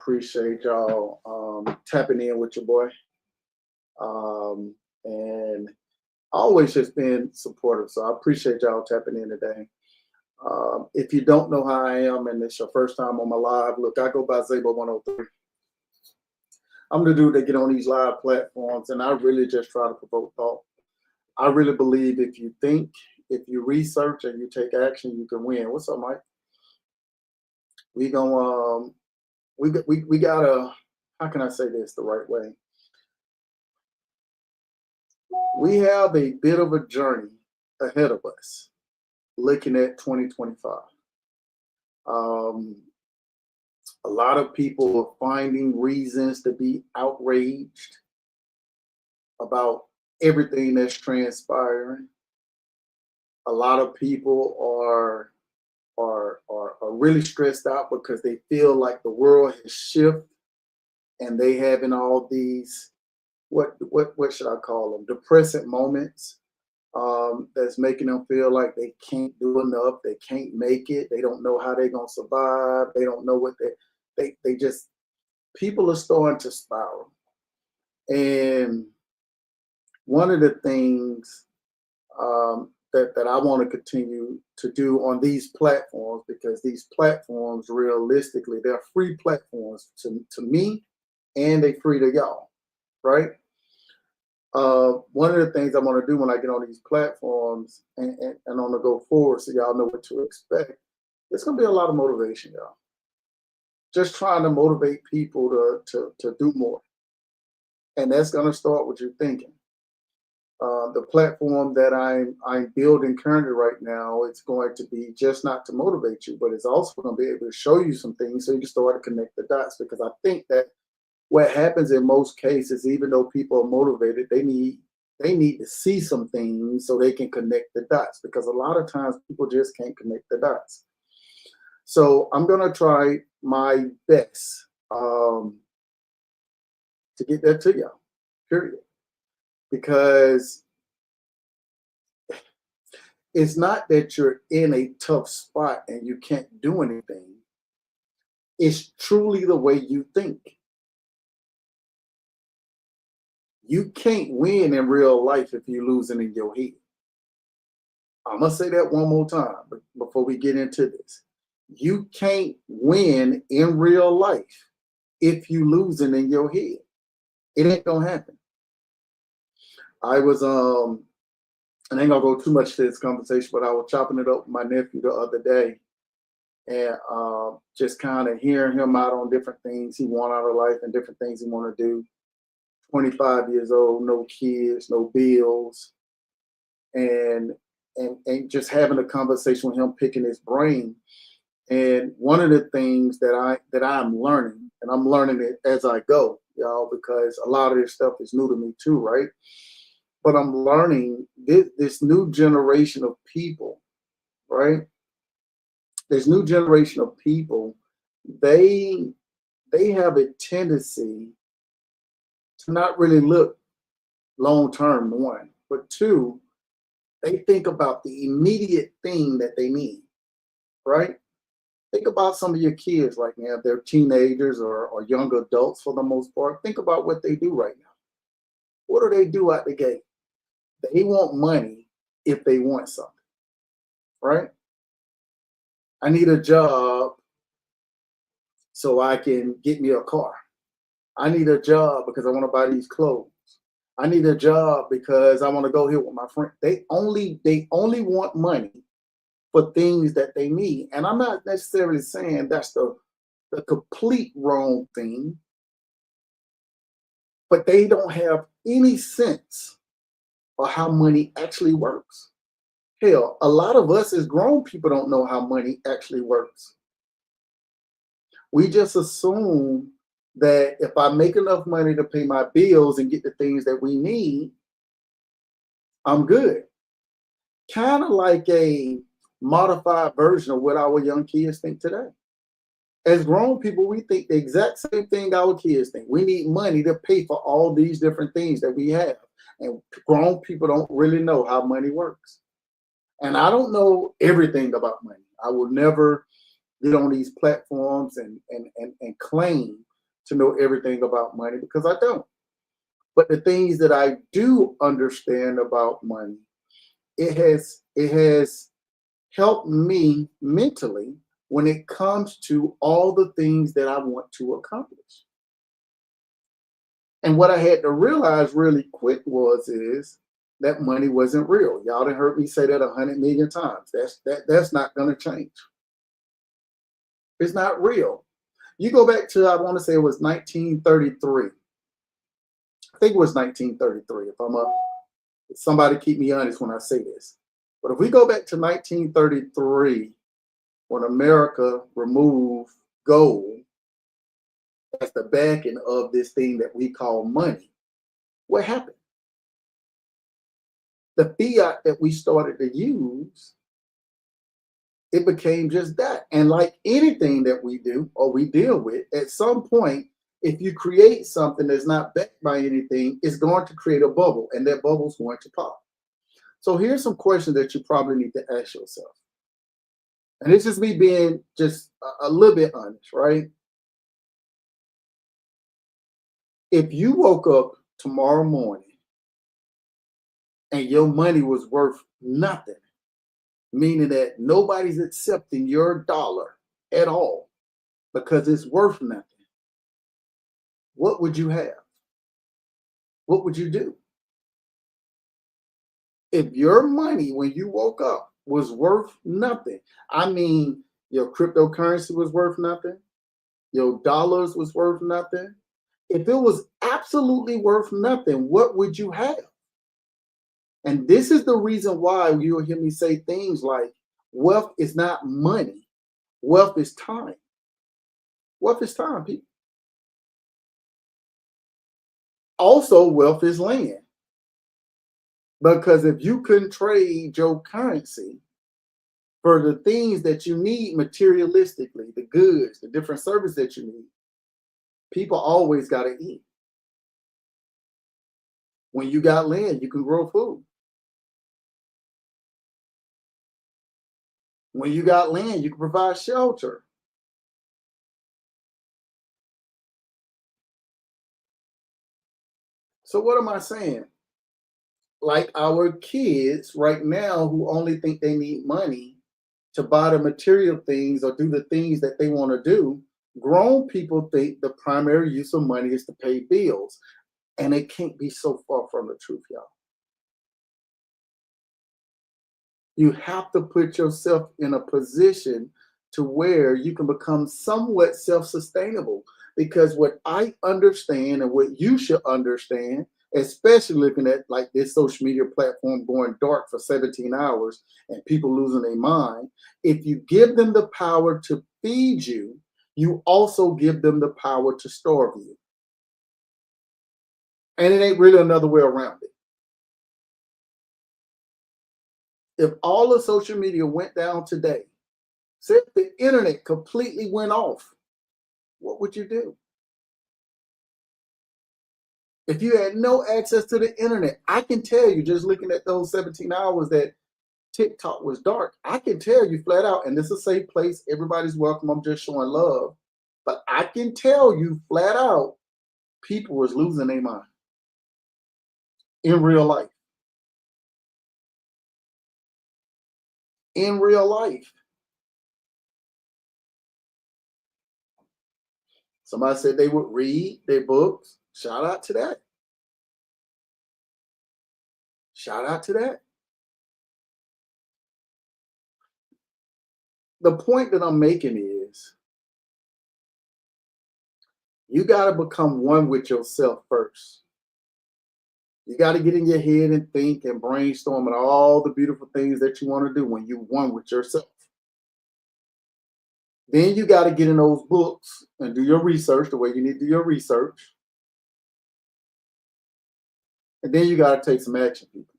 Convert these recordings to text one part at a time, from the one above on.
Appreciate y'all tapping in with your boy. And always just being supportive. So I appreciate y'all tapping in today. If you don't know how I am and it's your first time on my live, look, I go by Zabo103. I'm the dude that get on these live platforms and I really just try to provoke thought. I really believe if you think, if you research and you take action, you can win. What's up, Mike? We gonna we gotta, how can I say this the right way? We have a bit of a journey ahead of us looking at 2025. A lot of people are finding reasons to be outraged about everything that's transpiring. A lot of people are really stressed out because they feel like the world has shifted and they having all these what should I call them, depressant moments, that's making them feel like they can't do enough, they can't make it, they don't know how they're gonna survive, they don't know what they just, people are starting to spiral. And one of the things that I want to continue to do on these platforms, because these platforms realistically, they're free platforms to me and they free to y'all, right? One of the things I want to do when I get on these platforms and on the go forward, so y'all know what to expect, it's going to be a lot of motivation, y'all. Just trying to motivate people to do more. And that's going to start with you thinking. The platform that I'm building currently right now, it's going to be just not to motivate you, but it's also going to be able to show you some things so you can start to connect the dots. Because I think that what happens in most cases, even though people are motivated, they need to see some things so they can connect the dots, because a lot of times people just can't connect the dots. So I'm going to try my best to get that to y'all, period. Because it's not that you're in a tough spot and you can't do anything. It's truly the way you think. You can't win in real life if you're losing in your head. I'm going to say that one more time before we get into this. You can't win in real life if you're losing in your head. It ain't going to happen. I was, I ain't gonna go too much to this conversation, but I was chopping it up with my nephew the other day, and just kind of hearing him out on different things he want out of life and different things he want to do. 25 years old, no kids, no bills, and just having a conversation with him, picking his brain. And one of the things that I'm learning, and I'm learning it as I go, y'all, because a lot of this stuff is new to me too, right? But I'm learning this new generation of people, right? This new generation of people, they have a tendency to not really look long term, one, but two, they think about the immediate thing that they need, right? Think about some of your kids right now. They're teenagers or young adults for the most part. Think about what they do right now. What do they do out the gate? They want money if they want something, right? I need a job so I can get me a car. I need a job because I want to buy these clothes. I need a job because I want to go here with my friend. They only want money for things that they need. And I'm not necessarily saying that's the complete wrong thing, but they don't have any sense of how money actually works. Hell, a lot of us as grown people don't know how money actually works. We just assume that if I make enough money to pay my bills and get the things that we need, I'm good. Kind of like a modified version of what our young kids think today. As grown people, we think the exact same thing our kids think. We need money to pay for all these different things that we have. And grown people don't really know how money works. And I don't know everything about money. I will never get on these platforms and claim to know everything about money because I don't. But the things that I do understand about money, it has helped me mentally when it comes to all the things that I want to accomplish. And what I had to realize really quick is that money wasn't real. Y'all done heard me say that 100 million times. That's not gonna change. It's not real. You go back to, I want to say it was 1933. I think it was 1933. If somebody keep me honest when I say this. But if we go back to 1933, when America removed gold as the backing of this thing that we call money, what happened? The fiat that we started to use, it became just that. And like anything that we do or we deal with, at some point, if you create something that's not backed by anything, it's going to create a bubble, and that bubble's going to pop. So here's some questions that you probably need to ask yourself. And it's just me being just a little bit honest, right? If you woke up tomorrow morning and your money was worth nothing, meaning that nobody's accepting your dollar at all because it's worth nothing, what would you have? What would you do? If your money, when you woke up, was worth nothing, I mean, your cryptocurrency was worth nothing, your dollars was worth nothing. If it was absolutely worth nothing, what would you have? And this is the reason why you'll hear me say things like wealth is not money, wealth is time. Wealth is time, people. Also, wealth is land. Because if you couldn't trade your currency for the things that you need materialistically, the goods, the different services that you need, people always got to eat. When you got land, you can grow food. When you got land, you can provide shelter. So what am I saying? Like our kids right now who only think they need money to buy the material things or do the things that they want to do, grown people think the primary use of money is to pay bills. And it can't be so far from the truth, y'all. You have to put yourself in a position to where you can become somewhat self-sustainable. Because what I understand and what you should understand, especially looking at like this social media platform going dark for 17 hours and people losing their mind, if you give them the power to feed you, you also give them the power to starve you. And it ain't really another way around it. If all of social media went down today, say if the internet completely went off, what would you do? If you had no access to the internet, I can tell you just looking at those 17 hours that TikTok was dark, I can tell you flat out, and this is a safe place, everybody's welcome, I'm just showing love, but I can tell you flat out, people was losing their mind in real life. In real life. Somebody said they would read their books. Shout out to that. Shout out to that. The point that I'm making is you got to become one with yourself first. You got to get in your head and think and brainstorm and all the beautiful things that you want to do when you one with yourself. Then you got to get in those books and do your research the way you need to do your research. And then you got to take some action, people.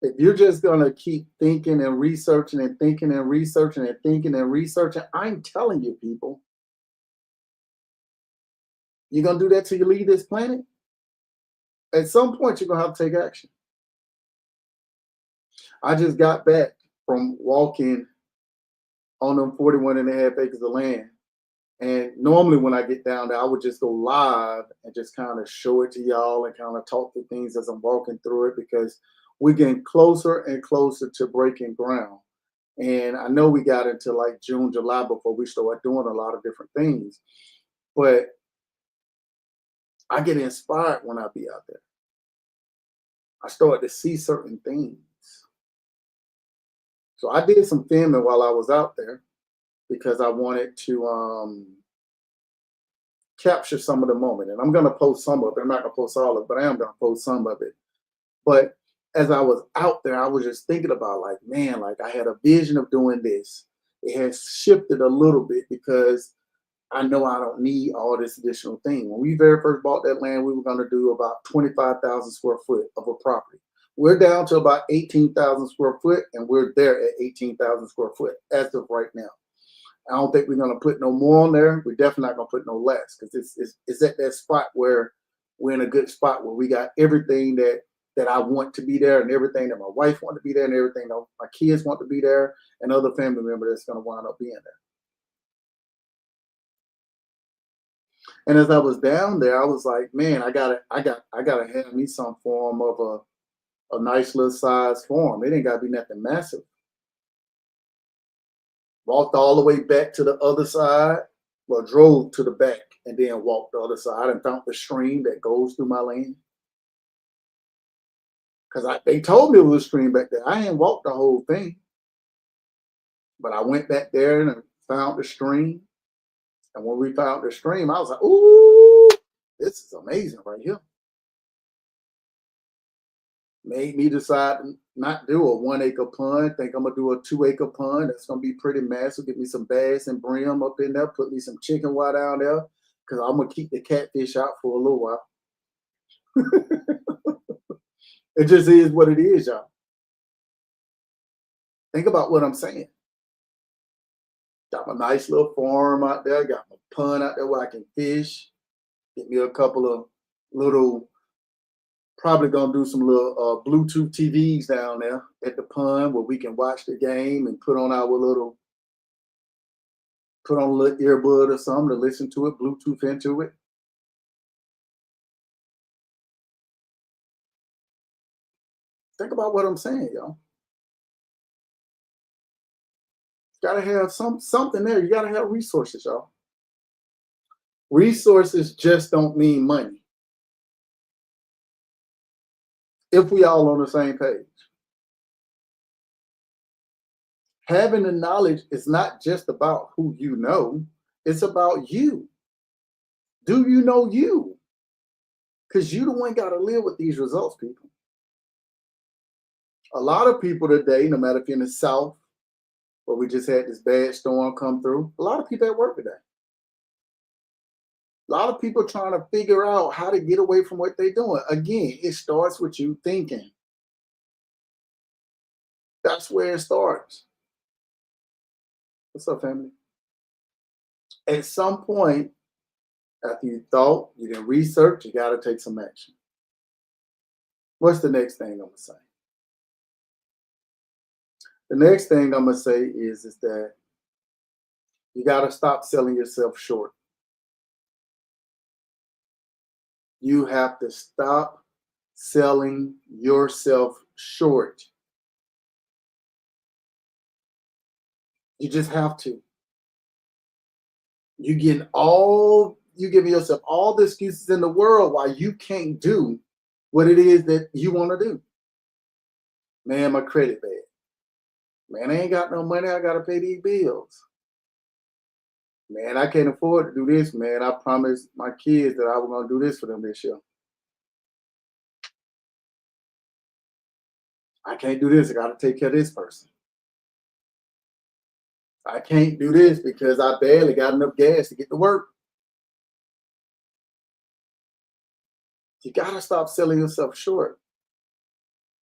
If you're just going to keep thinking and researching and thinking and researching and thinking and researching, I'm telling you, people, you're going to do that till you leave this planet? At some point, you're going to have to take action. I just got back from walking on them 41 and a half acres of land. And normally when I get down there, I would just go live and just kind of show it to y'all and kind of talk through things as I'm walking through it, because we're getting closer and closer to breaking ground. And I know we got into like June, July before we start doing a lot of different things. But I get inspired when I be out there. I start to see certain things. So I did some filming while I was out there because I wanted to capture some of the moment. And I'm going to post some of it. I'm not going to post all of it, but I am going to post some of it. But as I was out there, I was just thinking about like, man, like I had a vision of doing this. It has shifted a little bit because I know I don't need all this additional thing. When we very first bought that land, we were going to do about 25,000 square foot of a property. We're down to about 18,000 square foot, and we're there at 18,000 square foot as of right now. I don't think we're going to put no more on there. We're definitely not going to put no less, because it's at that spot where we're in a good spot where we got everything that I want to be there, and everything that my wife wants to be there, and everything that my kids want to be there, and other family member that's going to wind up being there. And as I was down there, I was like, man, I gotta have me some form of a nice little size farm. It ain't gotta be nothing massive. Walked all the way back to the other side, well, drove to the back and then walked the other side and found the stream that goes through my land. Because they told me it was a stream back there. I ain't walked the whole thing. But I went back there and found the stream. And when we found the stream, I was like, ooh, this is amazing right here. Made me decide to not do a 1 acre pond. Think I'm gonna do a 2 acre pond. That's gonna be pretty massive. Get me some bass and brim up in there. Put me some chicken wire down there, because I'm gonna keep the catfish out for a little while. It just is what it is, y'all. Think about what I'm saying. Got my nice little farm out there. Got my pond out there where I can fish. Get me a couple of little. Probably gonna do some little Bluetooth TVs down there at the pond where we can watch the game and put on a little earbud or something to listen to it, Bluetooth into it. Think about what I'm saying, y'all. Gotta have something there. You gotta have resources, y'all. Resources just don't mean money. If we all on the same page. Having the knowledge is not just about who you know, it's about you. Do you know you? Because you the one got to live with these results, people. A lot of people today, no matter if you're in the South, where we just had this bad storm come through, a lot of people at work today. A lot of people trying to figure out how to get away from what they're doing. Again, it starts with you thinking. That's where it starts. What's up, family? At some point, after you thought, you did research, you got to take some action. What's the next thing I'm going to say? The next thing I'm going to say is that you got to stop selling yourself short. You have to stop selling yourself short. You just have to. You giving yourself all the excuses in the world why you can't do what it is that you want to do. Man, my credit bad. Man, I ain't got no money. I got to pay these bills. Man, I can't afford to do this, man. I promised my kids that I was going to do this for them this year. I can't do this. I got to take care of this person. I can't do this because I barely got enough gas to get to work. You got to stop selling yourself short.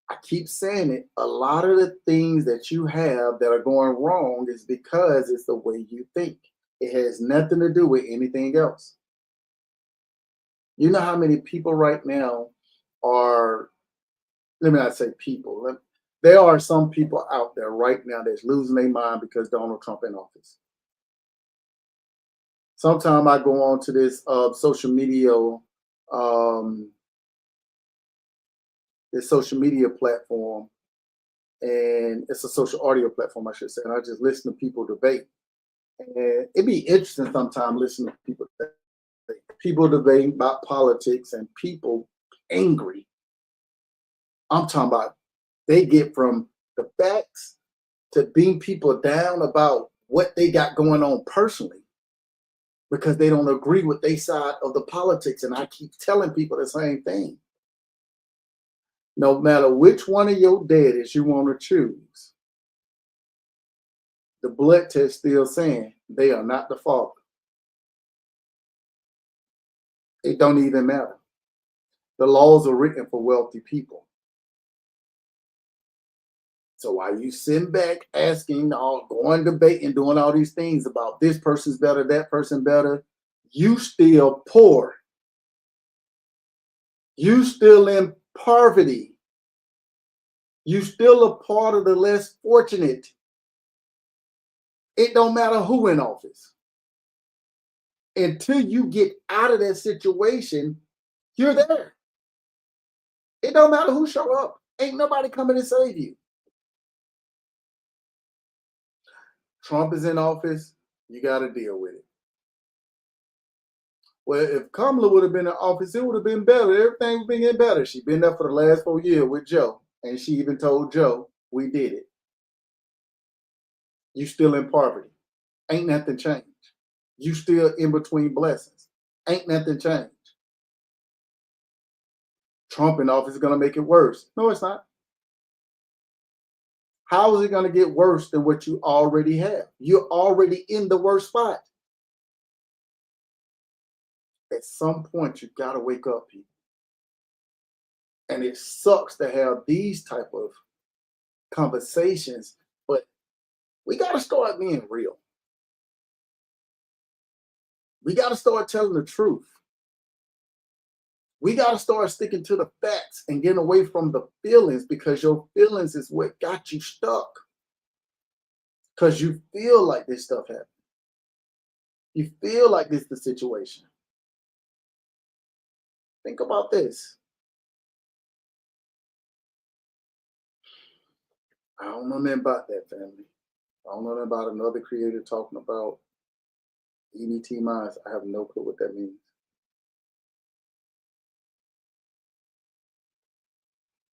I keep saying it. A lot of the things that you have that are going wrong is because it's the way you think. It has nothing to do with anything else. You know how many people right now are, let me not say people, there are some people out there right now that's losing their mind because Donald Trump in office. Sometimes I go on to this social media, um, platform, and it's a social audio platform, I should say. And I just listen to people debate, and it'd be interesting sometimes listening to people debating about politics and people angry. I'm talking about they get from the facts to beating people down about what they got going on personally because they don't agree with their side of the politics. And I keep telling people the same thing. No matter which one of your daddies you want to choose, the blood test still saying they are not the father. It don't even matter. The laws are written for wealthy people. So while you sitting back asking, going debating, doing all these things about this person's better, that person better, you still poor. You still in poverty. You still a part of the less fortunate. It don't matter who in office. Until you get out of that situation, you're there. It don't matter who show up. Ain't nobody coming to save you. Trump is in office, you got to deal with it. Well, if Kamala would have been in office, it would have been better. Everything would be getting better. She's been there for the last 4 years with Joe, and she even told Joe, we did it. You still in poverty. Ain't nothing changed. You still in between blessings. Ain't nothing changed. Trump in office is going to make it worse. No, it's not. How is it going to get worse than what you already have? You're already in the worst spot. At some point, you got to wake up, people. And it sucks to have these type of conversations, but we got to start being real. We got to start telling the truth. We got to start sticking to the facts and getting away from the feelings, because your feelings is what got you stuck. Because you feel like this stuff happened. You feel like this is the situation. Think about this. I don't know nothing about that, family. I don't know nothing about another creator talking about EBT minds. I have no clue what that means.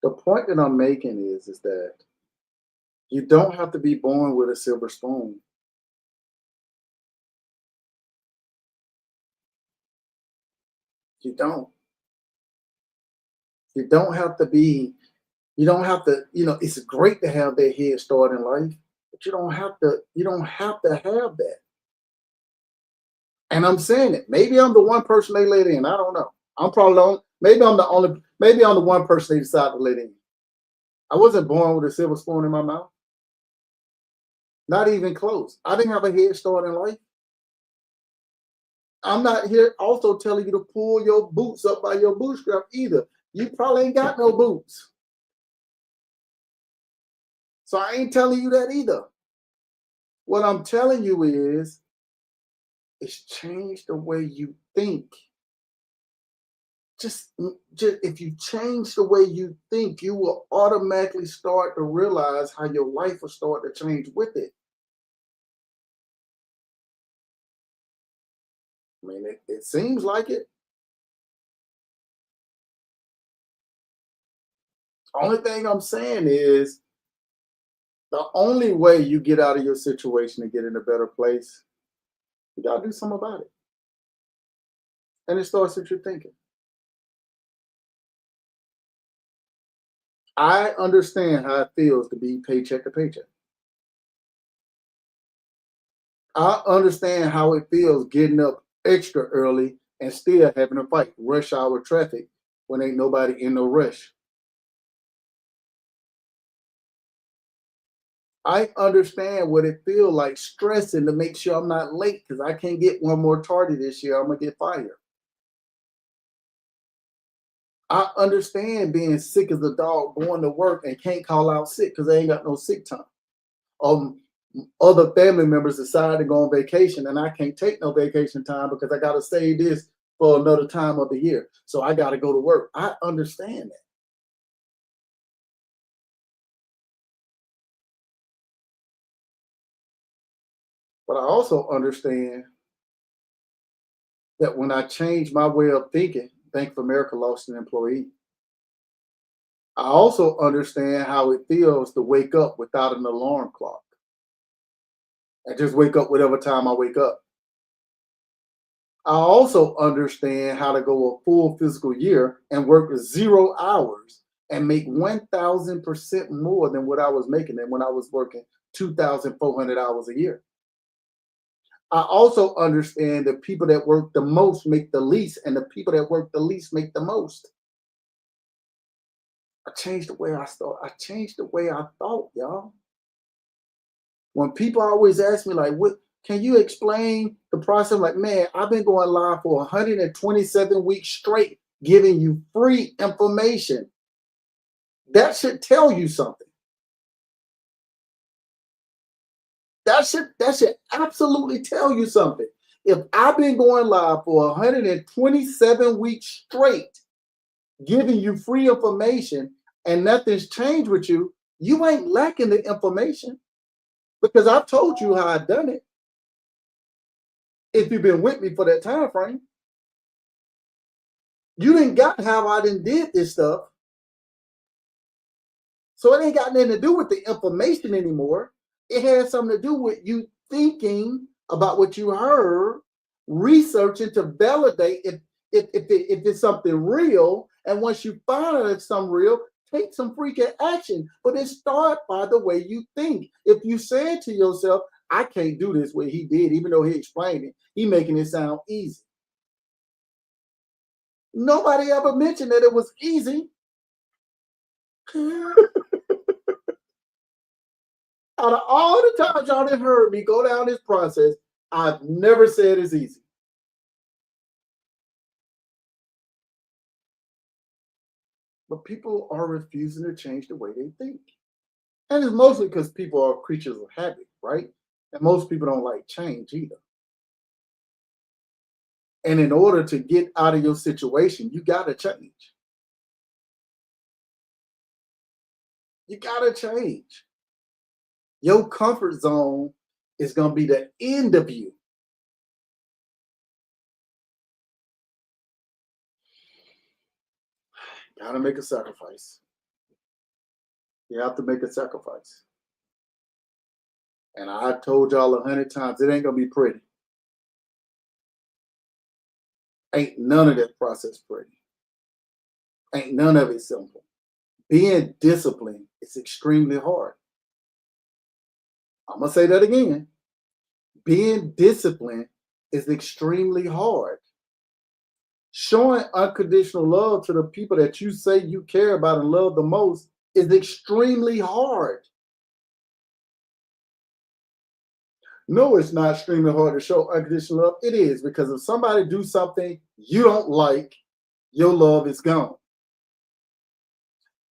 The point that I'm making is that you don't have to be born with a silver spoon. You don't. You don't have to be, you don't have to, it's great to have that head start in life, but you don't have to have that. And I'm saying it. Maybe I'm the one person they let in. I don't know. I'm probably the only, maybe I'm the one person they decided to let in. I wasn't born with a silver spoon in my mouth. Not even close. I didn't have a head start in life. I'm not here also telling you to pull your boots up by your bootstrap either. You probably ain't got no boots. So I ain't telling you that either. What I'm telling you is, it's change the way you think. Just if you change the way you think, you will automatically start to realize how your life will start to change with it. I mean, it seems like it. Only thing I'm saying is, the only way you get out of your situation and get in a better place, you gotta do something about it. And it starts with your thinking. I understand how it feels to be paycheck to paycheck. I understand how it feels getting up extra early and still having to fight rush hour traffic when ain't nobody in no rush. I understand what it feels like stressing to make sure I'm not late because I can't get one more tardy this year. I'm gonna get fired. I understand being sick as a dog going to work and can't call out sick because they ain't got no sick time. Other family members decide to go on vacation, and I can't take no vacation time because I got to save this for another time of the year. So I got to go to work. I understand that. But I also understand that when I changed my way of thinking, Bank of America lost an employee. I also understand how it feels to wake up without an alarm clock. I just wake up whatever time I wake up. I also understand how to go a full fiscal year and work 0 hours and make 1,000% more than what I was making than when I was working 2,400 hours a year. I also understand that people that work the most make the least, and the people that work the least make the most. I changed the way I thought. I changed the way I thought, y'all. When people always ask me, like, what can you explain the process? I'm like, man, I've been going live for 127 weeks straight, giving you free information. That should tell you something. That should absolutely tell you something. If I've been going live for 127 weeks straight, giving you free information, and nothing's changed with you, you ain't lacking the information because I've told you how I've done it. If you've been with me for that time frame, you didn't got how I done did this stuff. So it ain't got nothing to do with the information anymore. It has something to do with you thinking about what you heard, researching to validate if it's something real. And once you find out it's something real, take some freaking action. But it starts by the way you think. If you say to yourself, I can't do this way he did, even though he explained it, he making it sound easy. Nobody ever mentioned that it was easy. Out of all the times y'all have heard me go down this process, I've never said it's easy. But people are refusing to change the way they think. And it's mostly because people are creatures of habit, right? And most people don't like change either. And in order to get out of your situation, you got to change. You got to change. Your comfort zone is going to be the end of you. Got to make a sacrifice. You have to make a sacrifice. And I told y'all 100 times, it ain't going to be pretty. Ain't none of that process pretty. Ain't none of it simple. Being disciplined is extremely hard. I'm going to say that again. Being disciplined is extremely hard. Showing unconditional love to the people that you say you care about and love the most is extremely hard. No, it's not extremely hard to show unconditional love. It is, because if somebody do something you don't like, your love is gone.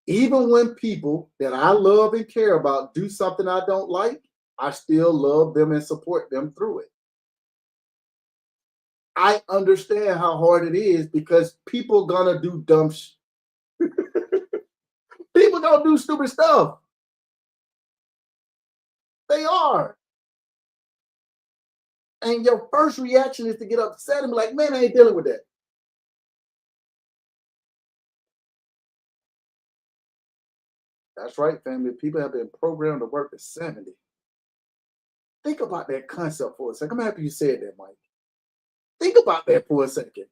Even when people that I love and care about do something I don't like, I still love them and support them through it. I understand how hard it is because people gonna do dumb people gonna do stupid stuff. They are. And your first reaction is to get upset and be like, man, I ain't dealing with that. That's right, family. People have been programmed to work at 70. Think about that concept for a second. I'm happy you said that, Mike. Think about that for a second.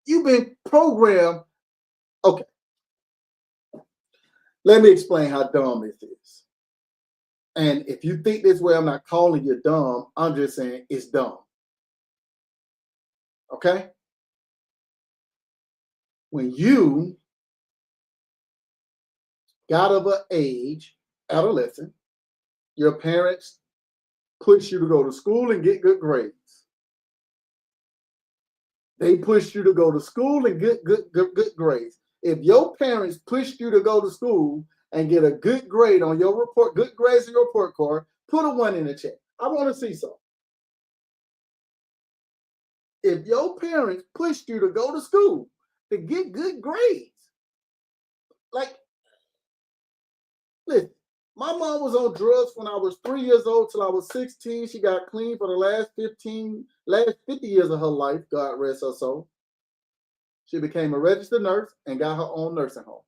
You've been programmed. Okay. Let me explain how dumb this is. And if you think this way, I'm not calling you dumb. I'm just saying it's dumb. Okay? When you got of an age, adolescent, your parents push you to go to school and get good grades. They pushed you to go to school and get good grades. If your parents pushed you to go to school and get a good grade on your report, good grades in your report card, Put a 1 in the chat. I want to see some. If your parents pushed you to go to school to get good grades, like, listen, my mom was on drugs when I was 3 years old till I was 16. She got clean for the last 50 years of her life. God rest her soul. She became a registered nurse and got her own nursing home.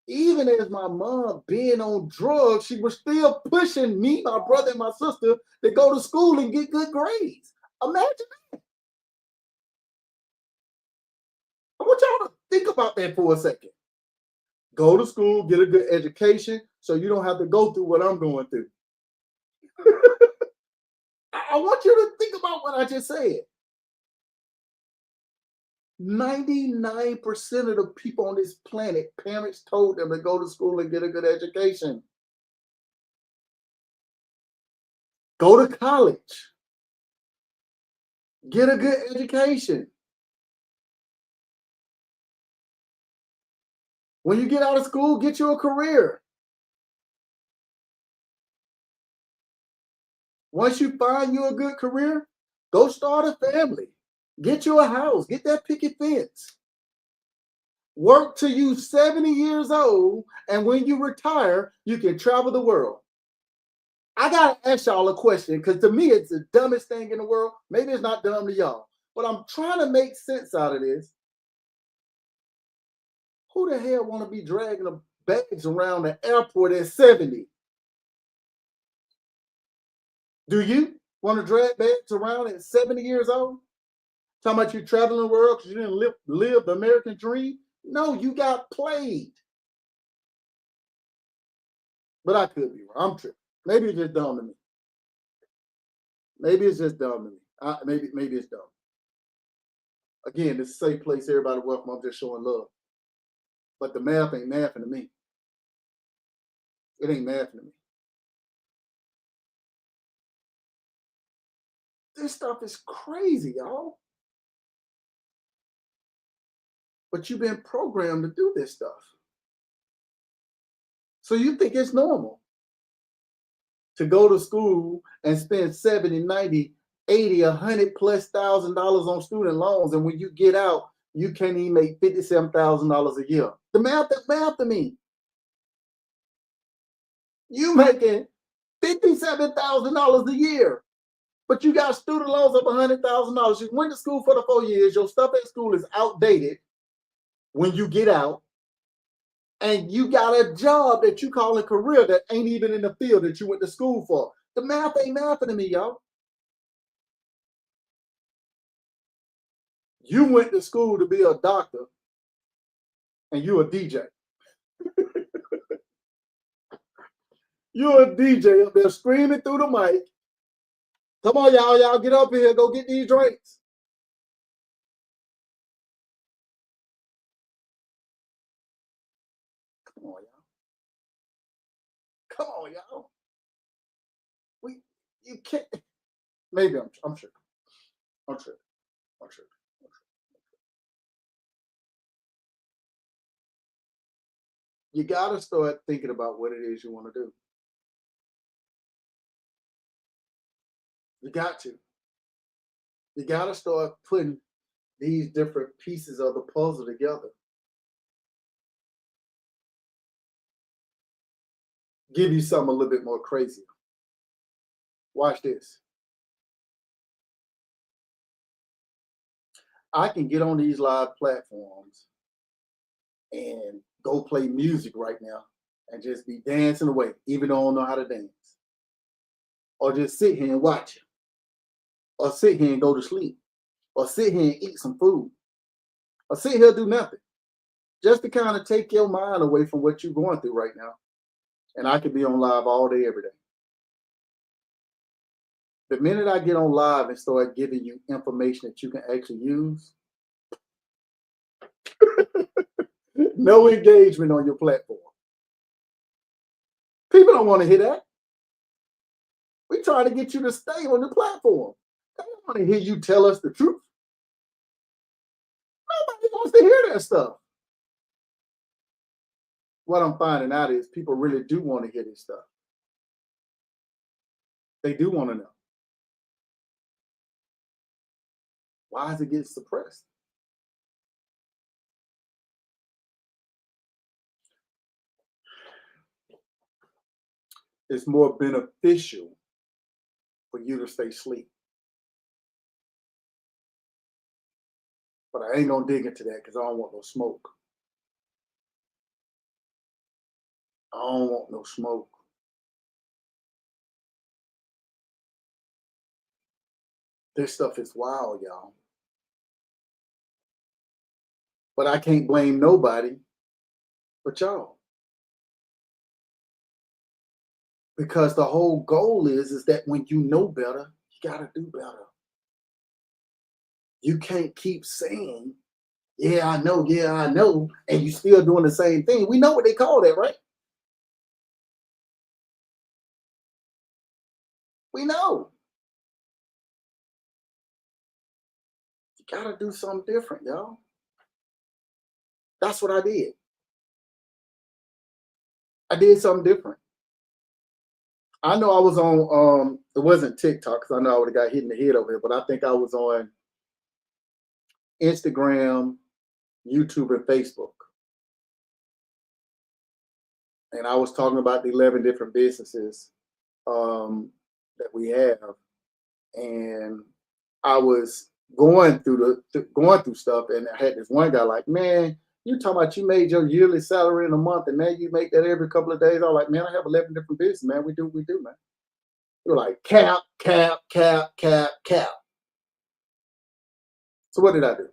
Even as my mom being on drugs, she was still pushing me, my brother, and my sister to go to school and get good grades. Imagine that. I want y'all to think about that for a second. Go to school, get a good education, so you don't have to go through what I'm going through. I want you to think about what I just said. 99% of the people on this planet, parents told them to go to school and get a good education. Go to college. Get a good education. When you get out of school, get you a career. Once you find you a good career, go start a family. Get you a house. Get that picket fence. Work till you 70 years old, and when you retire, you can travel the world. I gotta ask y'all a question, because to me, it's the dumbest thing in the world. Maybe it's not dumb to y'all, but I'm trying to make sense out of this. Who the hell want to be dragging the bags around the airport at 70? Do you want to drag bags around at 70 years old? Talking about you traveling the world because you didn't live the American dream? No, you got played. But I could be wrong. I'm tripping. Maybe it's just dumb to me. Maybe it's just dumb to me. Maybe it's dumb. Again, it's a safe place. Everybody welcome. I'm just showing love. But the math ain't mathing to me. It ain't mathing to me. This stuff is crazy, y'all. But you've been programmed to do this stuff. So you think it's normal to go to school and spend 70, 90, 80, 100 plus $1,000 on student loans, and when you get out, you can't even make $57,000 a year. The math to me. You making $57,000 a year, but you got student loans of $100,000. You went to school for the 4 years. Your stuff at school is outdated when you get out, and you got a job that you call a career that ain't even in the field that you went to school for. The math ain't mathing to me, y'all. You went to school to be a doctor, and you a DJ. You're a DJ up there screaming through the mic. Come on, y'all get up here, go get these drinks. Come on, y'all. Come on, y'all. You can't. Maybe I'm sure. I'm sure. You got to start thinking about what it is you want to do. You got to. You got to start putting these different pieces of the puzzle together. Give you something a little bit more crazy. Watch this. I can get on these live platforms and go play music right now and just be dancing away, even though I don't know how to dance. Or just sit here and watch it. Or sit here and go to sleep. Or sit here and eat some food. Or sit here and do nothing. Just to kind of take your mind away from what you're going through right now. And I could be on live all day, every day. The minute I get on live and start giving you information that you can actually use, no engagement on your platform. People don't want to hear that. We try to get you to stay on the platform. They don't want to hear you tell us the truth. Nobody wants to hear that stuff. what I'm finding out is people really do want to hear this stuff. They do want to know. Why is it getting suppressed? It's more beneficial for you to stay asleep. But I ain't gonna dig into that because I don't want no smoke. I don't want no smoke. This stuff is wild, y'all. But I can't blame nobody but y'all. Because the whole goal is that when you know better, you gotta do better. You can't keep saying, yeah, I know, and you still doing the same thing. We know what they call that, right? We know. You gotta do something different, y'all. That's what I did. I did something different. I know I was on it wasn't TikTok because I know I would have got hit in the head over here, but I think I was on Instagram, YouTube, and Facebook. And I was talking about the 11 different businesses that we have. And I was going through stuff, and I had this one guy like, man, you talking about you made your yearly salary in a month, and now you make that every couple of days. I was like, man, I have 11 different businesses, man. We do, man. You're like, cap, cap, cap, cap, cap. So what did I do?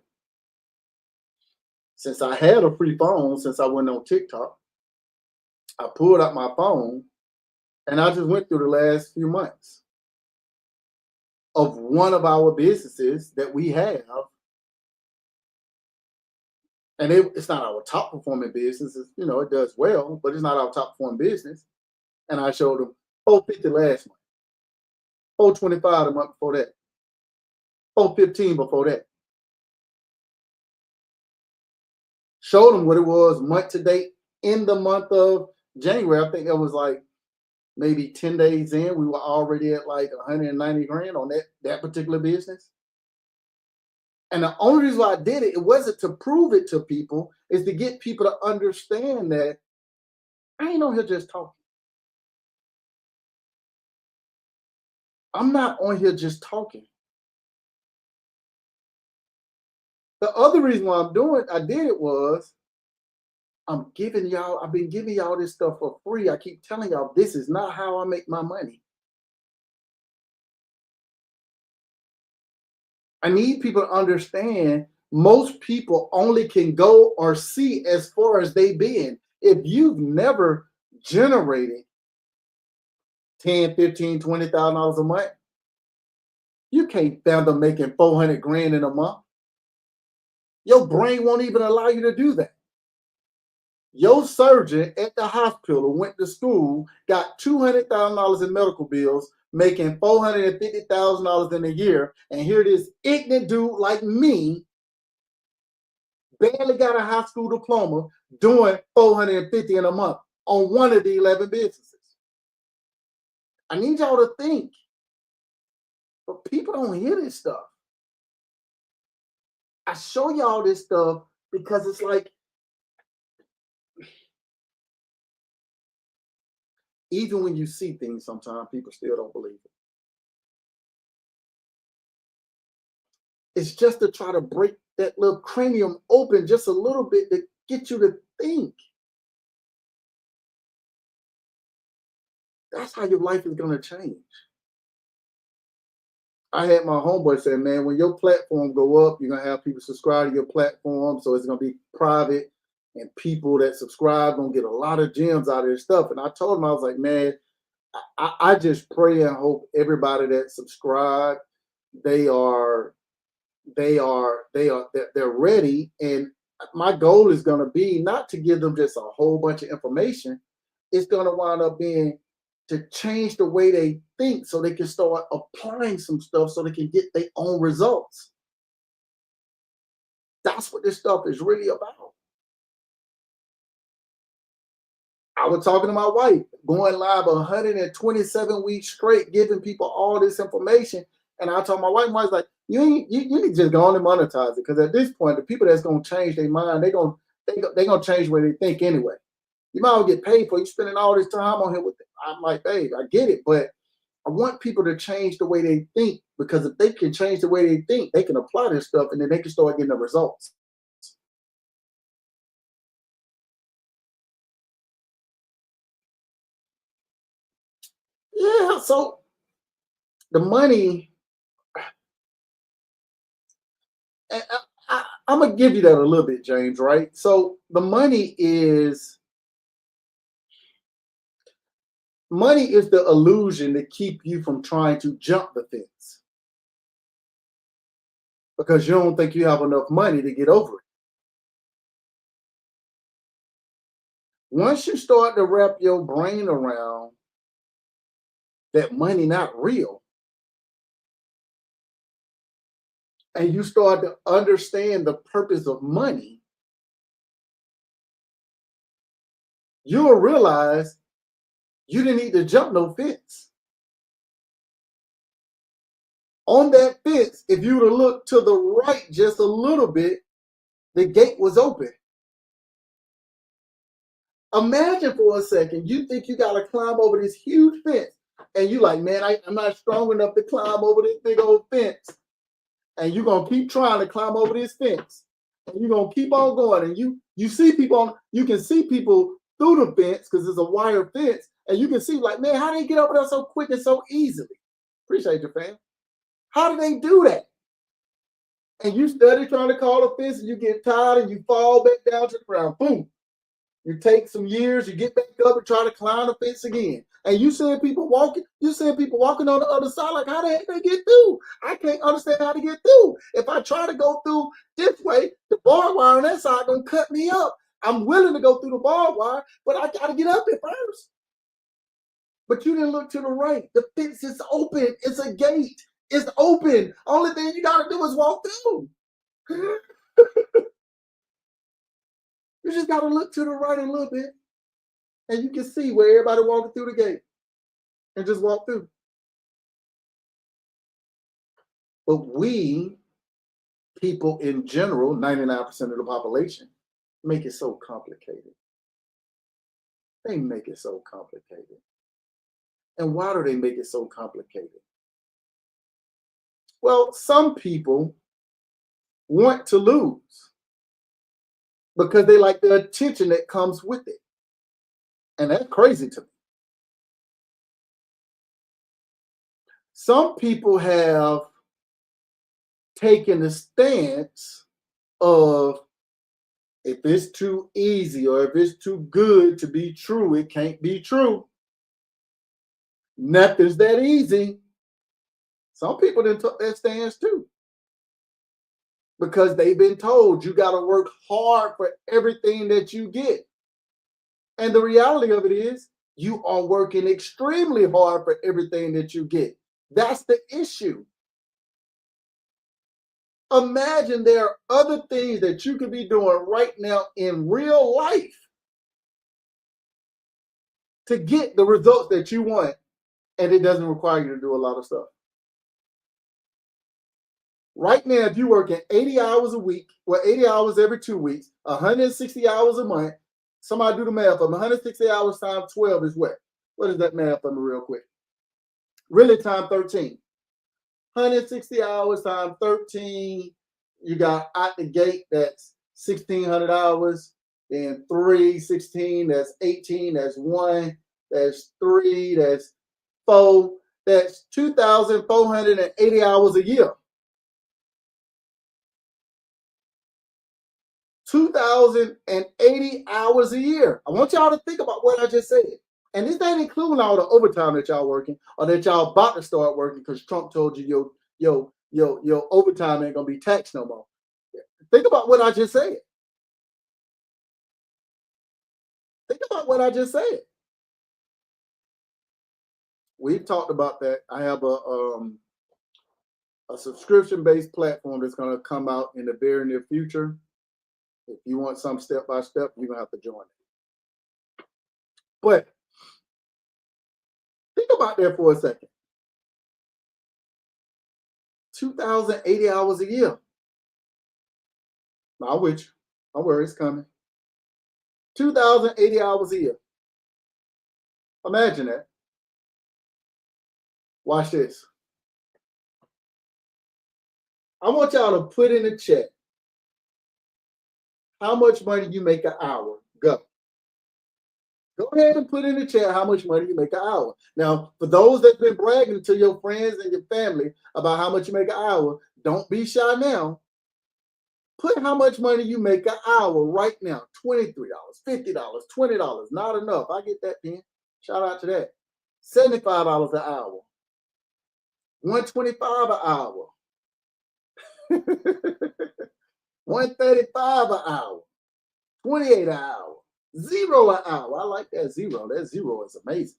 Since I had a free phone, since I went on TikTok, I pulled out my phone and I just went through the last few months of one of our businesses that we have. And it's not our top performing business. It does well, but it's not our top performing business. And I showed them 450 last month, 425 the month before that, 415 before that. Showed them what it was month to date in the month of January. I think it was like maybe 10 days in, we were already at like 190 grand on that particular business. And the only reason why I did it, it wasn't to prove it to people, is to get people to understand that I ain't on here just talking. I'm not on here just talking. The other reason why I did it was I've been giving y'all this stuff for free. I keep telling y'all this is not how I make my money. I need people to understand most people only can go or see as far as they've been. If you've never generated 10, 15, $20,000 a month, you can't fathom making 400 grand in a month. Your brain won't even allow you to do that. Your surgeon at the hospital went to school, got $200,000 in medical bills, making $450,000 in a year, and here this ignorant dude like me barely got a high school diploma doing 450 in a month on one of the 11 businesses. I need y'all to think, but people don't hear this stuff. I show y'all this stuff because it's like, even when you see things, sometimes people still don't believe it. It's just to try to break that little cranium open just a little bit to get you to think. That's how your life is going to change. I had my homeboy say, man, when your platform go up, you're going to have people subscribe to your platform. So it's going to be private, and people that subscribe going to get a lot of gems out of this stuff. And I told him, I was like, man, I just pray and hope everybody that subscribe, they're ready. And my goal is going to be not to give them just a whole bunch of information. It's going to wind up being to change the way they think so they can start applying some stuff so they can get their own results. That's what this stuff is really about. I was talking to my wife, going live 127 weeks straight, giving people all this information. And I told my wife, I was like, you need to just go on and monetize it. Because at this point, the people that's going to change their mind, they're going to change the way they think anyway. You might well get paid for you spending all this time on here with it. I'm like, babe, I get it, but I want people to change the way they think, because if they can change the way they think, they can apply this stuff and then they can start getting the results. Yeah, so the money, I'm gonna give you that a little bit, James, right? So the money is the illusion to keep you from trying to jump the fence, because you don't think you have enough money to get over it. Once you start to wrap your brain around that money not real, and you start to understand the purpose of money, you'll realize you didn't need to jump no fence. On that fence, if you would have looked to the right just a little bit, the gate was open. Imagine for a second, you think you got to climb over this huge fence, and you like, man, I'm not strong enough to climb over this big old fence. And you're gonna keep trying to climb over this fence, and you're gonna keep on going. And you see people you can see people through the fence because it's a wire fence, and you can see like, man, how they get over there so quick and so easily? Appreciate you, fam. How do they do that? And you study trying to call a fence, and you get tired, and you fall back down to the ground. Boom. You take some years, you get back up and try to climb the fence again. And you seeing people walking on the other side, like, how the heck they get through? I can't understand how to get through. If I try to go through this way, the barbed wire on that side gonna cut me up. I'm willing to go through the barbed wire, but I gotta get up it first. But you didn't look to the right. The fence is open. It's a gate. It's open. Only thing you gotta do is walk through. You just got to look to the right a little bit, and you can see where everybody walking through the gate, and just walk through. But we, people in general, 99% of the population, make it so complicated. They make it so complicated. And why do they make it so complicated? Well, some people want to lose because they like the attention that comes with it. And that's crazy to me. Some people have taken the stance of, if it's too easy or if it's too good to be true, it can't be true. Nothing's that easy. Some people didn't took that stance too, because they've been told you got to work hard for everything that you get. And the reality of it is, you are working extremely hard for everything that you get. That's the issue. Imagine there are other things that you could be doing right now in real life to get the results that you want, and it doesn't require you to do a lot of stuff. Right now, if you're working 80 hours a week, well, 80 hours every 2 weeks, 160 hours a month, somebody do the math of 160 hours times 12 is what? What is that math on me real quick? Really, time 13. 160 hours times 13, you got out the gate, that's 1,600 hours. Then 3, 16, that's 18, that's 1, that's 3, that's 4, that's 2,480 hours a year. 2,080 hours a year. I want y'all to think about what I just said. And this ain't including all the overtime that y'all working or that y'all about to start working because Trump told you your overtime ain't gonna be taxed no more. Think about what I just said. Think about what I just said. We've talked about that. I have a subscription-based platform that's gonna come out in the very near future. If you want some step by step, you're gonna have to join it. But think about that for a second. 2,080 hours a year. Not which, don't worry, it's coming. 2,080 hours a year. Imagine that. Watch this. I want y'all to put in the chat how much money you make an hour. Go. Go ahead and put in the chat how much money you make an hour. Now, for those that's been bragging to your friends and your family about how much you make an hour, don't be shy now. Put how much money you make an hour right now. $23, $50, $20. Not enough. I get that, Pen. Shout out to that. $75 an hour. $125 an hour. $135 an hour. $28 an hour. $0 an hour. I like that zero. That zero is amazing.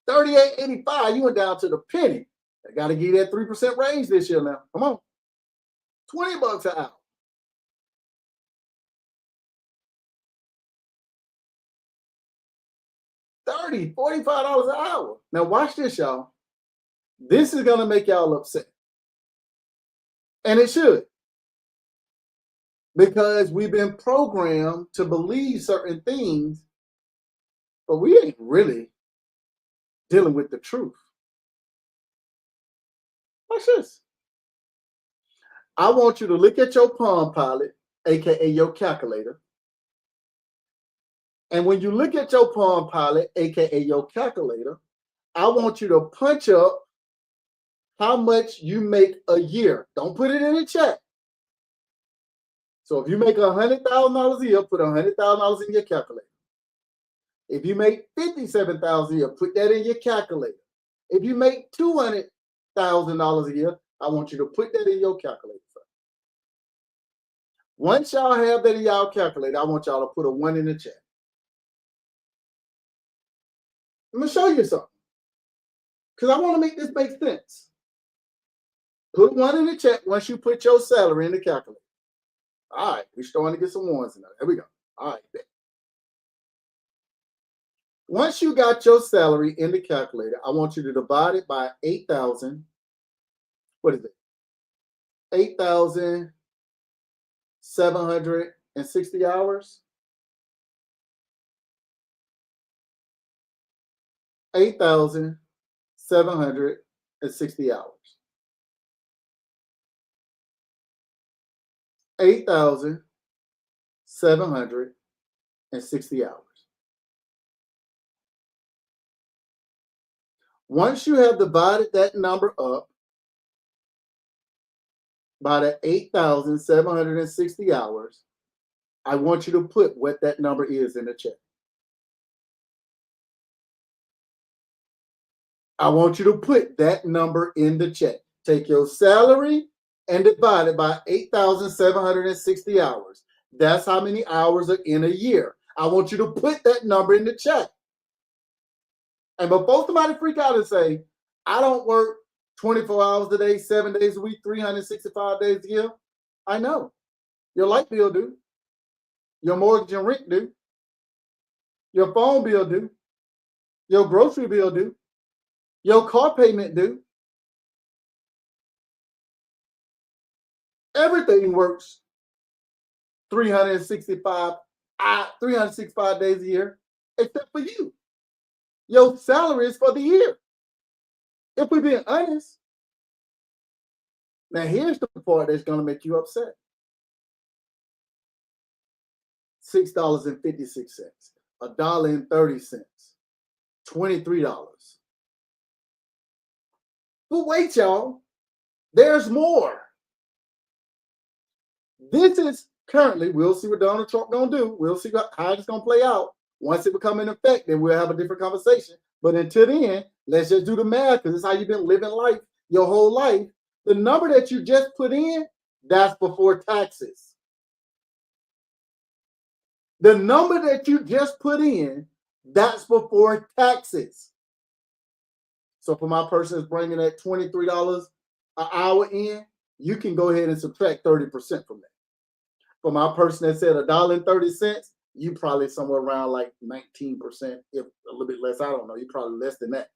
$38.85. You went down to the penny. I got to give you that 3% range this year now. Come on. $20 an hour. $30, $45 an hour. Now watch this, y'all. This is gonna make y'all upset. And it should. Because we've been programmed to believe certain things, but we ain't really dealing with the truth. Watch this. I want you to look at your Palm Pilot, aka your calculator. And when you look at your Palm Pilot, aka your calculator, I want you to punch up how much you make a year. Don't put it in the chat. So if you make $100,000 a year, put $100,000 in your calculator. If you make $57,000 a year, put that in your calculator. If you make $200,000 a year, I want you to put that in your calculator. Once y'all have that in y'all calculator, I want y'all to put a 1 in the chat. I'm going to show you something. Because I want to make this make sense. Put 1 in the chat once you put your salary in the calculator. All right, we're starting to get some ones in there. There we go. All right. Once you got your salary in the calculator, I want you to divide it by 8,000. What is it? 8,760 hours. 8,760 hours. 8,760 hours. Once you have divided that number up by the 8,760 hours, I want you to put what that number is in the chat. I want you to put that number in the chat. Take your salary and divide it by 8,760 hours. That's how many hours are in a year. I want you to put that number in the chat. And before somebody freak out and say, I don't work 24 hours a day, 7 days a week, 365 days a year. I know. Your light bill do. Your mortgage and rent do. Your phone bill do. Your grocery bill do. Your car payment do. Everything works 365 days a year, except for you. Your salary is for the year. If we're being honest. Now, here's the part that's going to make you upset. $6.56, $1.30, $23. But wait, y'all, there's more. This is currently, we'll see what Donald Trump gonna do. We'll see how it's gonna play out. Once it becomes in effect, then we'll have a different conversation. But until then, let's just do the math, because it's how you've been living life your whole life. The number that you just put in, that's before taxes. The number that you just put in, that's before taxes. So for my person that's bringing that $23 an hour in, you can go ahead and subtract 30% from that. For my person that said $1.30, you probably somewhere around like 19%, if a little bit less. I don't know. You probably less than that.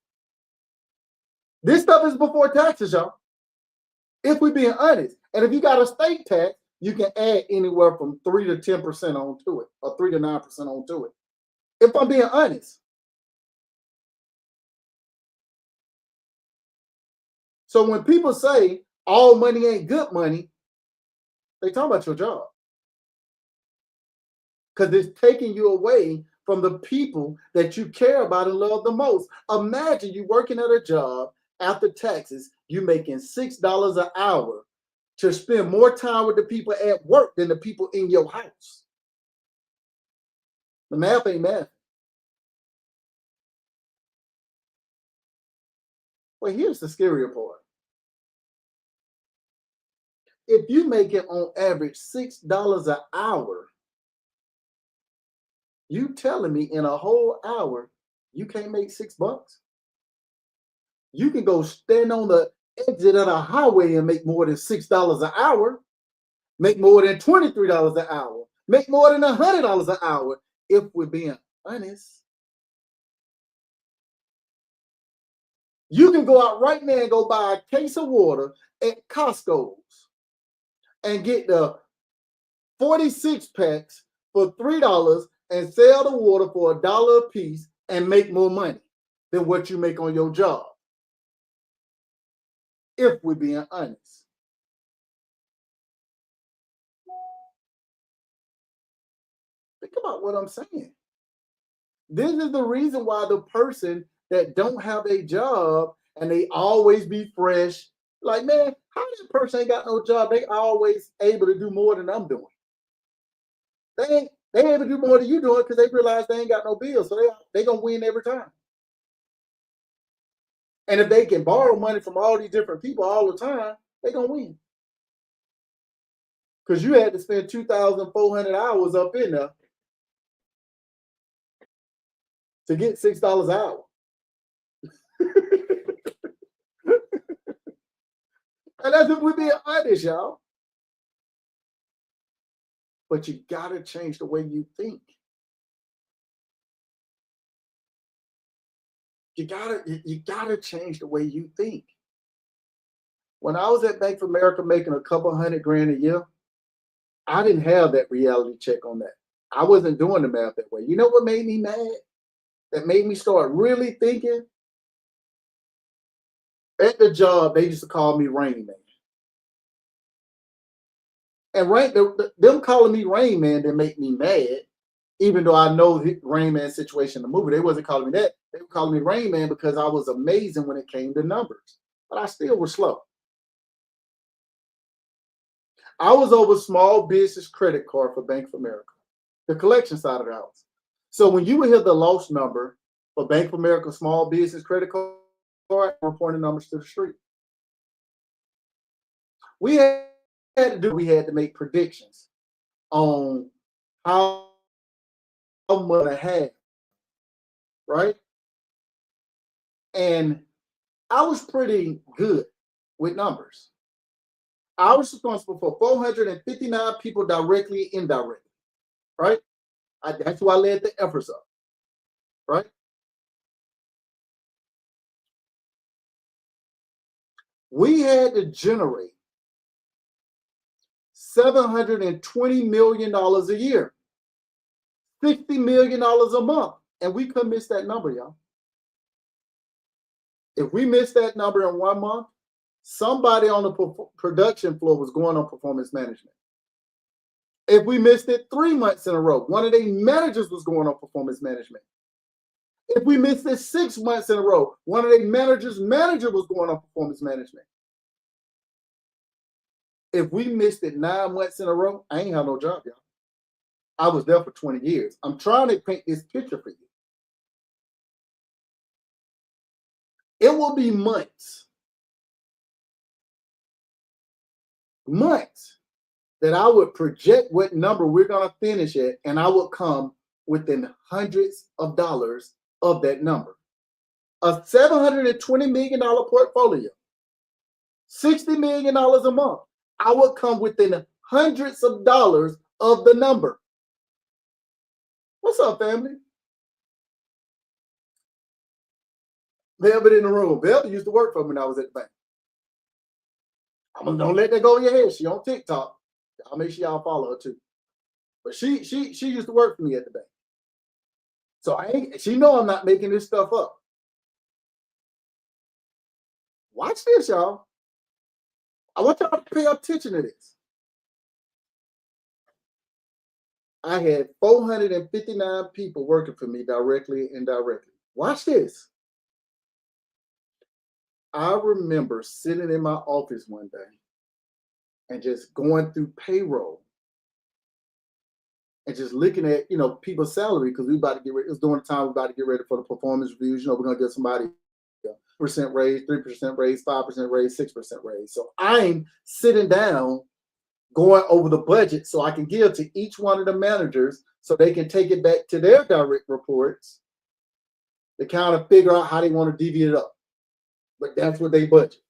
This stuff is before taxes, y'all. If we're being honest. And if you got a state tax, you can add anywhere from 3 to 10% onto it, or 3 to 9% onto it. If I'm being honest. So when people say all money ain't good money, they talk about your job. Because it's taking you away from the people that you care about and love the most. Imagine you working at a job after taxes, you making $6 an hour to spend more time with the people at work than the people in your house. The math ain't math. Well, here's the scarier part. If you make it on average $6 an hour, you telling me in a whole hour you can't make $6? You can go stand on the exit of the highway and make more than $6 an hour, make more than $23 an hour, make more than $100 an hour, if we're being honest. You can go out right now and go buy a case of water at Costco's and get the 46 packs for $3 and sell the water for $1 a piece and make more money than what you make on your job. If we're being honest. Think about what I'm saying. This is the reason why the person that don't have a job and they always be fresh, like, man, how this person ain't got no job? They always able to do more than I'm doing. They able to do more than you doing because they realize they ain't got no bills, so they gonna win every time. And if they can borrow money from all these different people all the time, they gonna win. Because you had to spend 2,400 hours up in there to get $6 an hour. And that's if we're being honest, y'all. But you gotta change the way you think. You gotta change the way you think. When I was at Bank of America making a couple $100,000 a year, I didn't have that reality check on that. I wasn't doing the math that way. You know what made me mad? That made me start really thinking? At the job, they used to call me Rain Man. And them calling me Rain Man didn't make me mad, even though I know the Rain Man situation in the movie. They wasn't calling me that. They were calling me Rain Man because I was amazing when it came to numbers. But I still was slow. I was over small business credit card for Bank of America, the collection side of the house. So when you would hear the loss number for Bank of America small business credit card, reporting numbers to the street. We had to make predictions on how much I had, right? And I was pretty good with numbers. I was responsible for 459 people directly, indirectly, right? That's why I led the efforts up, right? We had to generate $720 million a year, $60 million a month, and we couldn't miss that number, y'all. If we missed that number in 1 month, somebody on the production floor was going on performance management. If we missed it 3 months in a row, one of the managers was going on performance management. If we missed it 6 months in a row, one of the managers' manager was going on performance management. If we missed it 9 months in a row, I ain't have no job, y'all. I was there for 20 years. I'm trying to paint this picture for you. It will be months that I would project what number we're going to finish at, and I would come within hundreds of dollars of that number. A $720 million portfolio, $60 million a month, I would come within hundreds of dollars of the number. What's up, family? Velvet in the room. Velvet used to work for me when I was at the bank. Don't let that go in your head. She on TikTok. I'll make sure y'all follow her too. But she used to work for me at the bank. So she know I'm not making this stuff up. Watch this, y'all. I want y'all to pay attention to this. I had 459 people working for me directly and indirectly. Watch this. I remember sitting in my office one day and just going through payroll and just looking at, people's salary, because we about to get ready. It's during the time we about to get ready for the performance reviews. We're going to give somebody percent raise, 3% raise, 5% raise, 6% raise. So I'm sitting down going over the budget so I can give to each one of the managers so they can take it back to their direct reports to kind of figure out how they want to divvy it up. But that's what they budget.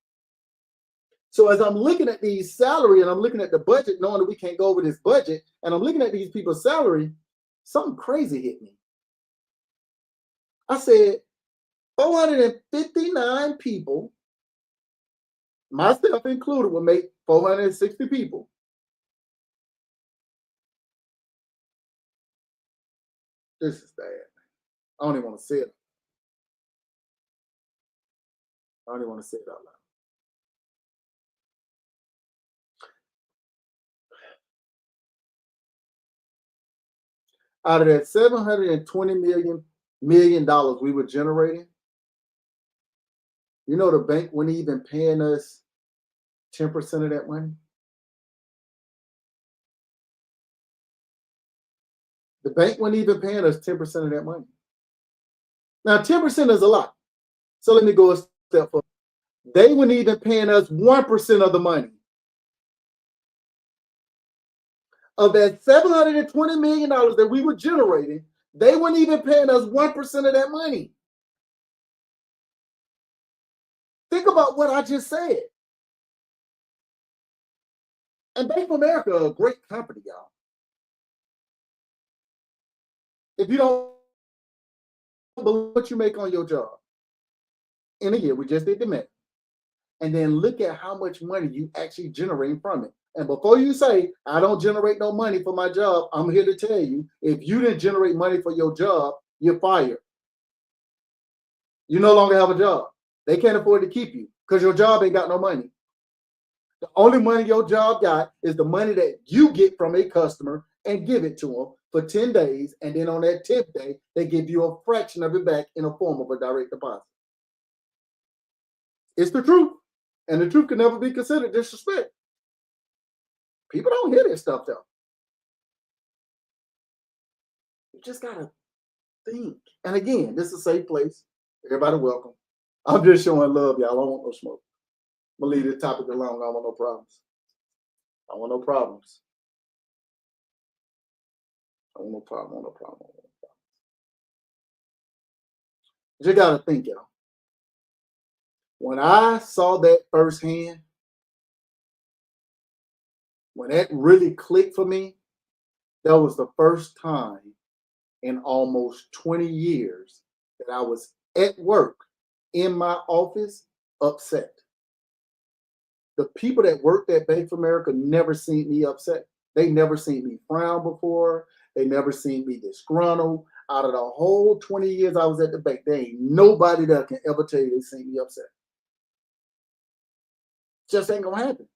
So as I'm looking at these salary and I'm looking at the budget, knowing that we can't go over this budget, and I'm looking at these people's salary, something crazy hit me. I said, 459 people, myself included, will make 460 people. This is bad. I don't even want to say it. I don't even want to say it out loud. Out of that $720 million we were generating, the bank wasn't even paying us 10% of that money. The bank wasn't even paying us 10% of that money. Now, 10% is a lot. So let me go a step further. They weren't even paying us 1% of the money. Of that $720 million that we were generating, they weren't even paying us 1% of that money. Think about what I just said. And Bank of America is a great company, y'all. If you don't believe what you make on your job in a year, we just did the math, and then look at how much money you actually generate from it. And before you say, I don't generate no money for my job, I'm here to tell you, if you didn't generate money for your job, you're fired. You no longer have a job. They can't afford to keep you because your job ain't got no money. The only money your job got is the money that you get from a customer and give it to them for 10 days. And then on that 10th day, they give you a fraction of it back in a form of a direct deposit. It's the truth. And the truth can never be considered disrespect. People don't hear this stuff, though. You just got to think. And again, this is a safe place. Everybody welcome. I'm just showing love, y'all. I don't want no smoke. I'm going to leave this topic alone. I don't want no problems. I want no problems. I want no problem. I want no problem. I want no problem. You got to think, y'all. When I saw that firsthand, when that really clicked for me, that was the first time in almost 20 years that I was at work in my office upset. The people that worked at Bank of America never seen me upset. They never seen me frown before. They never seen me disgruntled. Out of the whole 20 years I was at the bank, there ain't nobody that can ever tell you they seen me upset. Just ain't gonna happen.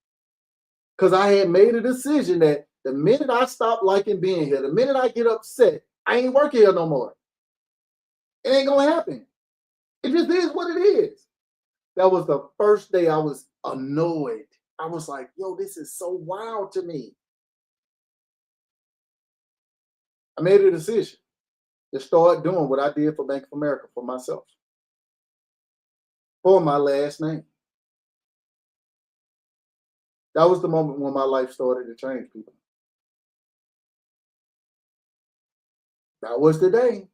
Because I had made a decision that the minute I stop liking being here, the minute I get upset, I ain't working here no more. It ain't gonna happen. It just is what it is. That was the first day I was annoyed. I was like, yo, this is so wild to me. I made a decision to start doing what I did for Bank of America for myself, for my last name. That was the moment when my life started to change, people. That was the day.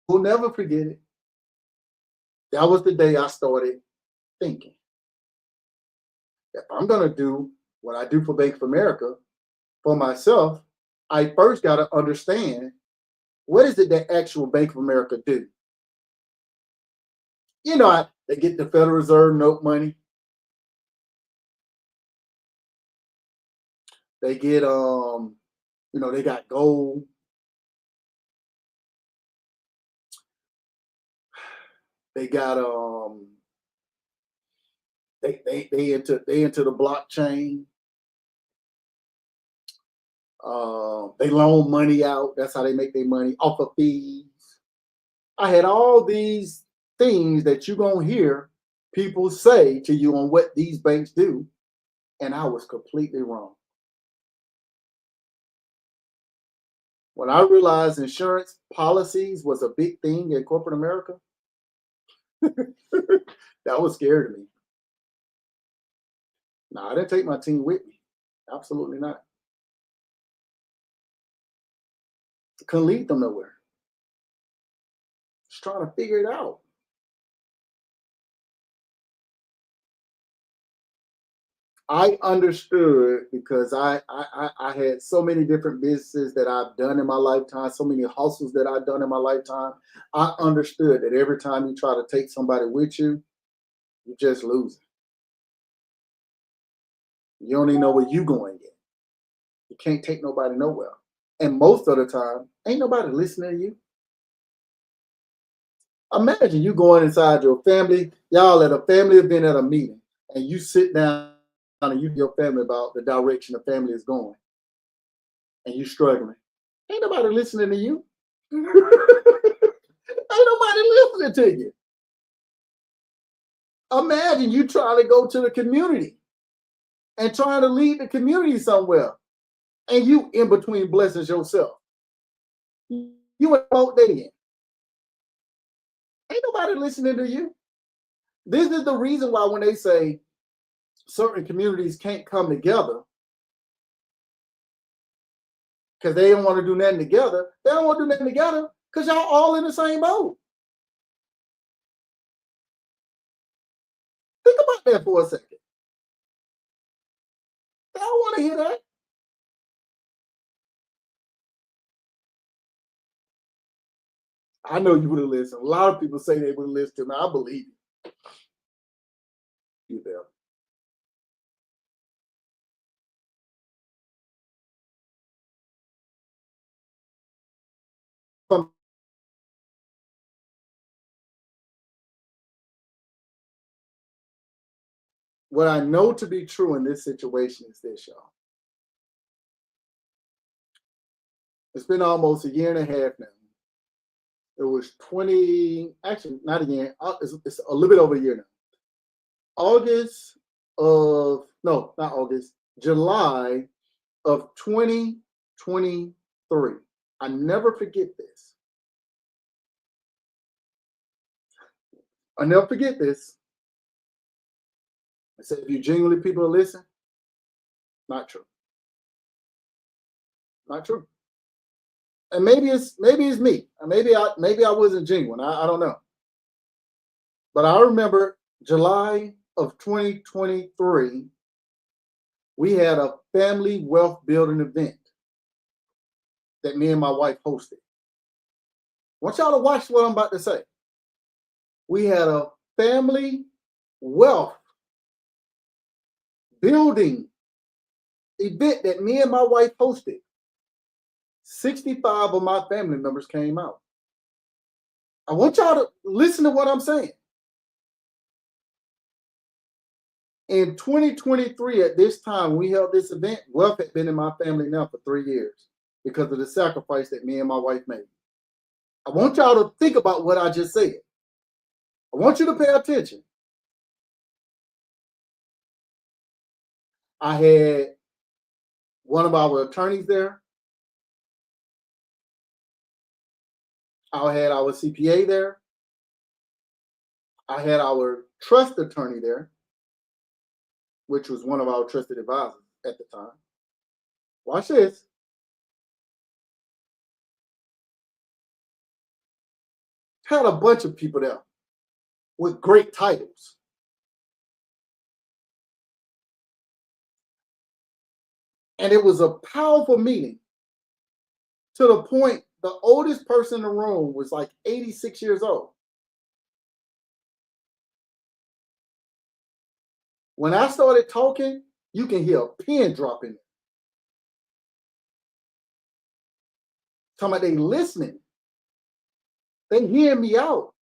We'll never forget it. That was the day I started thinking, if I'm going to do what I do for Bank of America for myself, I first got to understand, what is it that actual Bank of America do? You know, they get the Federal Reserve note money. They get they got gold. They got they into the blockchain. They loan money out. That's how they make their money, off of fees. I had all these things that you're gonna hear people say to you on what these banks do, and I was completely wrong. When I realized insurance policies was a big thing in corporate America, that was scary to me. No, I didn't take my team with me. Absolutely not. Couldn't lead them nowhere. Just trying to figure it out. I understood because I had so many different businesses that I've done in my lifetime, so many hustles that I've done in my lifetime. I understood that every time you try to take somebody with you, you just lose. You don't even know where you going yet. You can't take nobody nowhere. And most of the time, ain't nobody listening to you. Imagine you going inside your family, y'all at a family event at a meeting, and you sit down and you tell your family about the direction the family is going, and you struggling. Ain't nobody listening to you. Ain't nobody listening to you. Imagine you trying to go to the community and trying to lead the community somewhere, and you in between blessings yourself. You ain't both there in. Ain't nobody listening to you. This is the reason why when they say certain communities can't come together because they don't want to do nothing together. They don't want to do nothing together because y'all all in the same boat. Think about that for a second. They don't want to hear that. I know you would have listened. A lot of people say they would have listened. Now I believe you there. What I know to be true in this situation is this, y'all. It's been almost a year and a half now. It was 20, actually, not a year, it's a little bit over a year now. August of, no, not August, July of 2023. I never forget this. I never forget this. I said, if you genuinely people listen, not true. Not true. And maybe it's me. Maybe I wasn't genuine. I don't know. But I remember July of 2023, we had a family wealth building event that me and my wife hosted. I want y'all to watch what I'm about to say. We had a family wealth building event that me and my wife hosted. 65 of my family members came out. I want y'all to listen to what I'm saying. In 2023, at this time, we held this event. Wealth had been in my family now for 3 years because of the sacrifice that me and my wife made. I want y'all to think about what I just said. I want you to pay attention. I had one of our attorneys there. I had our CPA there. I had our trust attorney there, which was one of our trusted advisors at the time. Watch this. Had a bunch of people there with great titles. And it was a powerful meeting to the point the oldest person in the room was like 86 years old. When I started talking, you can hear a pin dropping. Talking about they listening. They hearing me out.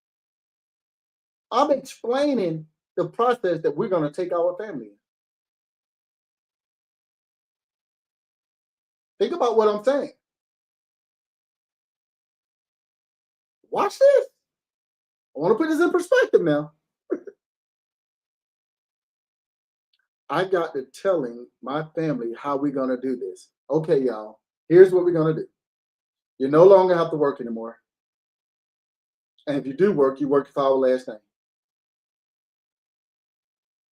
I'm explaining the process that we're going to take our family in. Think about what I'm saying. Watch this. I want to put this in perspective now. I got to telling my family how we're going to do this. Okay, y'all, here's what we're going to do. You no longer have to work anymore. And if you do work, you work for our last name.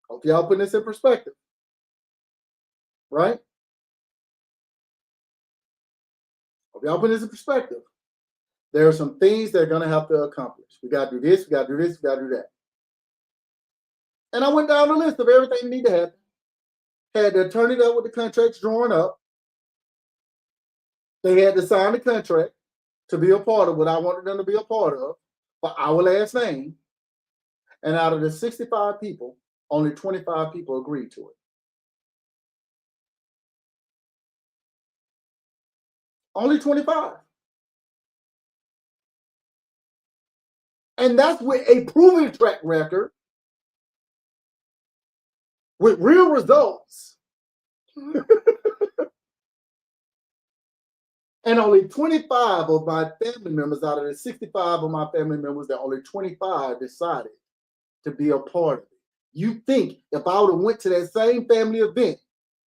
Hope y'all putting this in perspective. Right? Hope y'all putting this in perspective. There are some things they're going to have to accomplish. We got to do this, we got to do this, we got to do that. And I went down the list of everything that needed to happen. Had the attorney there with the contracts drawn up. They had to sign the contract to be a part of what I wanted them to be a part of for our last name. And out of the 65 people, only 25 people agreed to it. Only 25. And that's with a proven track record with real results. And only 25 of my family members out of the 65 of my family members, that only 25 decided to be a part of it. You think if I would have went to that same family event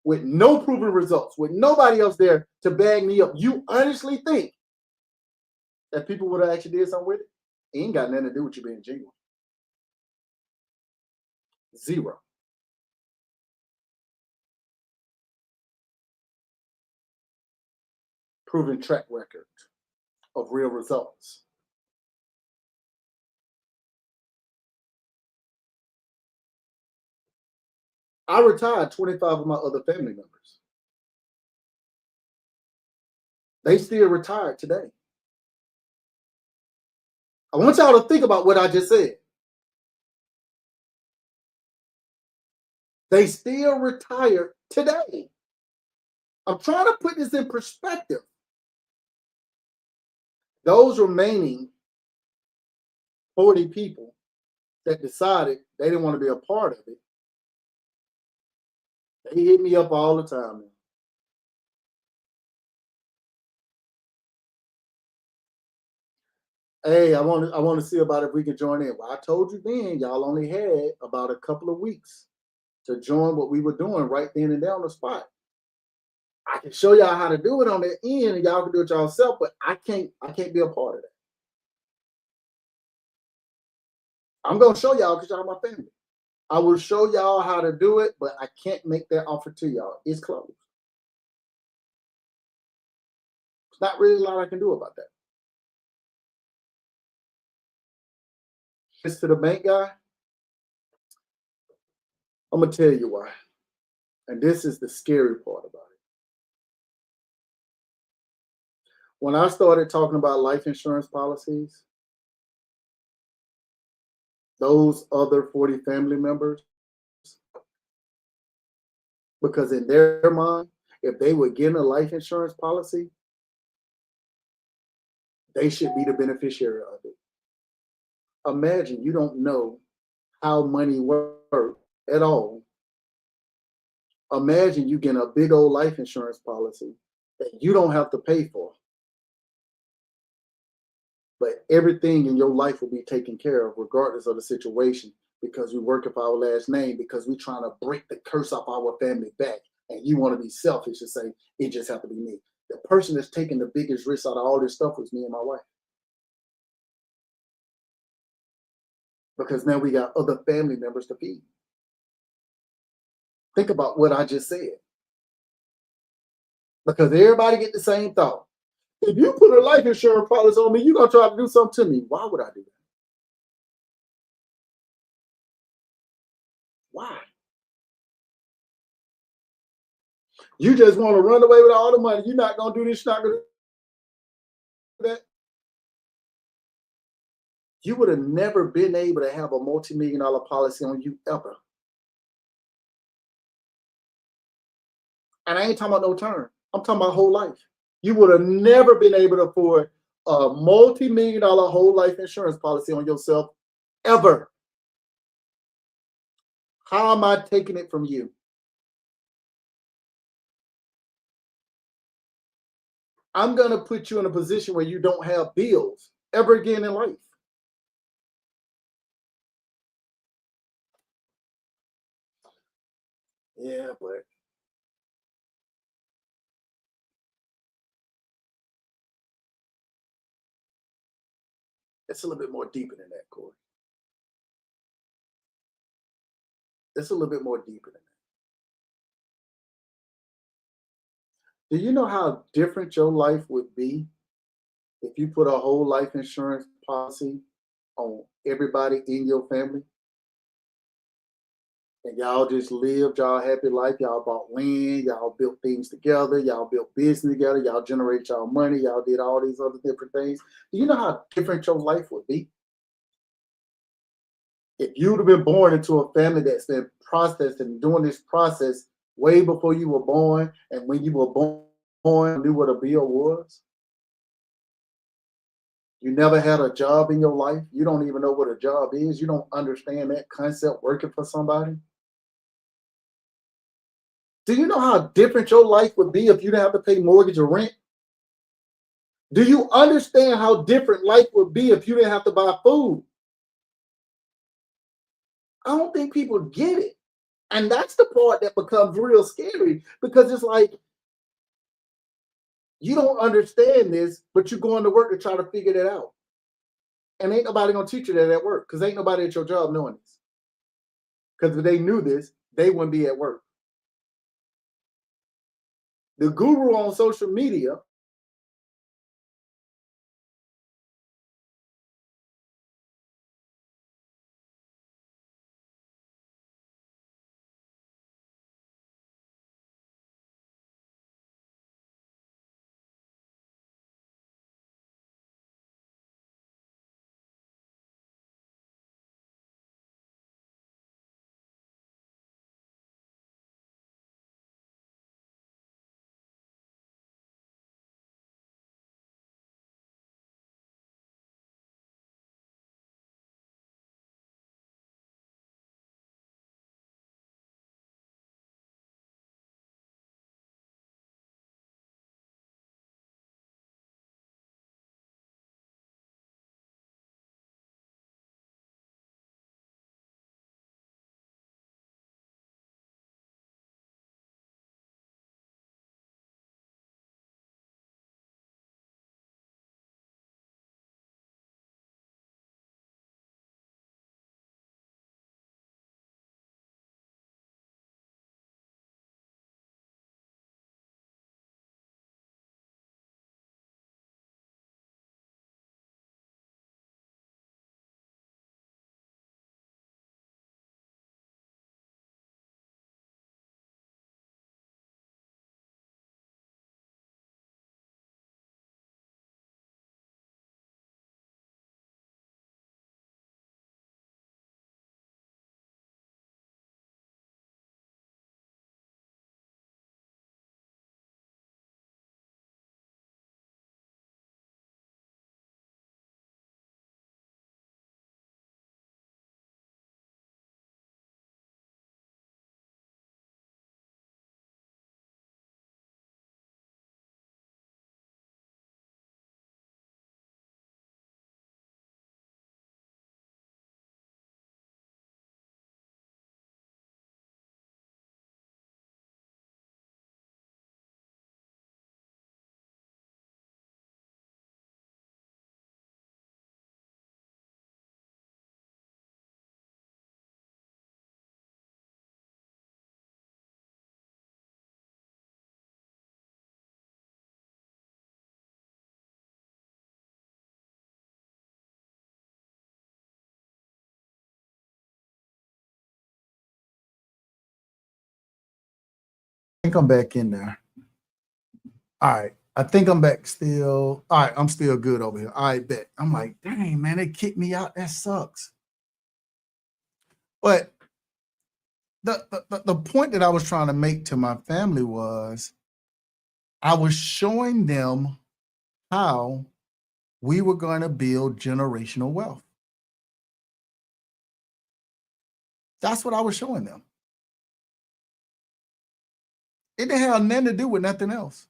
with no proven results, with nobody else there to bag me up, you honestly think that people would have actually did something with it? It ain't got nothing to do with you being genuine. Zero. Proven track record of real results. I retired 25 of my other family members. They still retired today. I want y'all to think about what I just said. They still retired today. I'm trying to put this in perspective. Those remaining 40 people that decided they didn't want to be a part of it, they hit me up all the time. Hey, I want to see about if we can join in. Well, I told you then, y'all only had about a couple of weeks to join what we were doing right then and there on the spot. I can show y'all how to do it on the end, and y'all can do it yourself, but I can't be a part of that. I'm gonna show y'all because y'all my family. I will show y'all how to do it, but I can't make that offer to y'all. It's closed. It's not really a lot I can do about that. This to the bank guy, I'm gonna tell you why. And this is the scary part about it. When I started talking about life insurance policies, those other 40 family members, because in their mind, if they were getting a life insurance policy, they should be the beneficiary of it. Imagine you don't know how money works at all. Imagine you getting a big old life insurance policy that you don't have to pay for, but everything in your life will be taken care of regardless of the situation, because we work with our last name, because we're trying to break the curse off our family back. And you want to be selfish and say, it just have to be me. The person that's taking the biggest risk out of all this stuff was me and my wife. Because now we got other family members to feed. Think about what I just said. Because everybody get the same thought. If you put a life insurance policy on me, you're going to try to do something to me. Why would I do that? Why? You just want to run away with all the money. You're not going to do this, you're not going to that, you would have never been able to have a multi-million-dollar policy on you ever. And I ain't talking about no term. I'm talking about whole life. You would have never been able to afford a multi-million-dollar whole life insurance policy on yourself ever. How am I taking it from you? I'm going to put you in a position where you don't have bills ever again in life. Yeah, but it's a little bit more deeper than that, Corey. It's a little bit more deeper than that. Do you know how different your life would be if you put a whole life insurance policy on everybody in your family? And y'all just lived y'all happy life. Y'all bought land. Y'all built things together. Y'all built business together. Y'all generated y'all money. Y'all did all these other different things. Do you know how different your life would be? If you'd have been born into a family that's been processed and doing this process way before you were born, and when you were born, knew what a bill was. You never had a job in your life. You don't even know what a job is. You don't understand that concept working for somebody. Do you know how different your life would be if you didn't have to pay mortgage or rent? Do you understand how different life would be if you didn't have to buy food? I don't think people get it. And that's the part that becomes real scary because it's like you don't understand this, but you're going to work to try to figure that out. And ain't nobody gonna teach you that at work because ain't nobody at your job knowing this. Because if they knew this, they wouldn't be at work. The guru on social media come back in there. All right. I think I'm back still. All right, I'm still good over here. I bet. I'm like, dang, man, they kicked me out. That sucks. But the point that I was trying to make to my family was I was showing them how we were going to build generational wealth. That's what I was showing them. It didn't have nothing to do with nothing else.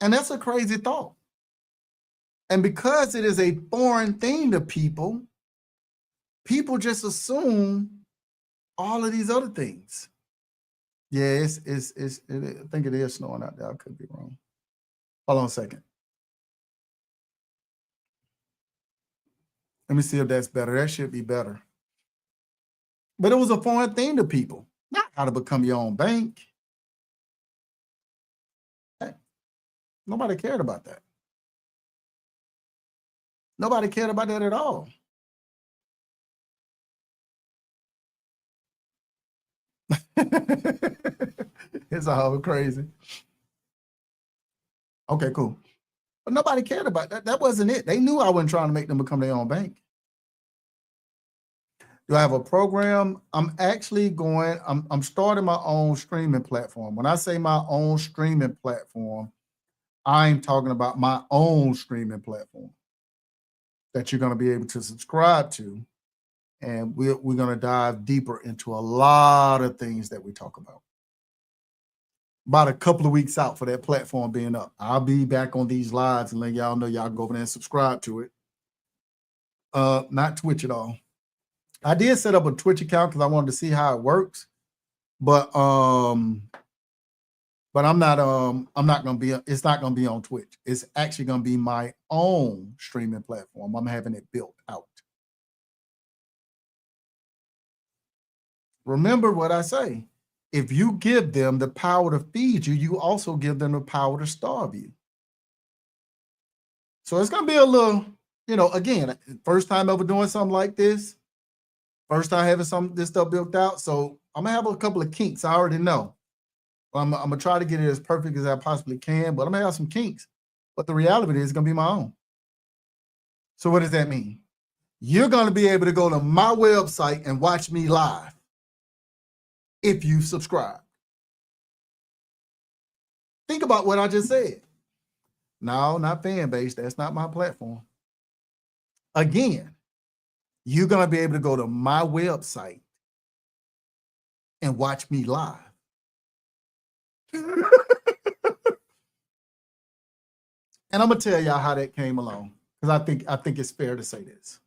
And that's a crazy thought. And because it is a foreign thing to people, people just assume all of these other things. Yeah, I think it is snowing out there. I could be wrong. Hold on a second. Let me see if that's better. That should be better. But it was a foreign thing to people, not how to become your own bank. Nobody cared about that. Nobody cared about that at all. It's all crazy. Okay, cool. But nobody cared about that. That wasn't it. They knew I wasn't trying to make them become their own bank. Do I have a program? I'm actually I'm starting my own streaming platform. When I say my own streaming platform, I'm talking about my own streaming platform that you're going to be able to subscribe to. And we're going to dive deeper into a lot of things that we talk about. About a couple of weeks out for that platform being up. I'll be back on these lives and let y'all know y'all can go over there and subscribe to it. Not Twitch at all. I did set up a Twitch account because I wanted to see how it works. But I'm not gonna be, it's not gonna be on Twitch. It's actually gonna be my own streaming platform. I'm having it built out. Remember what I say. If you give them the power to feed you, you also give them the power to starve you. So it's gonna be a little, again, first time ever doing something like this. First time having this stuff built out. So I'm gonna have a couple of kinks. I already know. I'm gonna try to get it as perfect as I possibly can, but I'm gonna have some kinks. But the reality is it's gonna be my own. So what does that mean? You're gonna be able to go to my website and watch me live if you subscribe. Think about what I just said. No, not fan base. That's not my platform. Again, you're gonna be able to go to my website and watch me live. And I'm gonna tell y'all how that came along, because I think it's fair to say this.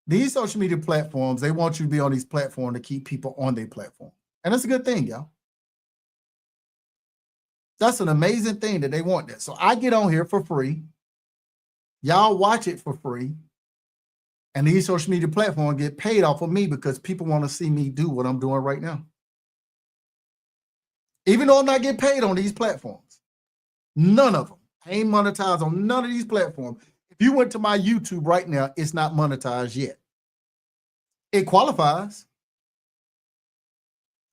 These social media platforms, they want you to be on these platforms to keep people on their platform. And that's a good thing, y'all. That's an amazing thing that they want that. So I get on here for free. Y'all watch it for free. And these social media platforms get paid off of me because people want to see me do what I'm doing right now. Even though I'm not getting paid on these platforms. None of them. I ain't monetized on none of these platforms. If you went to my YouTube right now, it's not monetized yet. It qualifies.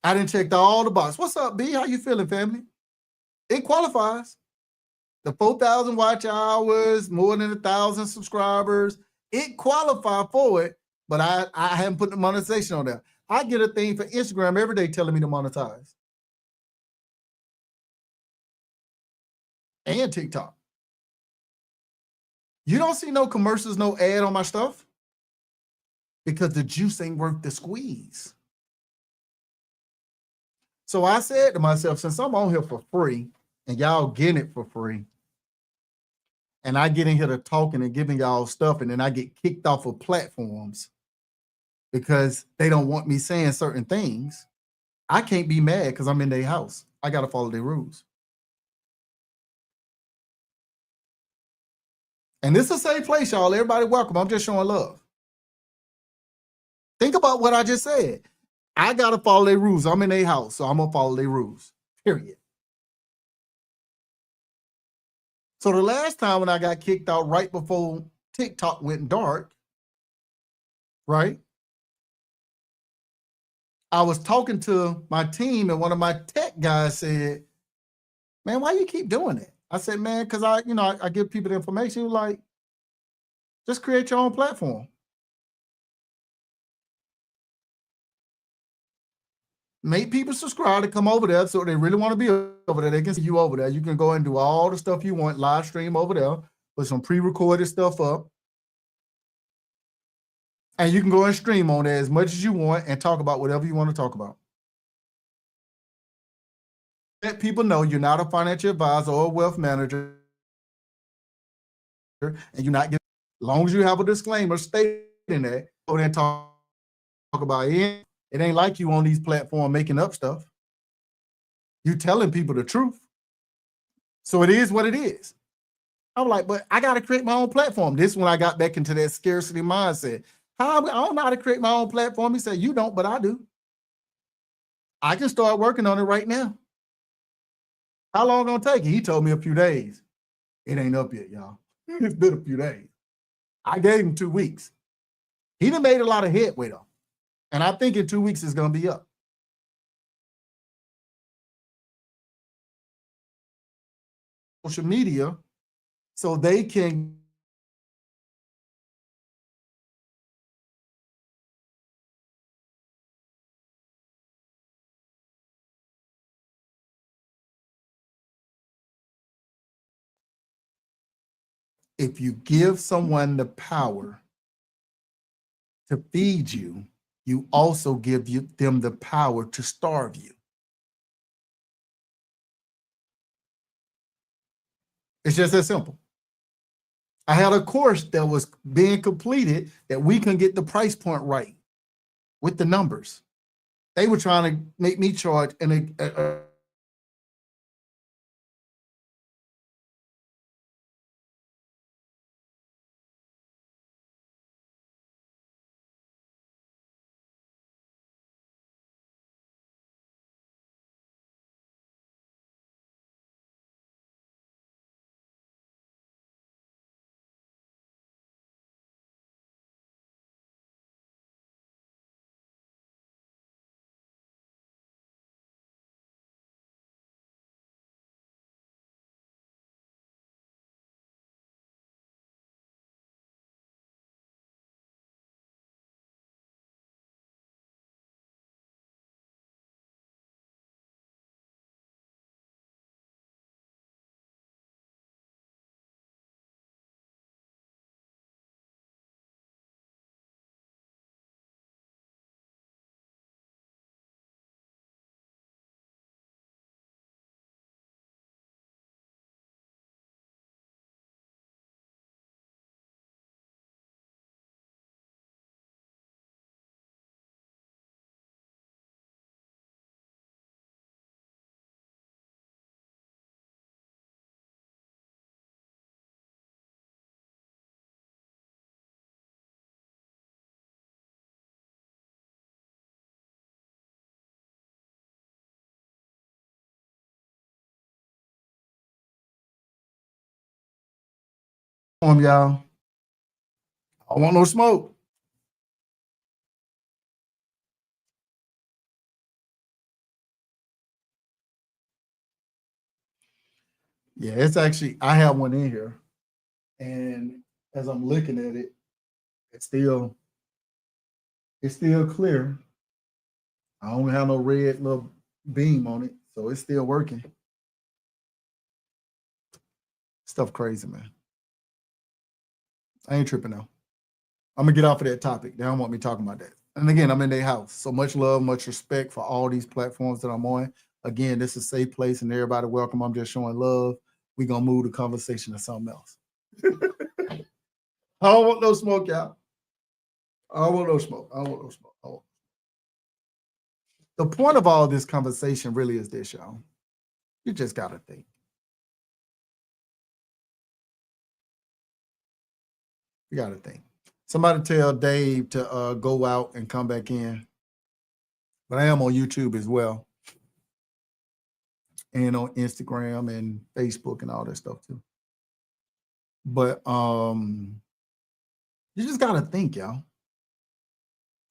I didn't check all the boxes. What's up, B? How you feeling, family? It qualifies. The 4,000 watch hours, more than 1,000 subscribers. It qualified for it, but I haven't put the monetization on there. I get a thing for Instagram every day telling me to monetize. And TikTok. You don't see no commercials, no ad on my stuff because the juice ain't worth the squeeze. So I said to myself, since I'm on here for free and y'all getting it for free, and I get in here to talking and giving y'all stuff, and then I get kicked off of platforms because they don't want me saying certain things, I can't be mad because I'm in their house. I got to follow their rules. And this is a safe place, y'all. Everybody welcome. I'm just showing love. Think about what I just said. I got to follow their rules. I'm in their house, so I'm going to follow their rules, period. So the last time when I got kicked out right before TikTok went dark, right? I was talking to my team, and one of my tech guys said, "Man, why you keep doing it?" I said, "Man, because I give people the information. He was like, just create your own platform. Make people subscribe to come over there, so they really want to be over there. They can see you over there. You can go and do all the stuff you want, live stream over there, put some pre-recorded stuff up, and you can go and stream on there as much as you want and talk about whatever you want to talk about. Let people know you're not a financial advisor or a wealth manager, and you're not getting. As long as you have a disclaimer stating that, go there and talk about it. It ain't like you on these platforms making up stuff. You telling people the truth. So it is what it is. I'm like, but I got to create my own platform. This when I got back into that scarcity mindset. I don't know how to create my own platform. He said, you don't, but I do. I can start working on it right now. How long gonna take it? He told me a few days. It ain't up yet, y'all. It's been a few days. I gave him 2 weeks. He done made a lot of headway though. And I think in 2 weeks it's gonna be up. Social media, so they can if you give someone the power to feed you, you also give them the power to starve you. It's just that simple. I had a course that was being completed that we couldn't get the price point right with the numbers. They were trying to make me charge y'all. I don't want no smoke. Yeah, it's actually I have one in here, and as I'm looking at it, it's still clear. I don't have no red little beam on it, so it's still working. Stuff crazy, man. I ain't tripping now. I'm gonna get off of that topic. They don't want me talking about that. And again, I'm in their house. So much love, much respect for all these platforms that I'm on. Again, this is a safe place and everybody welcome. I'm just showing love. We're gonna move the conversation to something else. I don't want no smoke, y'all. I don't want no smoke. I don't want no smoke. The point of all this conversation really is this, y'all. You just gotta think. You gotta think. Somebody tell Dave to go out and come back in. But I am on YouTube as well, and on Instagram and Facebook and all that stuff too. But you just gotta think, y'all.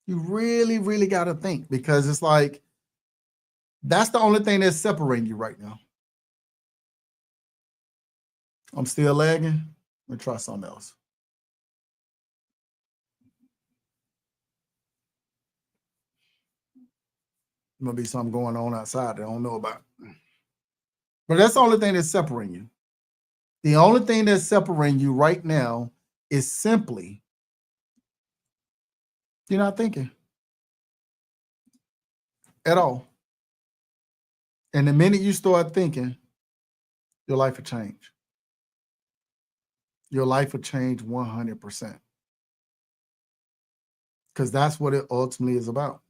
You really, really got to think, because it's like, that's the only thing that's separating you right now. I'm still lagging. Let me try something else. There might be something going on outside that I don't know about. But that's the only thing that's separating you. The only thing that's separating you right now is simply you're not thinking at all. And the minute you start thinking, your life will change. Your life will change 100%. Because that's what it ultimately is about.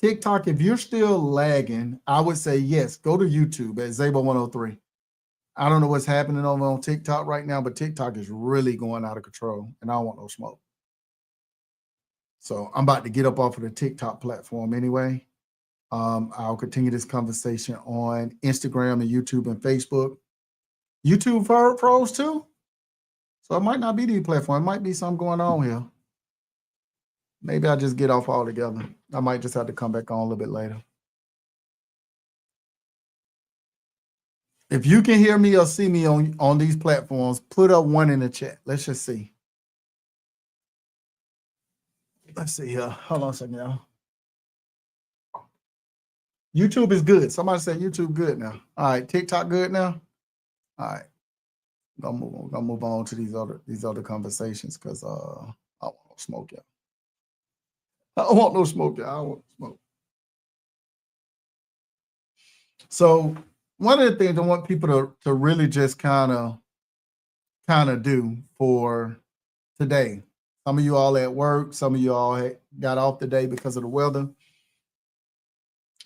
TikTok, if you're still lagging, I would say yes, go to YouTube at Zabo103. I don't know what's happening over on TikTok right now, but TikTok is really going out of control, and I don't want no smoke. So I'm about to get up off of the TikTok platform anyway. I'll continue this conversation on Instagram and YouTube and Facebook. YouTube for pros too. So it might not be the platform. It might be something going on here. Maybe I'll just get off altogether. I might just have to come back on a little bit later. If you can hear me or see me on these platforms, put up one in the chat. Let's just see. Let's see here. Hold on a second, y'all. YouTube is good. Somebody said YouTube good now. All right, TikTok good now. All right, I'm gonna move on to these other conversations, because I don't want no smoke, y'all. I don't want no smoke, y'all. I don't want smoke. So one of the things I want people to really just kind of do for today. Some of you all at work. Some of you all got off today because of the weather.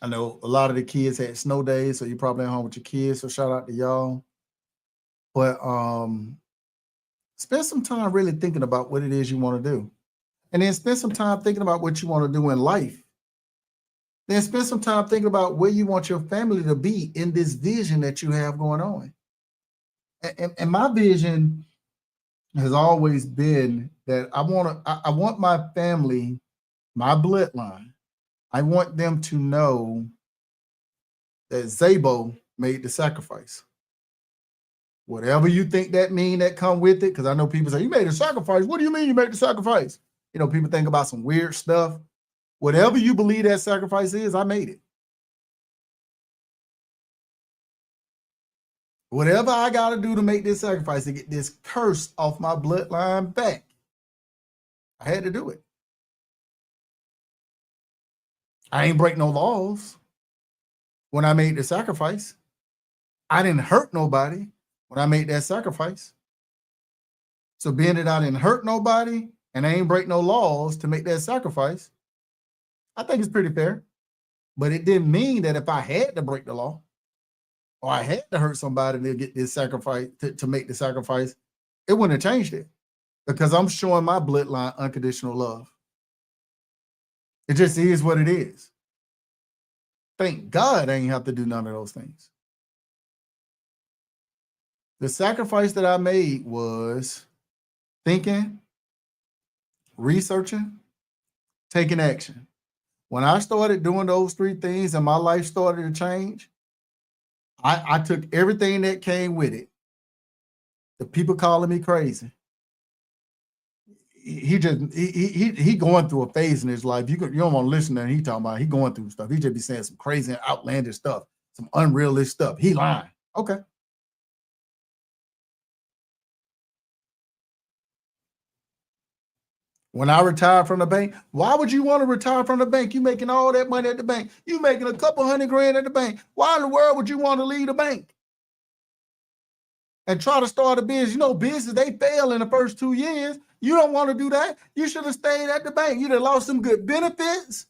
I know a lot of the kids had snow days, so you're probably at home with your kids. So shout out to y'all. But spend some time really thinking about what it is you want to do. And then spend some time thinking about what you want to do in life. Then spend some time thinking about where you want your family to be in this vision that you have going on. And my vision has always been that I want my family, my bloodline, I want them to know that Zabo made the sacrifice. Whatever you think that mean that come with it, because I know people say, you made a sacrifice. What do you mean you made the sacrifice? You know, people think about some weird stuff. Whatever you believe that sacrifice is, I made it. Whatever I got to do to make this sacrifice to get this curse off my bloodline back, I had to do it. I ain't break no laws when I made the sacrifice. I didn't hurt nobody when I made that sacrifice. So being that I didn't hurt nobody and I ain't break no laws to make that sacrifice, I think it's pretty fair. But it didn't mean that if I had to break the law or I had to hurt somebody to get this sacrifice, to make the sacrifice, it wouldn't have changed it, because I'm showing my bloodline unconditional love. It just is what it is. Thank God I ain't have to do none of those things. The sacrifice that I made was thinking, researching, taking action. When I started doing those three things and my life started to change, I took everything that came with it. The people calling me crazy. He going through a phase in his life. You don't want to listen to him. He talking about he going through stuff. He just be saying some crazy and outlandish stuff, some unrealistic stuff. He lying. Okay. When I retired from the bank, why would you want to retire from the bank? You making all that money at the bank. You making a couple $100,000 at the bank. Why in the world would you want to leave the bank and try to start a business? You know, business, they fail in the first 2 years. You don't want to do that. You should have stayed at the bank. You'd have lost some good benefits.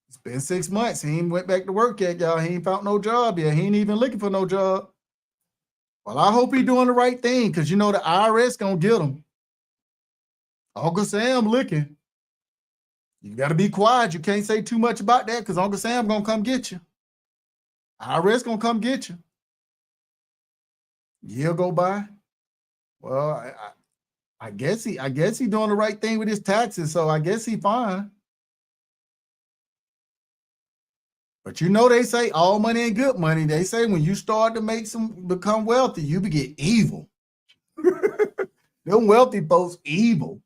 It's been 6 months. He ain't went back to work yet, y'all. He ain't found no job yet. He ain't even looking for no job. Well, I hope he's doing the right thing, because you know the IRS gonna get him. Uncle Sam looking. You got to be quiet. You can't say too much about that, because Uncle Sam gonna come get you. IRS gonna come get you. Year go by. Well, I guess he doing the right thing with his taxes, so I guess he fine. But you know they say all money ain't good money. They say when you start to become wealthy, you get evil. Them wealthy folks evil.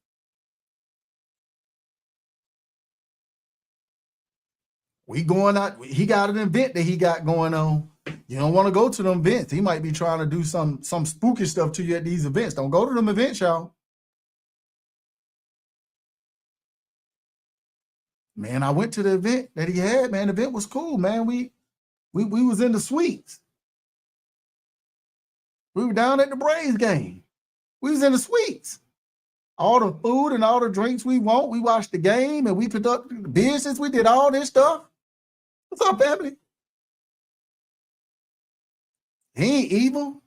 We going out. He got an event that he got going on. You don't want to go to them events. He might be trying to do some spooky stuff to you at these events. Don't go to them events, y'all. Man, I went to the event that he had, man. The event was cool, man. We was in the suites. We were down at the Braves game. We was in the suites. All the food and all the drinks we want. We watched the game and we conducted the business. We did all this stuff. What's up, family? He ain't evil.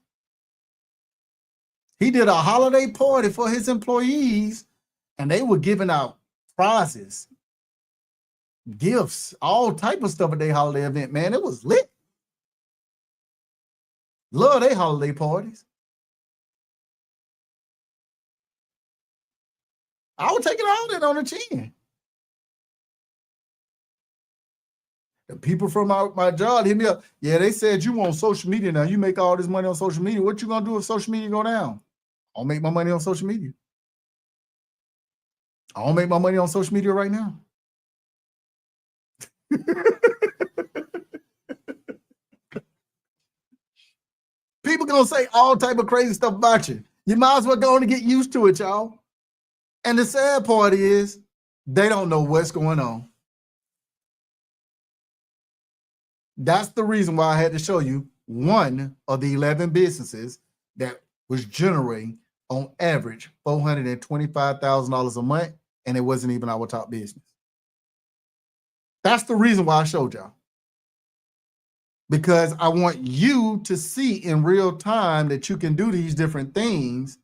He did a holiday party for his employees, and they were giving out prizes, gifts, all type of stuff at their holiday event, man. It was lit. Love their holiday parties. I would take it all that on the chin. The people from my job hit me up. Yeah, they said you on social media now. You make all this money on social media. What you gonna do if social media go down? I'll make my money on social media. I'll make my money on social media right now. People gonna say all type of crazy stuff about you. You might as well go on and get used to it, y'all. And the sad part is they don't know what's going on. That's the reason why I had to show you one of the 11 businesses that was generating on average $425,000 a month, and it wasn't even our top business. That's the reason why I showed y'all. Because I want you to see in real time that you can do these different things,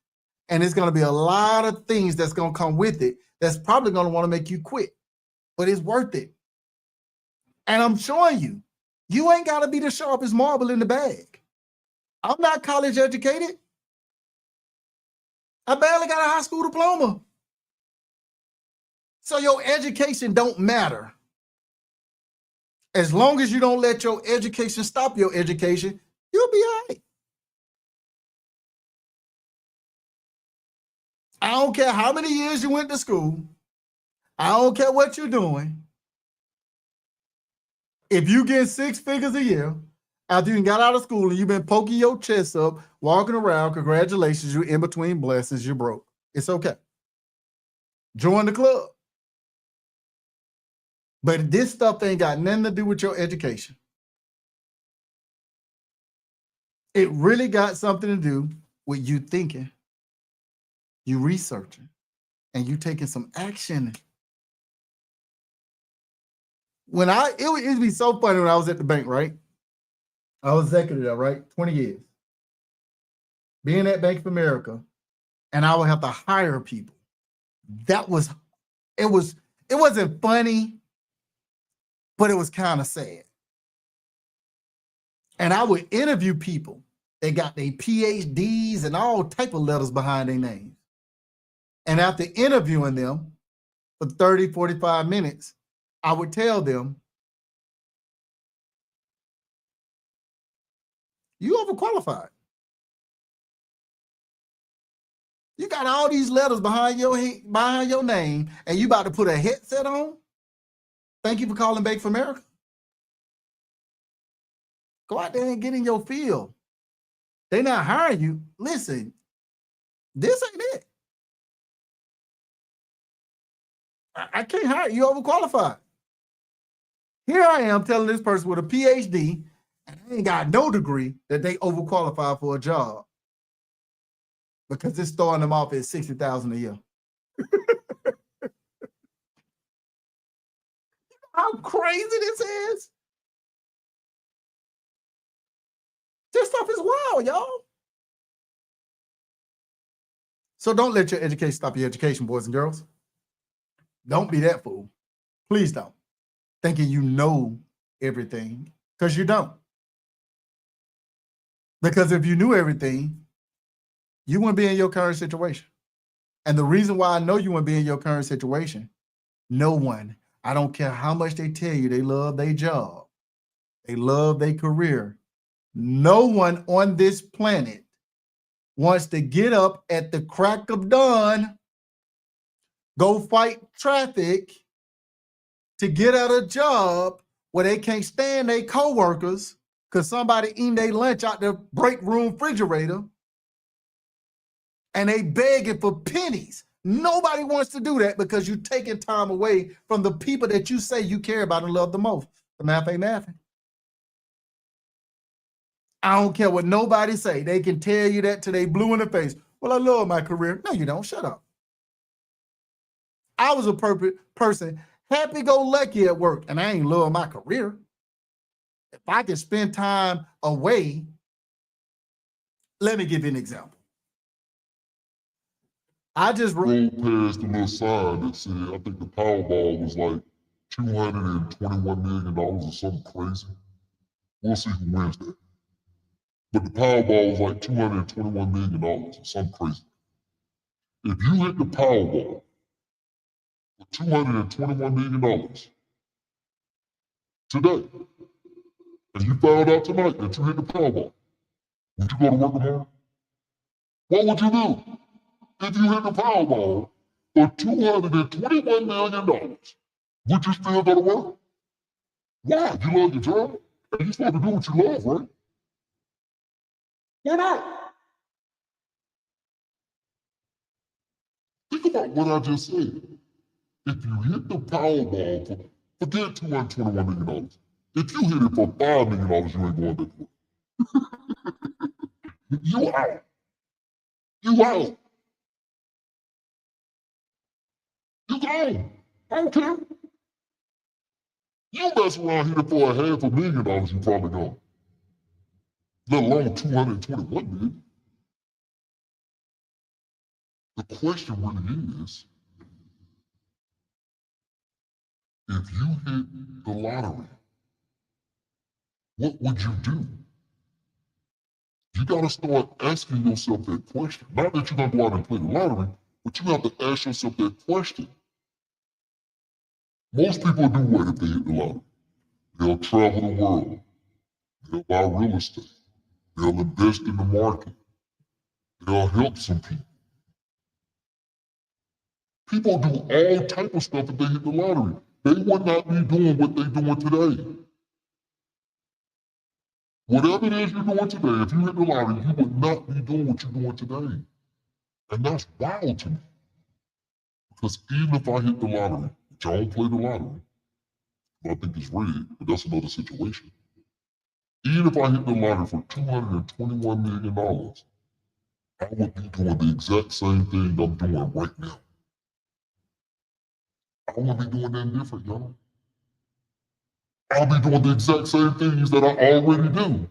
and it's going to be a lot of things that's going to come with it that's probably going to want to make you quit, but it's worth it. And I'm showing you, you ain't got to be the sharpest marble in the bag. I'm not college educated. I barely got a high school diploma. So your education don't matter. As long as you don't let your education stop your education, you'll be all right. I don't care how many years you went to school. I don't care what you're doing. If you get 6 figures a year, after you got out of school and you've been poking your chest up, walking around, congratulations, you're in between blessings, you're broke. It's okay. Join the club. But this stuff ain't got nothing to do with your education. It really got something to do with you thinking, you researching, and you taking some action. It'd be so funny when I was at the bank, right? I was executive there, right? 20 years. Being at Bank of America, and I would have to hire people. It wasn't funny, but it was kind of sad. And I would interview people. They got their PhDs and all type of letters behind their names. And after interviewing them for 30, 45 minutes, I would tell them, you overqualified. You got all these letters behind your name, and you about to put a headset on? Thank you for calling Bank of America. Go out there and get in your field. They not hiring you. Listen, this ain't it. I can't hire you. Overqualified. Here I am telling this person with a PhD and they ain't got no degree that they overqualified for a job because it's throwing them off at $60,000 a year. How crazy this is? This stuff is wild, y'all. So don't let your education stop your education, boys and girls. Don't be that fool. Please don't. Thinking you know everything, because you don't. Because if you knew everything, you wouldn't be in your current situation. And the reason why I know you wouldn't be in your current situation, no one, I don't care how much they tell you they love their job, they love their career. No one on this planet wants to get up at the crack of dawn, go fight traffic to get at a job where they can't stand their coworkers because somebody eating their lunch out the break room refrigerator and they begging for pennies. Nobody wants to do that because you're taking time away from the people that you say you care about and love the most. The math ain't mathing. I don't care what nobody say. They can tell you that till they blue in the face. Well, I love my career. No, you don't. Shut up. I was a perfect person, happy-go-lucky at work, and I ain't love my career. If I can spend time away, let me give you an example. I just rolled past the little sign that said, I think the Powerball was like $221 million or something crazy. We'll see who wins that. But the Powerball was like $221 million or something crazy. If you hit the Powerball for $221 million today, and you found out tonight that you hit the Powerball, would you go to work tomorrow? What would you do if you hit the Powerball for $221 million? Would you still go to work? Why? You love your job? And you're supposed to do what you love, right? Why not? Think about what I just said. If you hit the Powerball forget $221 million. If you hit it for $5 million, you ain't going to work. You out. You out. You gone. I don't care. You mess around here for $500,000, you probably gone. Let alone 221 million. The question really is, if you hit the lottery, what would you do? You got to start asking yourself that question. Not that you're going to go out and play the lottery, but you have to ask yourself that question. Most people do what if they hit the lottery? They'll travel the world. They'll buy real estate. They'll invest in the market. They'll help some people. People do all type of stuff if they hit the lottery. They would not be doing what they're doing today. Whatever it is you're doing today, if you hit the lottery, you would not be doing what you're doing today. And that's wild to me. Because even if I hit the lottery, which I don't play the lottery, but I think it's rigged, but that's another situation. Even if I hit the lottery for $221 million, I would be doing the exact same thing I'm doing right now. I wouldn't be doing anything different, y'all. I'll be doing the exact same things that I already do.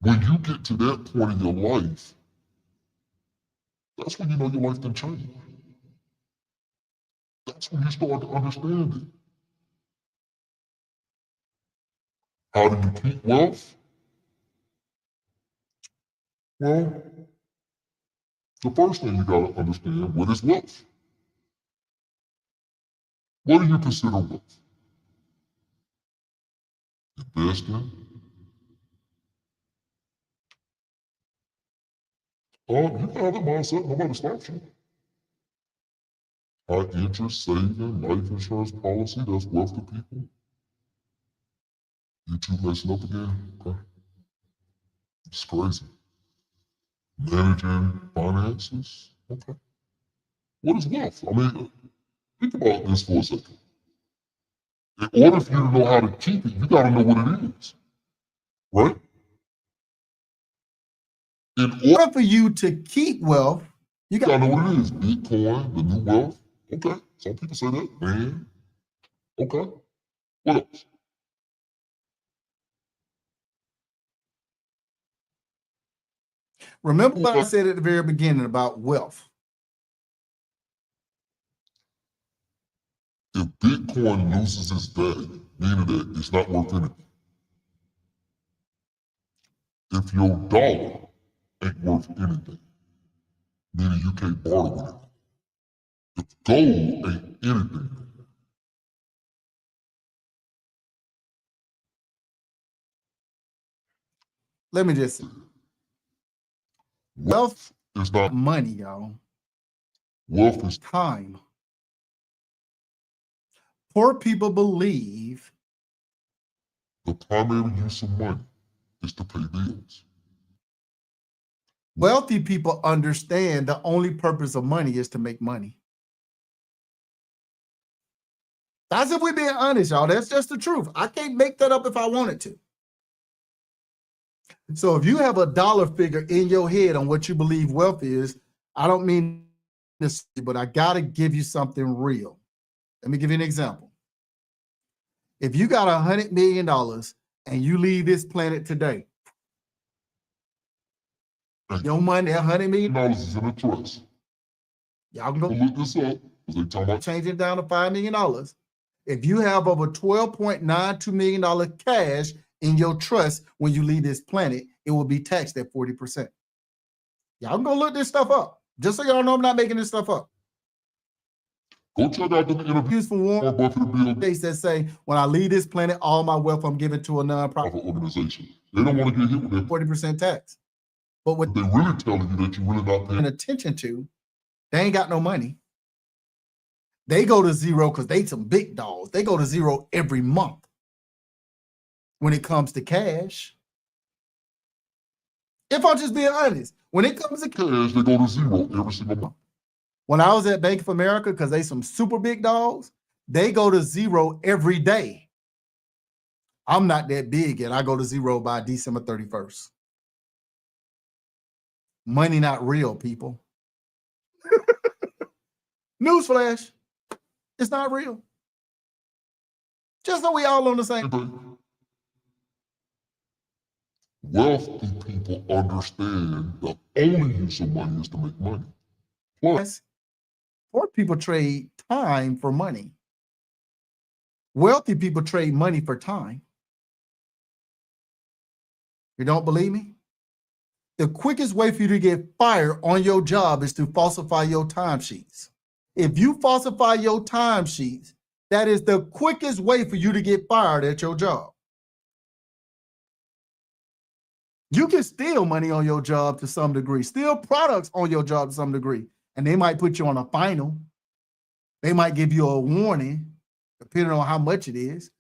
When you get to that point in your life, that's when you know your life can change. That's when you start to understand it. How do you keep wealth? Well, the first thing you got to understand, what is wealth? What do you consider wealth? Investing? You can have that mindset, nobody stops you. High interest saving, life insurance policy, that's wealth to people. You two messing up again? Okay. It's crazy. Managing finances? Okay. What is wealth? I mean, think about this for a second. In order for you to know how to keep it, you got to know what it is. Right? In order for you to keep wealth, you got to know what it is. Bitcoin, the new wealth. Okay. Some people say that. Man. Okay. What else? Remember what I said at the very beginning about wealth. If Bitcoin loses its value, meaning that it's not worth anything, if your dollar ain't worth anything, meaning you can't borrow with it, if gold ain't anything, let me just say, wealth is not money, y'all. wealth is Time. Poor people believe the primary use of money is to pay bills. wealthy people understand the only purpose of money is to make money. That's if we're being honest, y'all. That's just the truth. I can't make that up if I wanted to. So if you have a dollar figure in your head on what you believe wealth is, I don't mean this, but I got to give you something real. Let me give you an example. If you got $100 million and you leave this planet today, your money, that $100 million Dollars is in a trust. Y'all can go Look this up because they talking about change it down to $5 million. If you have over $12.92 million cash in your trust when you leave this planet, it will be taxed at 40%. Y'all can go look this stuff up. Just so y'all know I'm not making this stuff up. go check out the interview Use for Warren Buffett and Bill Gates that say, when I leave this planet, all my wealth I'm giving to a nonprofit, Gates organization. They don't want to get hit with that. 40% tax. But what They really telling you that you really not paying paying. attention to, they ain't got no money. They go to zero because they some big dogs. They go to zero every month when it comes to cash. If I'm just being honest, when it comes to Cash, they go to zero every single month. when I was at Bank of America, because they some super big dogs, they go to zero every day. I'm not that big yet. I go to zero by December 31st. Money not real, people. Newsflash, it's not real. Just so we all on the same. Wealthy people understand the only use of money is to make money. Plus, Poor people trade time for money. Wealthy people trade money for time. You don't believe me? The quickest way for you to get fired on your job is to falsify your timesheets. If you falsify your timesheets, that is the quickest way for you to get fired at your job. You can steal money on your job to some degree, steal products on your job to some degree, and they might put you on a final. They might give you a warning, depending on how much it is.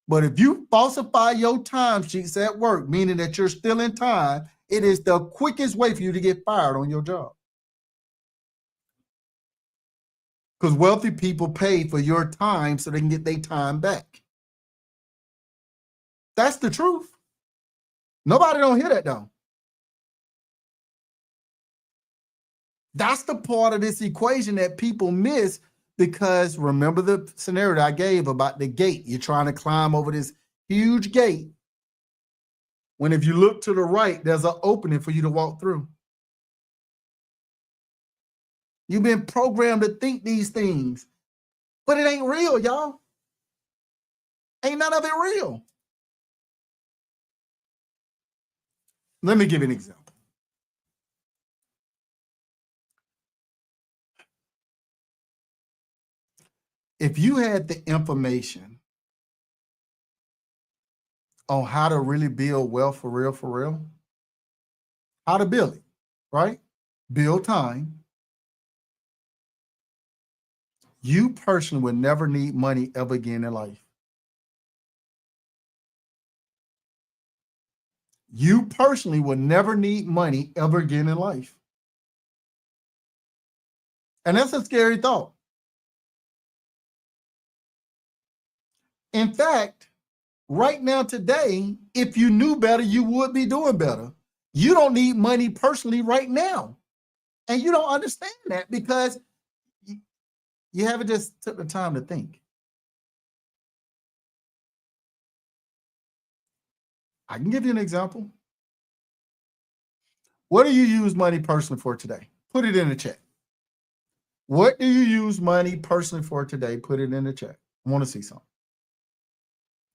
But if you falsify your timesheets at work, meaning that you're stealing time, it is the quickest way for you to get fired on your job. Because wealthy people pay for your time so they can get their time back. That's the truth. Nobody don't hear that though. That's the part of this equation that people miss, because remember the scenario that I gave about the gate. You're trying to climb over this huge gate, when if you look to the right, there's an opening for you to walk through. You've been programmed to think these things, but it ain't real, y'all. Ain't none of it real. Let me give you an example. If you had the information on how to really build wealth for real, how to build it, right? Build time. You personally would never need money ever again in life. You personally would never need money ever again in life. And that's a scary thought. In fact, right now, today, if you knew better, you would be doing better. You don't need money personally right now. And you don't understand that because you haven't just took the time to think. I can give you an example. What do you use money personally for today? Put it in the chat. What do you use money personally for today? Put it in the chat. I want to see something.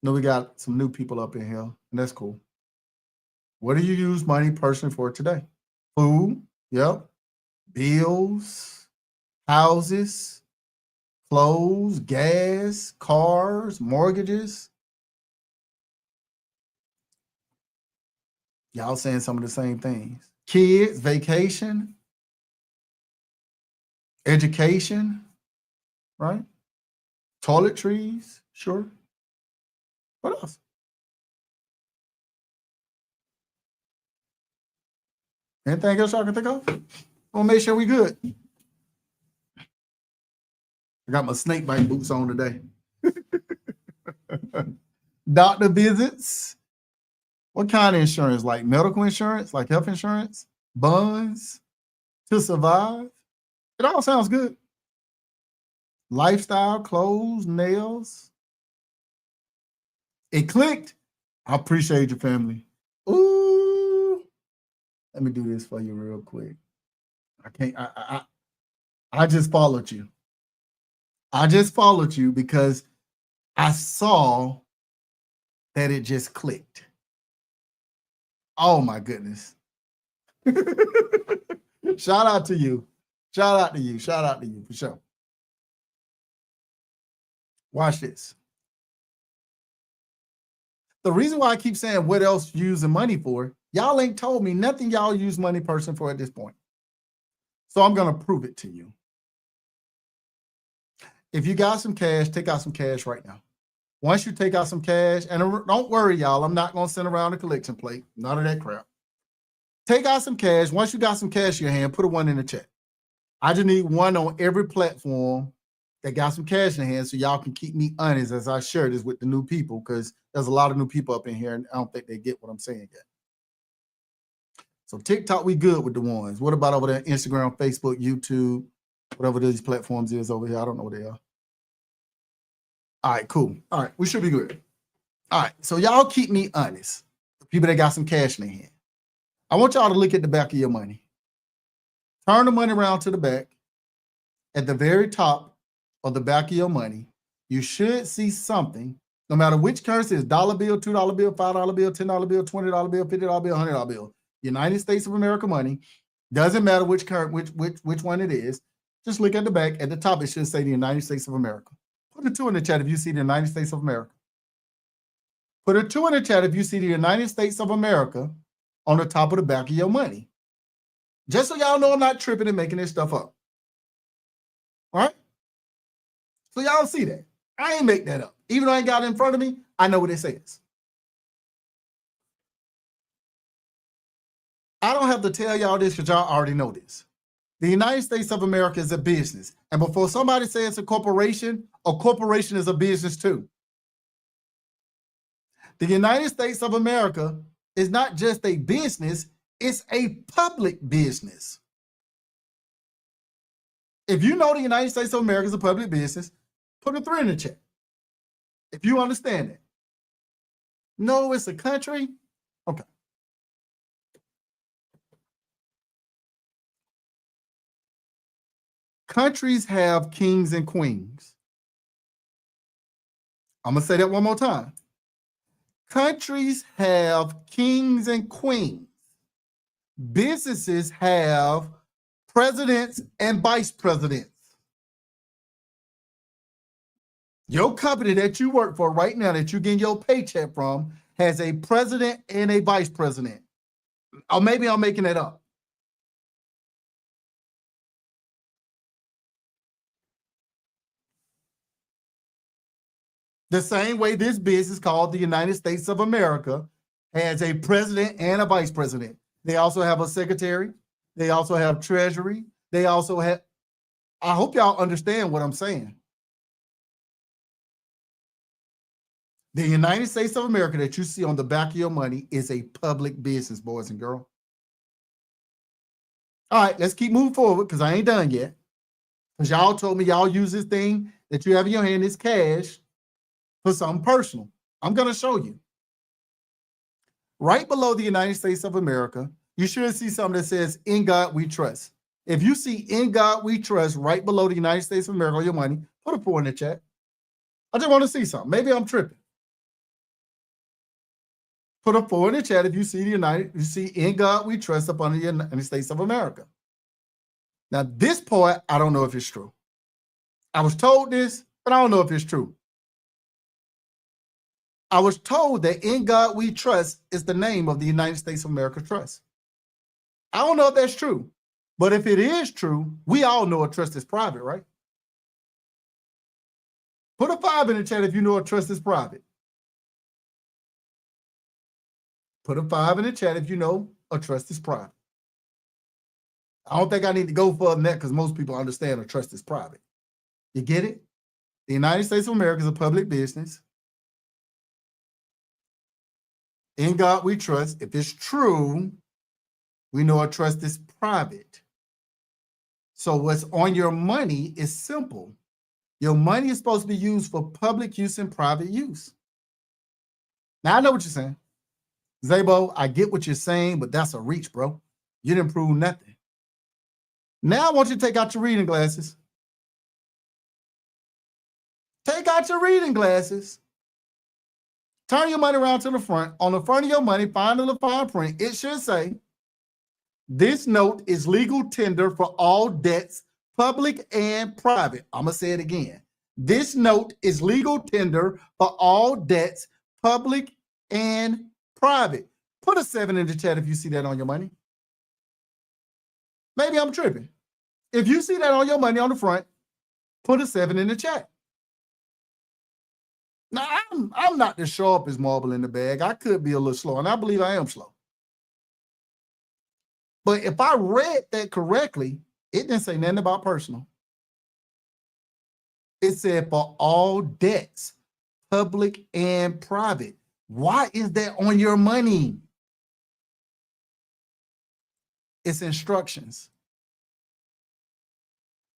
No, we got some new people up in here, and that's cool. What do you use money personally for today? Food, yep. Bills, houses, clothes, gas, cars, mortgages. Y'all saying some of the same things. Kids, vacation, education, right? Toiletries, sure. What else? Anything else y'all can think of? We'll make sure we good. I got my snake bite boots on today. Doctor visits. What kind of insurance? Like medical insurance, like health insurance, bonds to survive. It all sounds good. Lifestyle, clothes, nails. It clicked. I appreciate your family. Ooh. Let me do this for you real quick. I just followed you. I just followed you because I saw that it just clicked. Oh my goodness. Shout out to you. Shout out to you. Shout out to you for sure. Watch this. The reason why I keep saying what else you using money for, y'all ain't told me nothing y'all use money person for at this point. So I'm going to prove it to you. If you got some cash, take out some cash right now. Once you take out some cash, and don't worry, y'all, I'm not going to send around a collection plate. None of that crap. Take out some cash. Once you got some cash in your hand, put a 1 in the chat. I just need 1 on every platform that got some cash in their hand so y'all can keep me honest as I share this with the new people, because there's a lot of new people up in here and I don't think they get what I'm saying yet. So TikTok, we good with the ones. What about over there? Instagram, Facebook, YouTube, whatever these platforms is over here. I don't know what they are. All right, cool. All right, we should be good. All right, so y'all keep me honest. The people that got some cash in their hand. I want y'all to look at the back of your money. Turn the money around to the back. At the very top of the back of your money, you should see something, no matter which currency is dollar bill, $2 bill, $5 bill, $10 bill, $20 bill, $50 bill, $100 bill. United States of America money. Doesn't matter which one it is. Just look at the back. At the top, it should say the United States of America. Put a 2 in the chat if you see the United States of America. Put a 2 in the chat if you see the United States of America on the top of the back of your money. Just so y'all know I'm not tripping and making this stuff up. All right? So y'all see that. I ain't make that up. Even though I ain't got it in front of me, I know what it says. I don't have to tell y'all this because y'all already know this. The United States of America is a business. And before somebody says it's a corporation is a business too. The United States of America is not just a business, it's a public business. If you know the United States of America is a public business, put a 3 in the chat. If you understand it. No, it's a country. Okay. Countries have kings and queens. I'm going to say that one more time. Countries have kings and queens. Businesses have presidents and vice presidents. Your company that you work for right now, that you're getting your paycheck from, has a president and a vice president. Or maybe I'm making it up. The same way this business called the United States of America has a president and a vice president. They also have a secretary. They also have treasury. They also have, I hope y'all understand what I'm saying. The United States of America that you see on the back of your money is a public business, boys and girls. All right, let's keep moving forward because I ain't done yet. Because y'all told me y'all use this thing that you have in your hand, this cash, for something personal. I'm going to show you. Right below the United States of America, you should see something that says, "In God We Trust." If you see "In God We Trust" right below the United States of America on your money, put a 4 in the chat. I just want to see something. Maybe I'm tripping. Put a 4 in the chat if you see you see In God We Trust up under the United States of America. Now, this part, I don't know if it's true. I was told this, but I don't know if it's true. I was told that In God We Trust is the name of the United States of America Trust. I don't know if that's true, but if it is true, we all know a trust is private, right? Put a 5 in the chat if you know a trust is private. Put a 5 in the chat if you know a trust is private. I don't think I need to go further than that because most people understand a trust is private. You get it? The United States of America is a public business. In God We Trust. If it's true, we know a trust is private. So what's on your money is simple. Your money is supposed to be used for public use and private use. Now, I know what you're saying. Zabo, I get what you're saying, but that's a reach, bro. You didn't prove nothing. Now I want you to take out your reading glasses. Take out your reading glasses. Turn your money around to the front. On the front of your money, find a little fine print. It should say, this note is legal tender for all debts, public and private. I'm going to say it again. This note is legal tender for all debts, public and private. Put a 7 in the chat if you see that on your money. Maybe I'm tripping. If you see that on your money on the front, put a 7 in the chat. Now, I'm not the sharpest marble in the bag. I could be a little slow, and I believe I am slow. But if I read that correctly, it didn't say nothing about personal. It said for all debts, public and private. Why is that on your money? It's instructions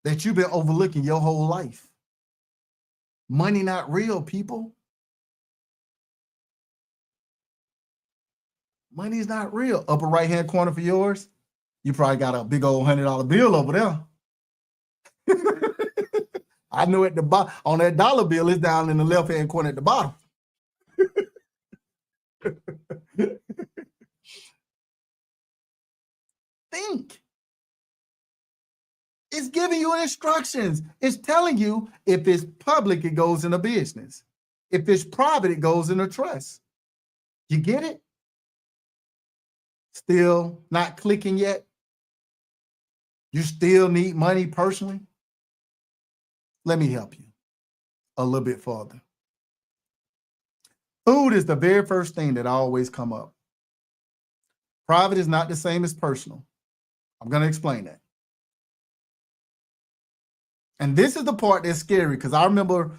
that you've been overlooking your whole life. Money not real, people. Money's not real. Upper right-hand corner for yours, you probably got a big old $100 bill over there. I know at the bottom, on that dollar bill, it's down in the left-hand corner at the bottom. Think. It's giving you instructions. It's telling you if it's public, it goes in a business. If it's private, it goes in a trust. You get it? Still not clicking yet? You still need money personally? Let me help you a little bit further. Food is the very first thing that always come up. Private is not the same as personal. I'm going to explain that. And this is the part that's scary because I remember,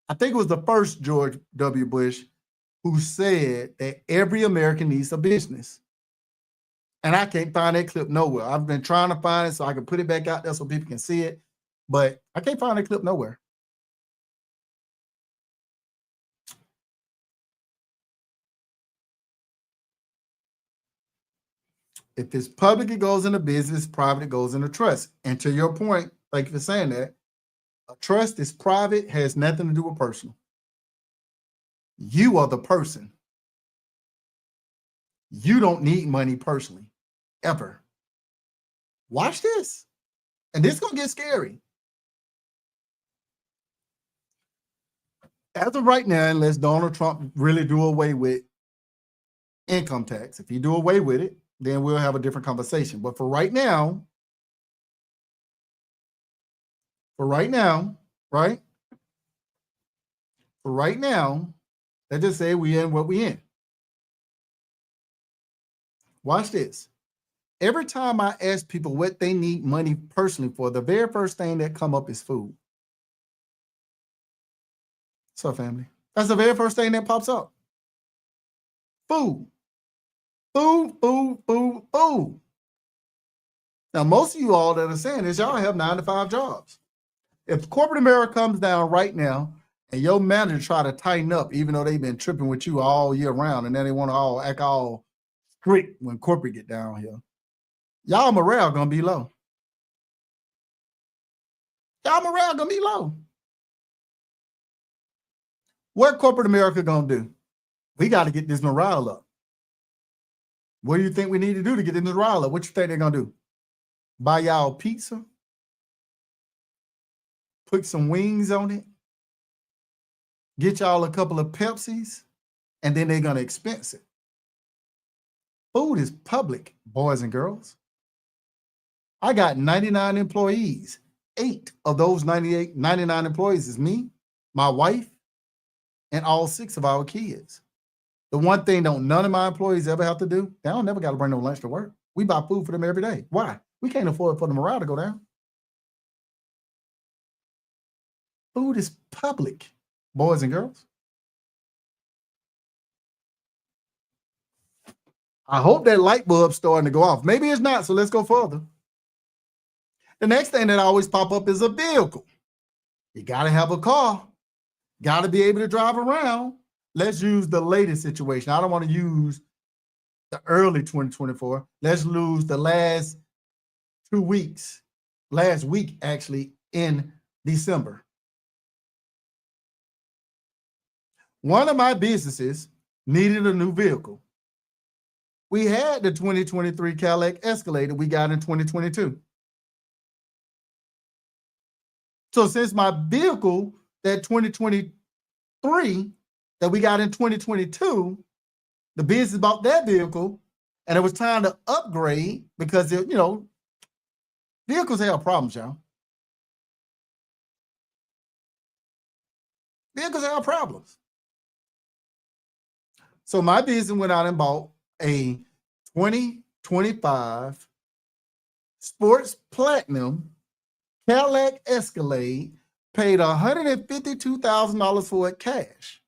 I think it was the first George W. Bush who said that every American needs a business. And I can't find that clip nowhere. I've been trying to find it so I can put it back out there so people can see it, but I can't find that clip nowhere. If it's public, it goes into business. Private, it goes into trust. And to your point, thank you for saying that. A trust is private, has nothing to do with personal. You are the person. You don't need money personally, ever. Watch this. And this is going to get scary. As of right now, unless Donald Trump really do away with income tax, if he do away with it, then we'll have a different conversation. But for right now, right? For right now, let's just say we in what we in. Watch this. Every time I ask people what they need money personally for, the very first thing that come up is food. So, family, that's the very first thing that pops up. Food. Food, food, food, food. Now, most of you all that are saying this, y'all have 9-to-5 jobs. If corporate America comes down right now and your manager try to tighten up, even though they've been tripping with you all year round, and then they want to all act all strict when corporate get down here, y'all morale gonna be low. Y'all morale gonna be low. What corporate America gonna do? We got to get this morale up. What do you think we need to do to get in the rile? What you think they're gonna do? Buy y'all pizza? Put some wings on it? Get y'all a couple of Pepsis? And then they're gonna expense it. Food is public, boys and girls. I got 99 employees. 8 of those 99 employees is me, my wife, and all 6 of our kids. The one thing none of my employees ever have to do, they don't never got to bring no lunch to work. We buy food for them every day. Why? We can't afford for the morale to go down. Food is public, boys and girls. I hope that light bulb's starting to go off. Maybe it's not, so let's go further. The next thing that always pop up is a vehicle. You got to have a car. Got to be able to drive around. Let's use the latest situation. I don't want to use the early 2024. Let's lose the last 2 weeks. Last week, actually, in December. One of my businesses needed a new vehicle. We had the 2023 Cadillac Escalade we got in 2022. So since my vehicle, that 2023 that we got in 2022, the business bought that vehicle, and it was time to upgrade because, vehicles have problems, y'all. Vehicles have problems. So my business went out and bought a 2025 Sports Platinum Cadillac Escalade, paid $152,000 for it cash.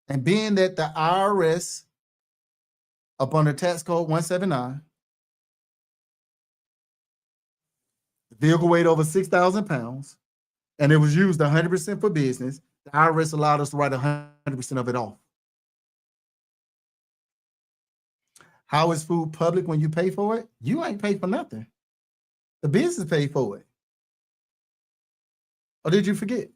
And being that the IRS, up under tax code 179, the vehicle weighed over 6,000 pounds, and it was used 100% for business, the IRS allowed us to write 100% of it off. How is food public when you pay for it? You ain't paid for nothing. The business paid for it. Or did you forget?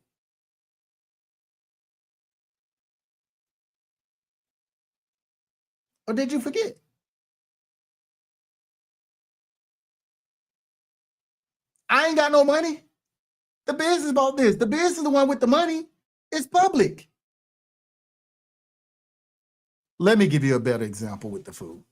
Or did you forget? I ain't got no money. The business bought this. The business is the one with the money. It's public. Let me give you a better example with the food.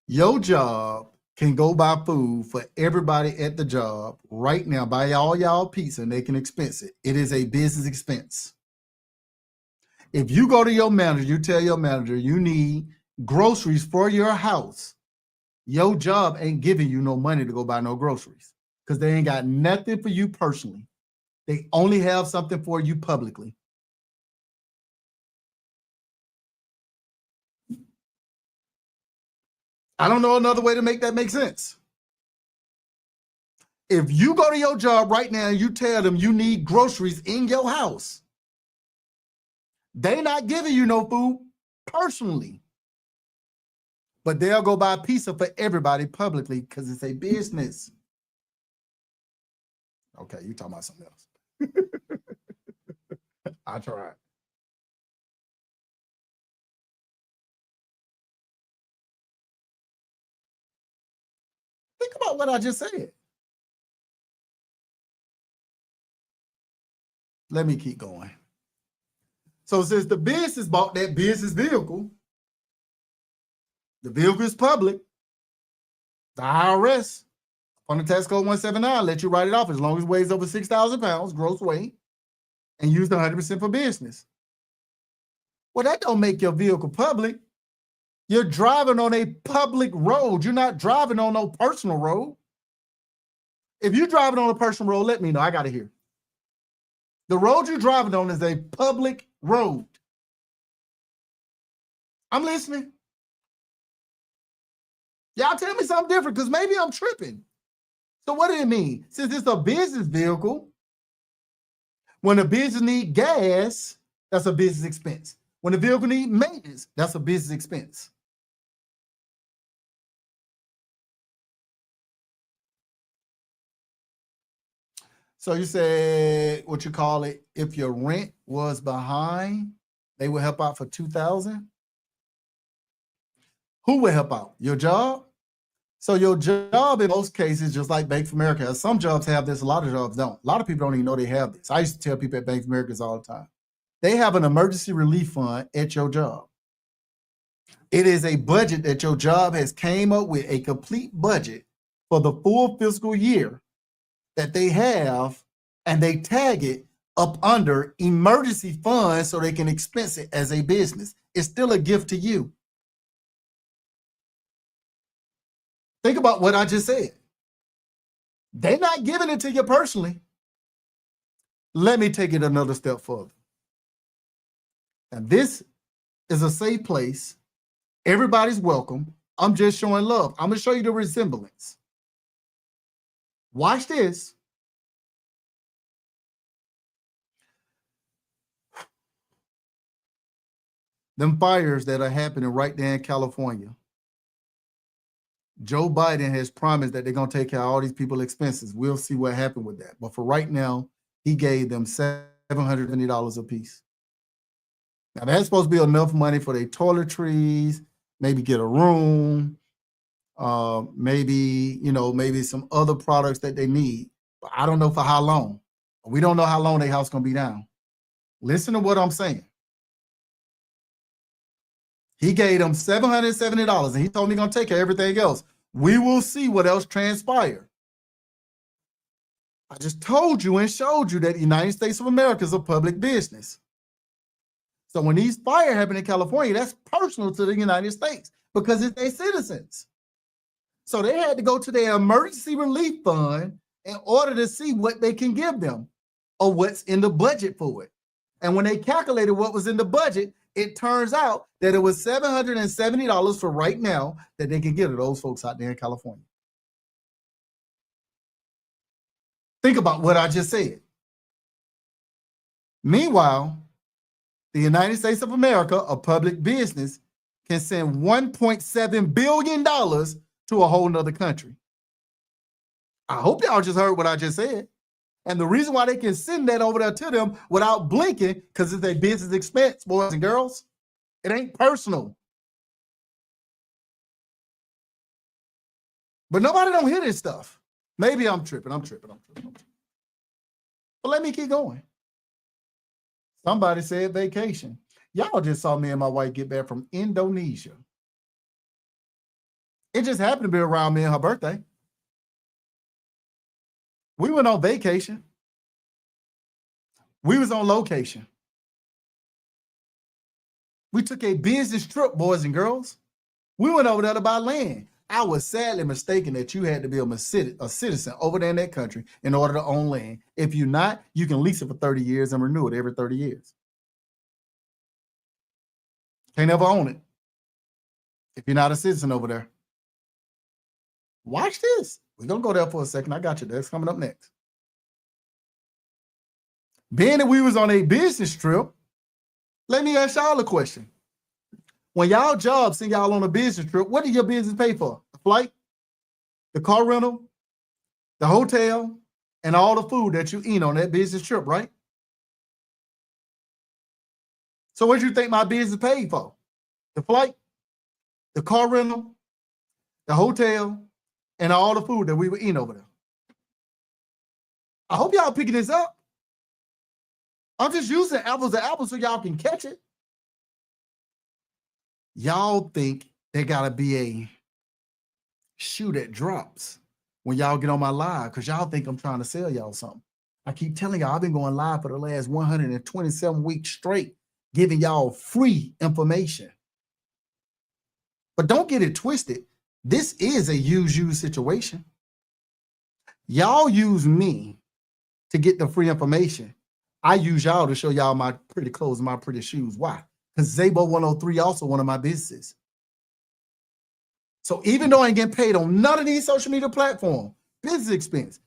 Your job can go buy food for everybody at the job right now. Buy all y'all pizza and they can expense it. It is a business expense. If you go to your manager, you tell your manager you need groceries for your house, your job ain't giving you no money to go buy no groceries because they ain't got nothing for you personally. They only have something for you publicly. I don't know another way to make that make sense. If you go to your job right now and you tell them you need groceries in your house, they not giving you no food personally. But they'll go buy pizza for everybody publicly because it's a business. Okay, you talking about something else. I tried. Think about what I just said. Let me keep going. So since the business bought that business vehicle, the vehicle is public, the IRS, on the tax code 179, let you write it off as long as it weighs over 6,000 pounds, gross weight, and used 100% for business. Well, that don't make your vehicle public. You're driving on a public road. You're not driving on no personal road. If you're driving on a personal road, let me know. I got to hear. The road you're driving on is a public road. I'm listening. Y'all tell me something different because maybe I'm tripping. So what does it mean? Since it's a business vehicle, when a business needs gas, that's a business expense. When the vehicle needs maintenance, that's a business expense. So you said, what you call it, if your rent was behind, they would help out for $2,000. Who will help out? Your job? So your job in most cases, just like Bank of America, some jobs have this, a lot of jobs don't. A lot of people don't even know they have this. I used to tell people at Bank of America all the time. They have an emergency relief fund at your job. It is a budget that your job has came up with, a complete budget for the full fiscal year that they have, and they tag it up under emergency funds so they can expense it as a business. It's still a gift to you. Think about what I just said. They're not giving it to you personally. Let me take it another step further. And this is a safe place. Everybody's welcome. I'm just showing love. I'm going to show you the resemblance. Watch this. Them fires that are happening right there in California. Joe Biden has promised that they're going to take care of all these people's expenses. We'll see what happened with that. But for right now, he gave them $770 a piece. Now, that's supposed to be enough money for their toiletries, maybe get a room, maybe some other products that they need. But I don't know for how long. We don't know how long their house going to be down. Listen to what I'm saying. He gave them $770, and he told me he's going to take care of everything else. We will see what else transpires. I just told you and showed you that the United States of America is a public business. So when these fires happen in California, that's personal to the United States because it's their citizens. So they had to go to their emergency relief fund in order to see what they can give them or what's in the budget for it. And when they calculated what was in the budget, it turns out that it was $770 for right now that they can give to those folks out there in California. Think about what I just said. Meanwhile, the United States of America, a public business, can send $1.7 billion to a whole nother country. I hope y'all just heard what I just said. And the reason why they can send that over there to them without blinking, because it's a business expense, boys and girls. It ain't personal. But nobody don't hear this stuff. Maybe I'm tripping. But let me keep going. Somebody said vacation. Y'all just saw me and my wife get back from Indonesia. It just happened to be around me and her birthday. We went on vacation. We was on location. We took a business trip, boys and girls. We went over there to buy land. I was sadly mistaken that you had to be a citizen over there in that country in order to own land. If you're not, you can lease it for 30 years and renew it every 30 years. Can't ever own it if you're not a citizen over there. Watch this. We're going to go there for a second. I got you. That's coming up next. Being that we was on a business trip, let me ask y'all a question. When y'all jobs send y'all on a business trip, what did your business pay for? The flight, the car rental, the hotel, and all the food that you eat on that business trip, right? So what do you think my business paid for? The flight, the car rental, the hotel, and all the food that we were eating over there. I hope y'all picking this up. I'm just using apples to apples so y'all can catch it. Y'all think there gotta be a shoe that drops when y'all get on my live because y'all think I'm trying to sell y'all something. I keep telling y'all I've been going live for the last 127 weeks straight, giving y'all free information. But don't get it twisted. This is a use situation. Y'all use me to get the free information. I use y'all to show y'all my pretty clothes and my pretty shoes. Why? Because Zabo 103 also one of my businesses. So even though I ain't getting paid on none of these social media platforms, business expense,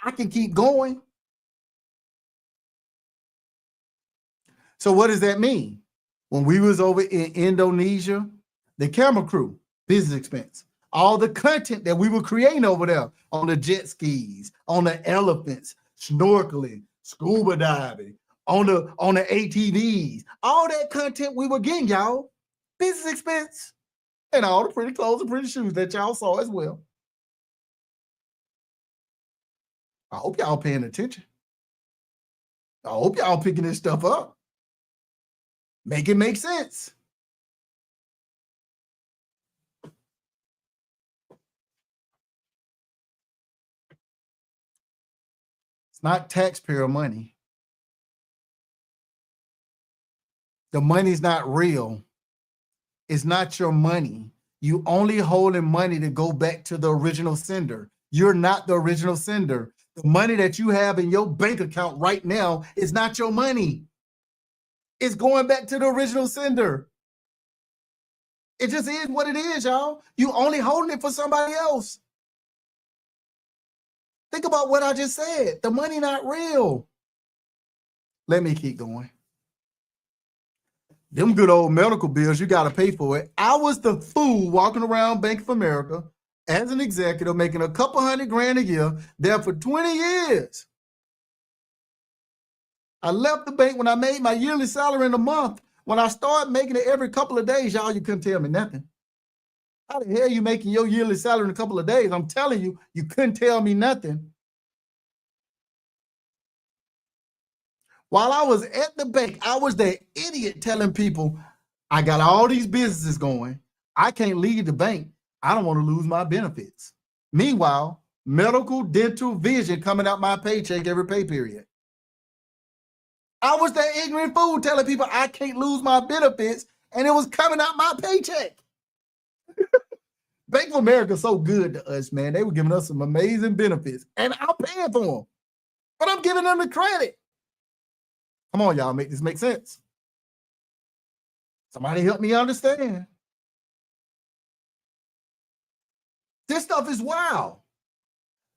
I can keep going. So what does that mean? When we was over in Indonesia, the camera crew, business expense. All the content that we were creating over there on the jet skis, on the elephants, snorkeling, scuba diving, on the ATVs, all that content we were getting, y'all. Business expense. And all the pretty clothes and pretty shoes that y'all saw as well. I hope y'all paying attention. I hope y'all picking this stuff up. Make it make sense. It's not taxpayer money. The money's not real. It's not your money. You only holding money to go back to the original sender. You're not the original sender. The money that you have in your bank account right now is not your money. It's going back to the original sender. It just is what it is, y'all. You only holding it for somebody else. Think about what I just said. The money not real. Let me keep going. Them good old medical bills, you got to pay for it. I was the fool walking around Bank of America as an executive, making a couple $100,000 a year, there for 20 years. I left the bank when I made my yearly salary in a month. When I started making it every couple of days, y'all, you couldn't tell me nothing. How the hell you making your yearly salary in a couple of days? I'm telling you, you couldn't tell me nothing. While I was at the bank, I was the idiot telling people, I got all these businesses going. I can't leave the bank. I don't want to lose my benefits. Meanwhile, medical, dental, vision coming out my paycheck every pay period. I was that ignorant fool telling people I can't lose my benefits, and it was coming out my paycheck. Bank of America is so good to us, man. They were giving us some amazing benefits, and I'm paying for them, but I'm giving them the credit. Come on, y'all, make this make sense. Somebody help me understand. This stuff is wild.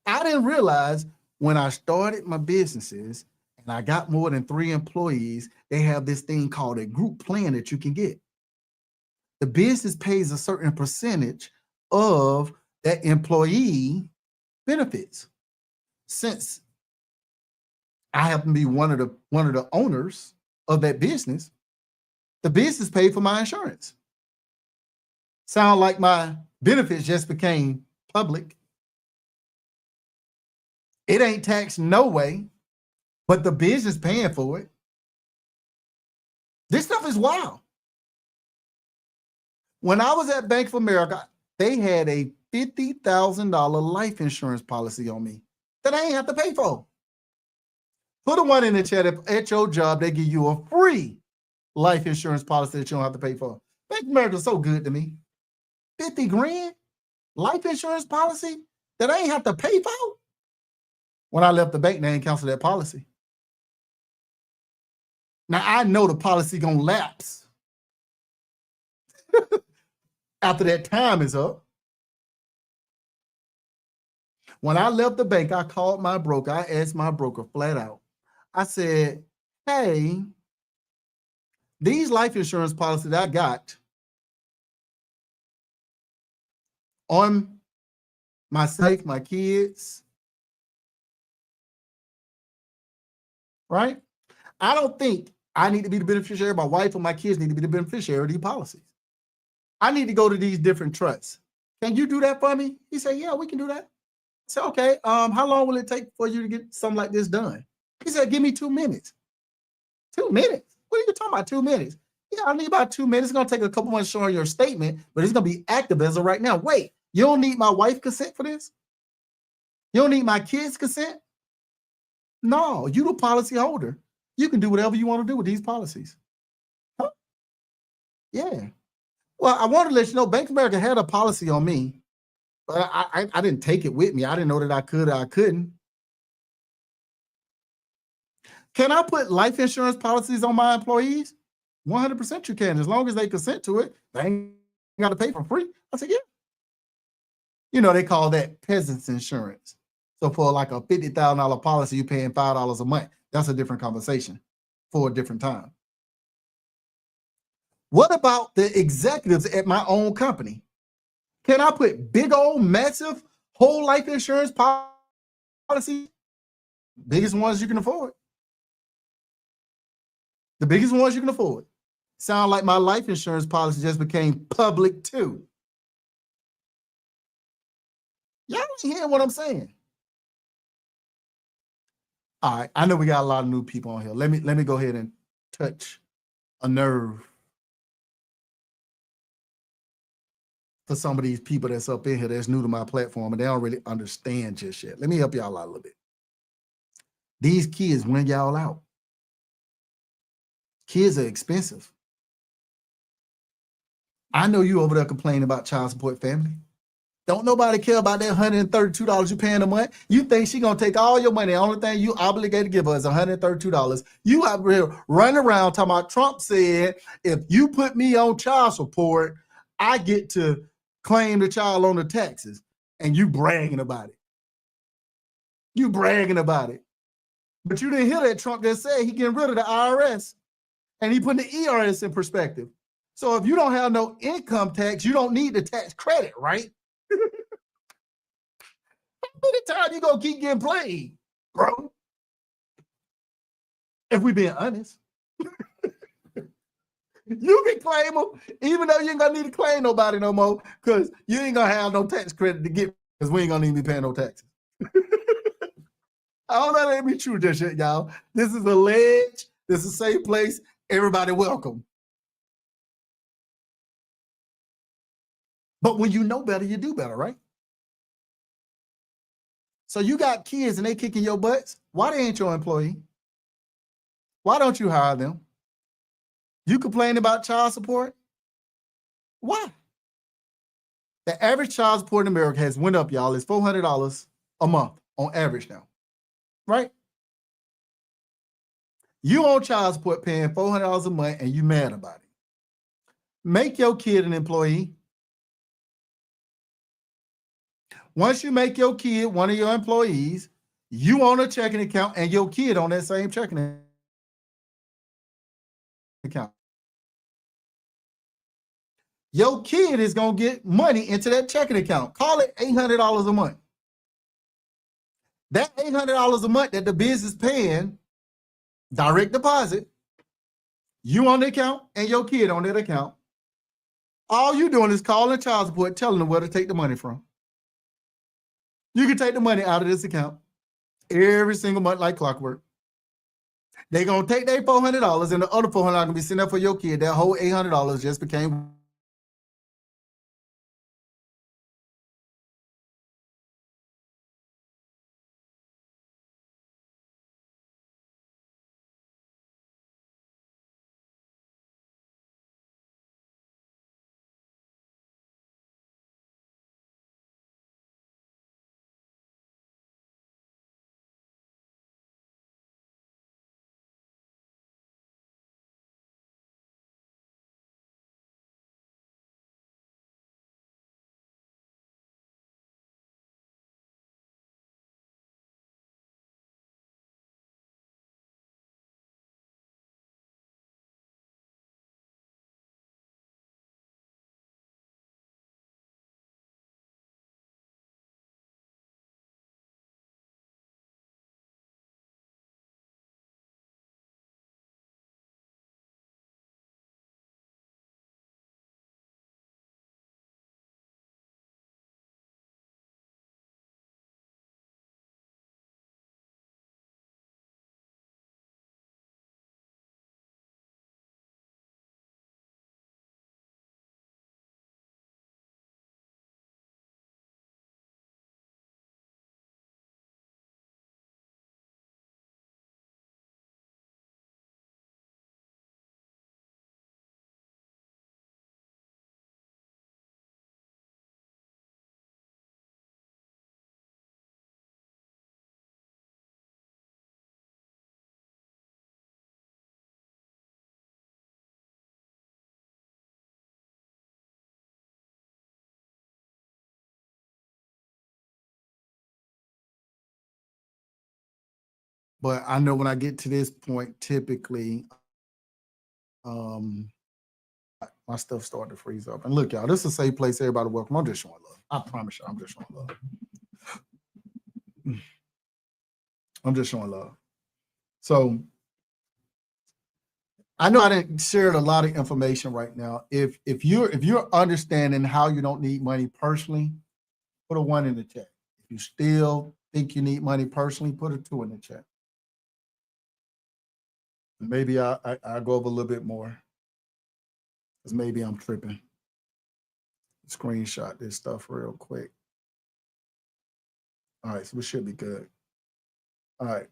I didn't realize when I started my businesses and I got more than 3 employees, they have this thing called a group plan that you can get. The business pays a certain percentage of that employee benefits. Since I happen to be one of the owners of that business, the business paid for my insurance. Sound like my benefits just became public. It ain't taxed no way, but the business paying for it. This stuff is wild. When I was at Bank of America, they had a $50,000 life insurance policy on me that I ain't have to pay for. Put a one in the chat. If at your job, they give you a free life insurance policy that you don't have to pay for. Bank of America is so good to me. 50 grand life insurance policy that I ain't have to pay for? When I left the bank, they ain't canceled that policy. Now, I know the policy gonna lapse after that time is up. When I left the bank, I called my broker. I asked my broker flat out. I said, hey, these life insurance policies I got on myself, my kids, right? I don't think I need to be the beneficiary. My wife and my kids need to be the beneficiary of these policies. I need to go to these different trusts. Can you do that for me? He said, yeah, we can do that. I said, okay, how long will it take for you to get something like this done? He said, give me 2 minutes. 2 minutes? What are you talking about, 2 minutes? Yeah, I need about 2 minutes. It's going to take a couple months showing your statement, but it's going to be active as of right now. Wait, you don't need my wife's consent for this? You don't need my kids' consent? No, you the policy holder. You can do whatever you want to do with these policies. Huh? Yeah. Well, I want to let you know, Bank of America had a policy on me, but I didn't take it with me. I didn't know that I could or I couldn't. Can I put life insurance policies on my employees? 100% you can, as long as they consent to it. They ain't got to pay for free. I said, yeah. You know, they call that peasants insurance. So for like a $50,000 policy, you're paying $5 a month. That's a different conversation for a different time. What about the executives at my own company? Can I put big old, massive whole life insurance policy? Biggest ones you can afford. The biggest ones you can afford. Sound like my life insurance policy just became public too. Y'all ain't hearing what I'm saying. All right, I know we got a lot of new people on here. Let me go ahead and touch a nerve for some of these people that's up in here that's new to my platform and they don't really understand just yet. Let me help y'all out a little bit. These kids win y'all out. Kids are expensive. I know you over there complaining about child support, family. Don't nobody care about that $132 you paying a month. You think she gonna take all your money. The only thing you obligated to give her is $132. You out here running around talking about Trump said, if you put me on child support, I get to claim the child on the taxes. And you bragging about it. You bragging about it. But you didn't hear that Trump just said he getting rid of the IRS and he putting the ERS in perspective. So if you don't have no income tax, you don't need the tax credit, right? How many times you gonna keep getting played, bro? If we being honest. You can claim them, even though you ain't gonna need to claim nobody no more, because you ain't gonna have no tax credit to get, because we ain't gonna need to be paying no taxes. I don't know that be true just yet, y'all. This is a ledge. This is a safe place. Everybody welcome. But when you know better, you do better, right? So you got kids and they kicking your butts. Why they ain't your employee? Why don't you hire them? You complain about child support? Why? The average child support in America has went up, y'all. It's $400 a month on average now, right? You on child support paying $400 a month and you mad about it. Make your kid an employee. Once you make your kid one of your employees, you own a checking account and your kid on that same checking account. Your kid is going to get money into that checking account. Call it $800 a month. That $800 a month that the business paying, direct deposit, you on the account and your kid on that account. All you doing is calling child support, telling them where to take the money from. You can take the money out of this account every single month like clockwork. They're going to take their $400 and the other $400 going to be sitting there for your kid. That whole $800 just became. But I know when I get to this point, typically, my stuff started to freeze up. And look, y'all, this is a safe place. Everybody welcome. I'm just showing love. I promise you, I'm just showing love. I'm just showing love. So I know I didn't share a lot of information right now. If you're understanding how you don't need money personally, put a 1 in the chat. If you still think you need money personally, put a 2 in the chat. Maybe I'll go over a little bit more, because maybe I'm tripping. Screenshot this stuff real quick. All right, so we should be good. All right.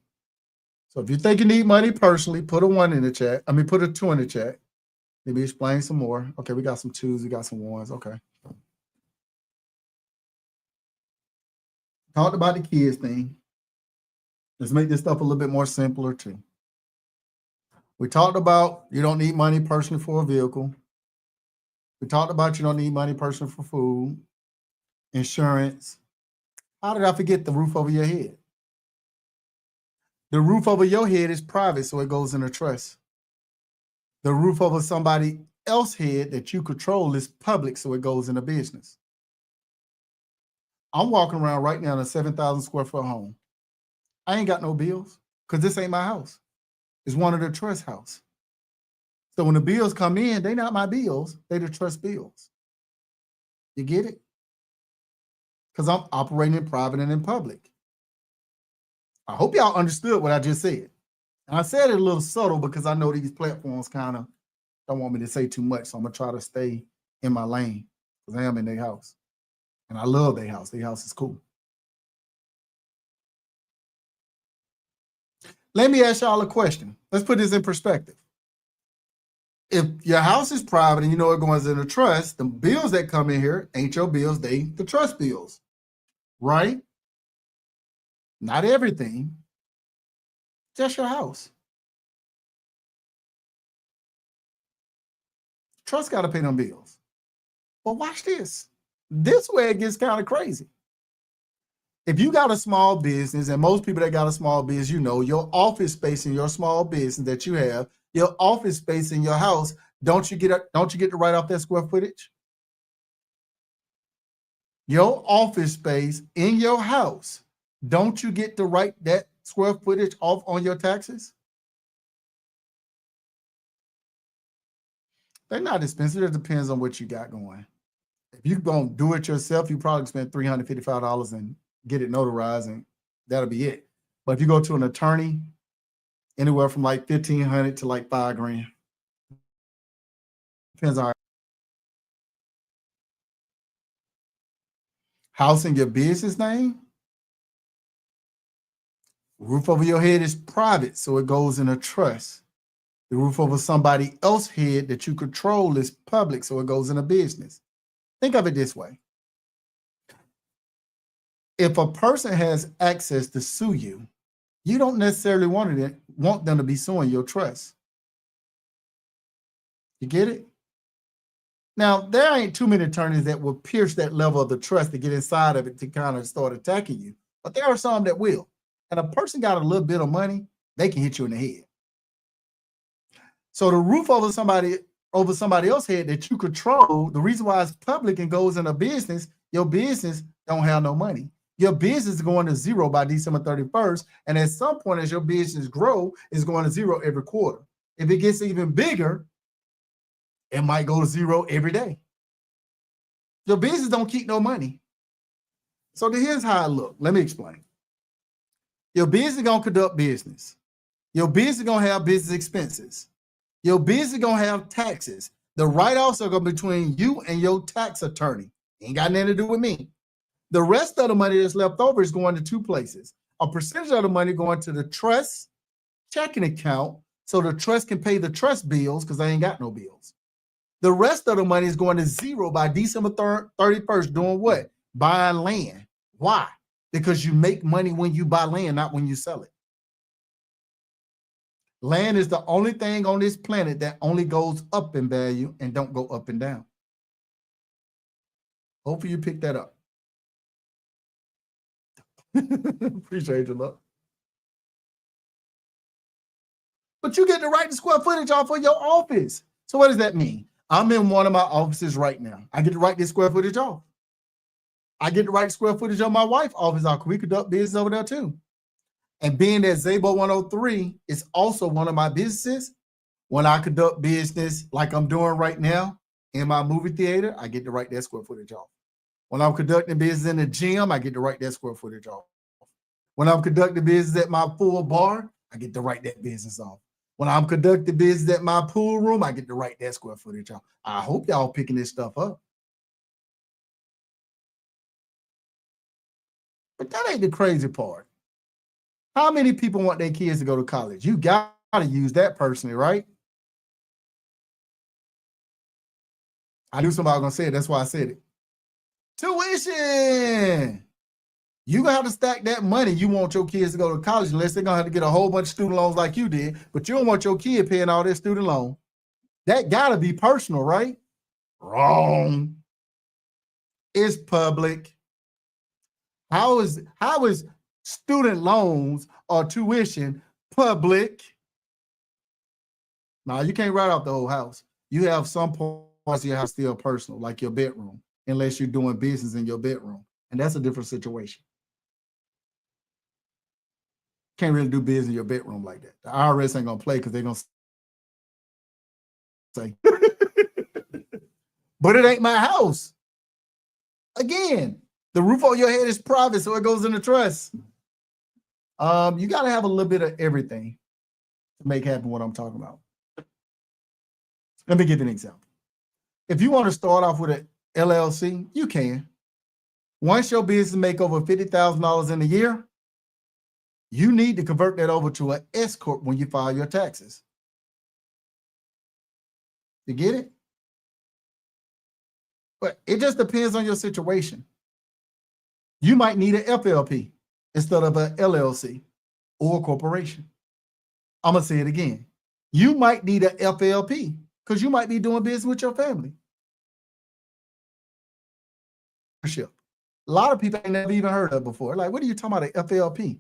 So if you think you need money personally, put a 1 in the chat. I mean, put a 2 in the chat. Maybe explain some more. Okay, we got some 2s, we got some 1s. Okay. Talked about the kids thing. Let's make this stuff a little bit more simpler too. We talked about you don't need money personally for a vehicle. We talked about you don't need money personally for food, insurance. How did I forget the roof over your head? The roof over your head is private, so it goes in a trust. The roof over somebody else's head that you control is public, so it goes in a business. I'm walking around right now in a 7,000 square foot home. I ain't got no bills because this ain't my house. It's one of the trust house. So when the bills come in, they not my bills, they the trust bills. You get it? Because I'm operating in private and in public. I hope y'all understood what I just said. And I said it a little subtle because I know these platforms kind of don't want me to say too much. So I'm going to try to stay in my lane because I am in their house. And I love their house. Their house is cool. Let me ask y'all a question. Let's put this in perspective. If your house is private and you know it goes in a trust, the bills that come in here ain't your bills, they the trust bills, right? Not everything, just your house. Trust got to pay them bills. But watch this. This way it gets kind of crazy. If you got a small business, and most people that got a small business, you know, your office space in your small business that you have, your office space in your house, don't you get to write off that square footage? Your office space in your house, don't you get to write that square footage off on your taxes? They're not expensive. It depends on what you got going. If you're going to do it yourself, you probably spend $355 and get it notarized, and that'll be it. But if you go to an attorney, anywhere from like $1,500 to like $5,000. Depends on house in your business name. Roof over your head is private, so it goes in a trust. The roof over somebody else's head that you control is public, so it goes in a business. Think of it this way. If a person has access to sue you, you don't necessarily want them to be suing your trust. You get it? Now, there ain't too many attorneys that will pierce that level of the trust to get inside of it to kind of start attacking you, but there are some that will. And a person got a little bit of money, they can hit you in the head. So the roof over somebody else's head that you control, the reason why it's public and goes in a business, your business don't have no money. Your business is going to zero by December 31st. And at some point, as your business grow, it's going to zero every quarter. If it gets even bigger, it might go to zero every day. Your business don't keep no money. So here's how it looks. Let me explain. Your business going to conduct business. Your business going to have business expenses. Your business going to have taxes. The write-offs are going to be between you and your tax attorney. Ain't got nothing to do with me. The rest of the money that's left over is going to two places. A percentage of the money going to the trust checking account so the trust can pay the trust bills because they ain't got no bills. The rest of the money is going to zero by December 31st doing what? Buying land. Why? Because you make money when you buy land, not when you sell it. Land is the only thing on this planet that only goes up in value and don't go up and down. Hopefully you pick that up. Appreciate your love. But you get to write the square footage off of your office. So what does that mean? I'm in one of my offices right now. I get to write this square footage off. I get to write square footage on my wife's office off. We conduct business over there too. And being that Zabo 103 is also one of my businesses, When I conduct business like I'm doing right now in my movie theater, I get to write that square footage off. When I'm conducting business in the gym, I get to write that square footage off. When I'm conducting business at my full bar, I get to write that business off. When I'm conducting business at my pool room, I get to write that square footage off. I hope y'all picking this stuff up. But that ain't the crazy part. How many people want their kids to go to college? You got to use that personally, right? I knew somebody was going to say it. That's why I said it. Tuition. You're going to have to stack that money. You want your kids to go to college unless they're going to have to get a whole bunch of student loans like you did, but you don't want your kid paying all their student loan. That got to be personal, right? Wrong. It's public. How is student loans or tuition public? Now, you can't write off the whole house. You have some parts of your house still personal, like your bedroom, unless you're doing business in your bedroom. And that's a different situation. Can't really do business in your bedroom like that. The IRS ain't going to play because they're going to say, but it ain't my house. Again, the roof on your head is private, so it goes in the trust. You got to have a little bit of everything to make happen what I'm talking about. Let me give you an example. If you want to start off with an LLC, you can. Once your business make over $50,000 in a year, you need to convert that over to an S corp when you file your taxes. You get it? But it just depends on your situation. You might need an FLP instead of an LLC or a corporation. I'm going to say it again. You might need an FLP because you might be doing business with your family. A lot of people ain't never even heard of before. Like, what are you talking about, an FLP?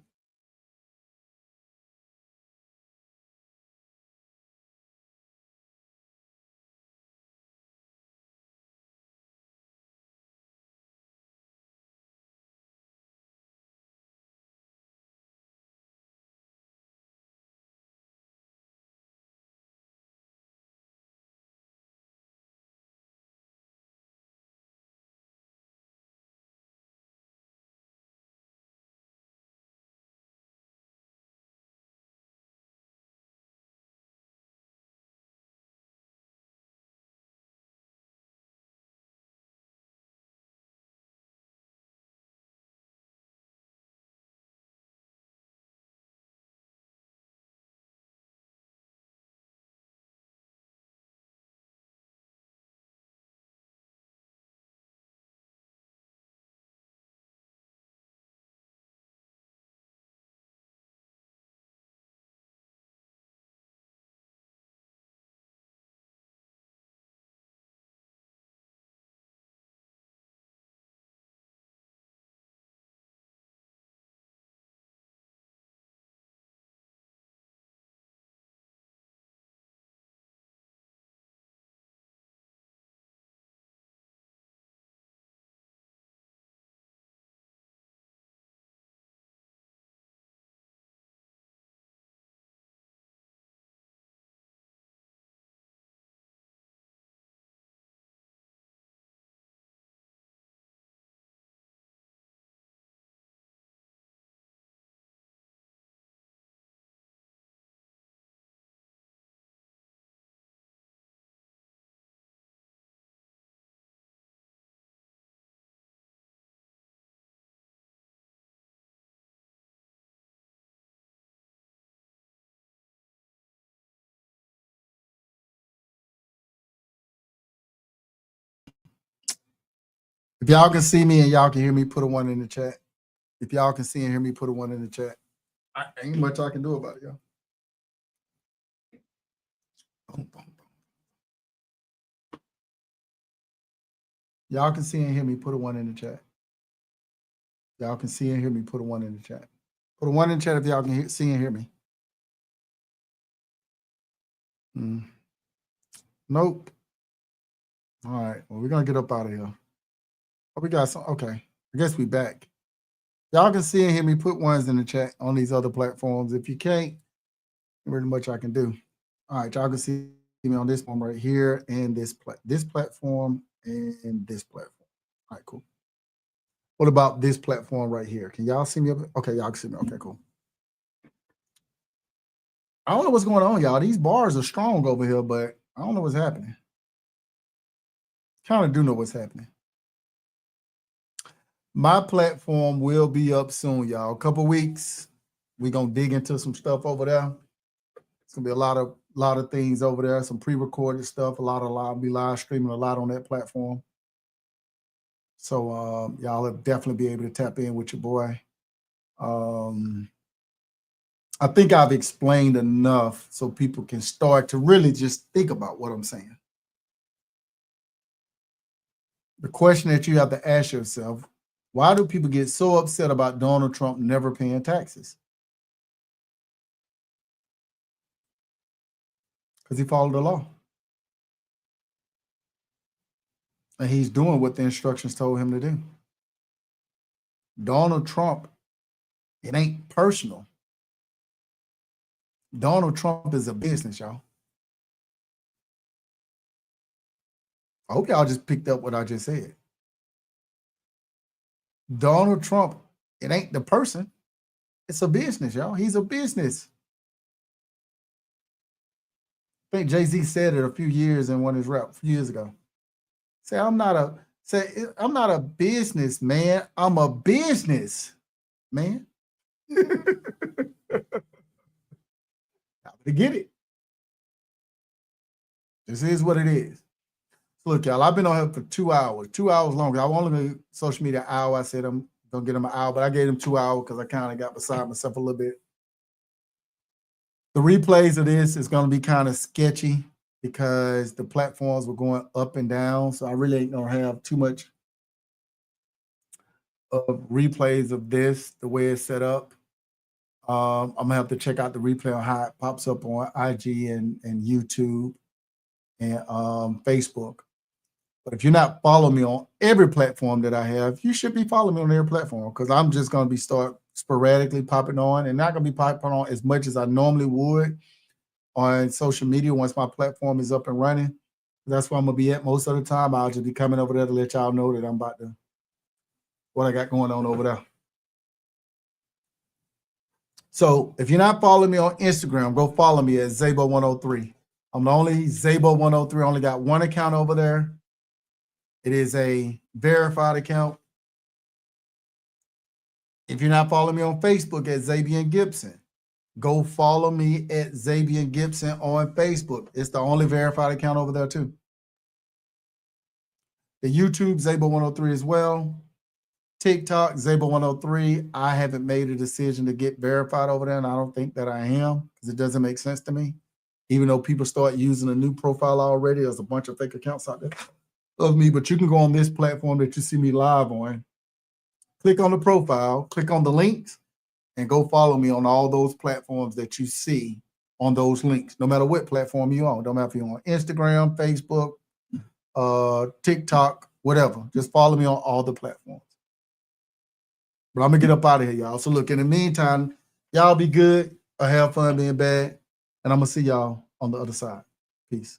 If y'all can see me and y'all can hear me, put a 1 in the chat. If y'all can see and hear me, put a 1 in the chat. I ain't much I can do about it, y'all. Y'all can see and hear me, put a 1 in the chat. Y'all can see and hear me, put a 1 in the chat. Put a 1 in the chat if y'all can see and hear me. Nope. All right. Well, we're going to get up out of here. Oh, we got some. Okay. I guess we back. Y'all can see and hear me, put 1s in the chat on these other platforms. If you can't, not really much I can do. All right, y'all can see me on this one right here and this platform and this platform. All right, cool. What about this platform right here? Can y'all see me? Okay, y'all can see me. Okay, cool. I don't know what's going on, y'all. These bars are strong over here, but I don't know what's happening. Kind of do know what's happening. My platform will be up soon, y'all. A couple weeks. We're gonna dig into some stuff over there. It's gonna be a lot of things over there, some pre-recorded stuff, I'll be live streaming a lot on that platform. So y'all will definitely be able to tap in with your boy. I think I've explained enough so people can start to really just think about what I'm saying. The question that you have to ask yourself, why do people get so upset about Donald Trump never paying taxes? Because he followed the law. And he's doing what the instructions told him to do. Donald Trump, it ain't personal. Donald Trump is a business, y'all. I hope y'all just picked up what I just said. Donald Trump, it ain't the person. It's a business, y'all. He's a business. I think Jay-Z said it a few years in one of his rap, a few years ago. I'm not a business man. I'm a business man. To get it. This is what it is. Look, y'all, I've been on here for 2 hours, 2 hours longer. I wanted to social media an hour. I said I'm gonna get him an hour, but I gave him 2 hours because I kind of got beside myself a little bit. The replays of this is gonna be kind of sketchy because the platforms were going up and down. So I really ain't gonna have too much of replays of this, the way it's set up. I'm gonna have to check out the replay on how it pops up on IG and YouTube and Facebook. But if you're not following me on every platform that I have, you should be following me on every platform because I'm just gonna be start sporadically popping on and not gonna be popping on as much as I normally would on social media once my platform is up and running. That's where I'm gonna be at most of the time. I'll just be coming over there to let y'all know that I'm about to what I got going on over there. So if you're not following me on Instagram, go follow me at Zabo103. I'm the only Zabo103. I only got one account over there. It is a verified account. If you're not following me on Facebook at Zabian Gibson, go follow me at Zabian Gibson on Facebook. It's the only verified account over there too. The YouTube, Zabo103 as well. TikTok, Zabo103. I haven't made a decision to get verified over there, and I don't think that I am because it doesn't make sense to me. Even though people start using a new profile already, there's a bunch of fake accounts out there of me, but you can go on this platform that you see me live on, click on the profile, click on the links, and go follow me on all those platforms that you see on those links, no matter what platform you're on. Don't matter if you're on Instagram, Facebook, TikTok, whatever. Just follow me on all the platforms. But I'm gonna get up out of here, y'all. So look, in the meantime, y'all be good or have fun being bad. And I'm gonna see y'all on the other side. Peace.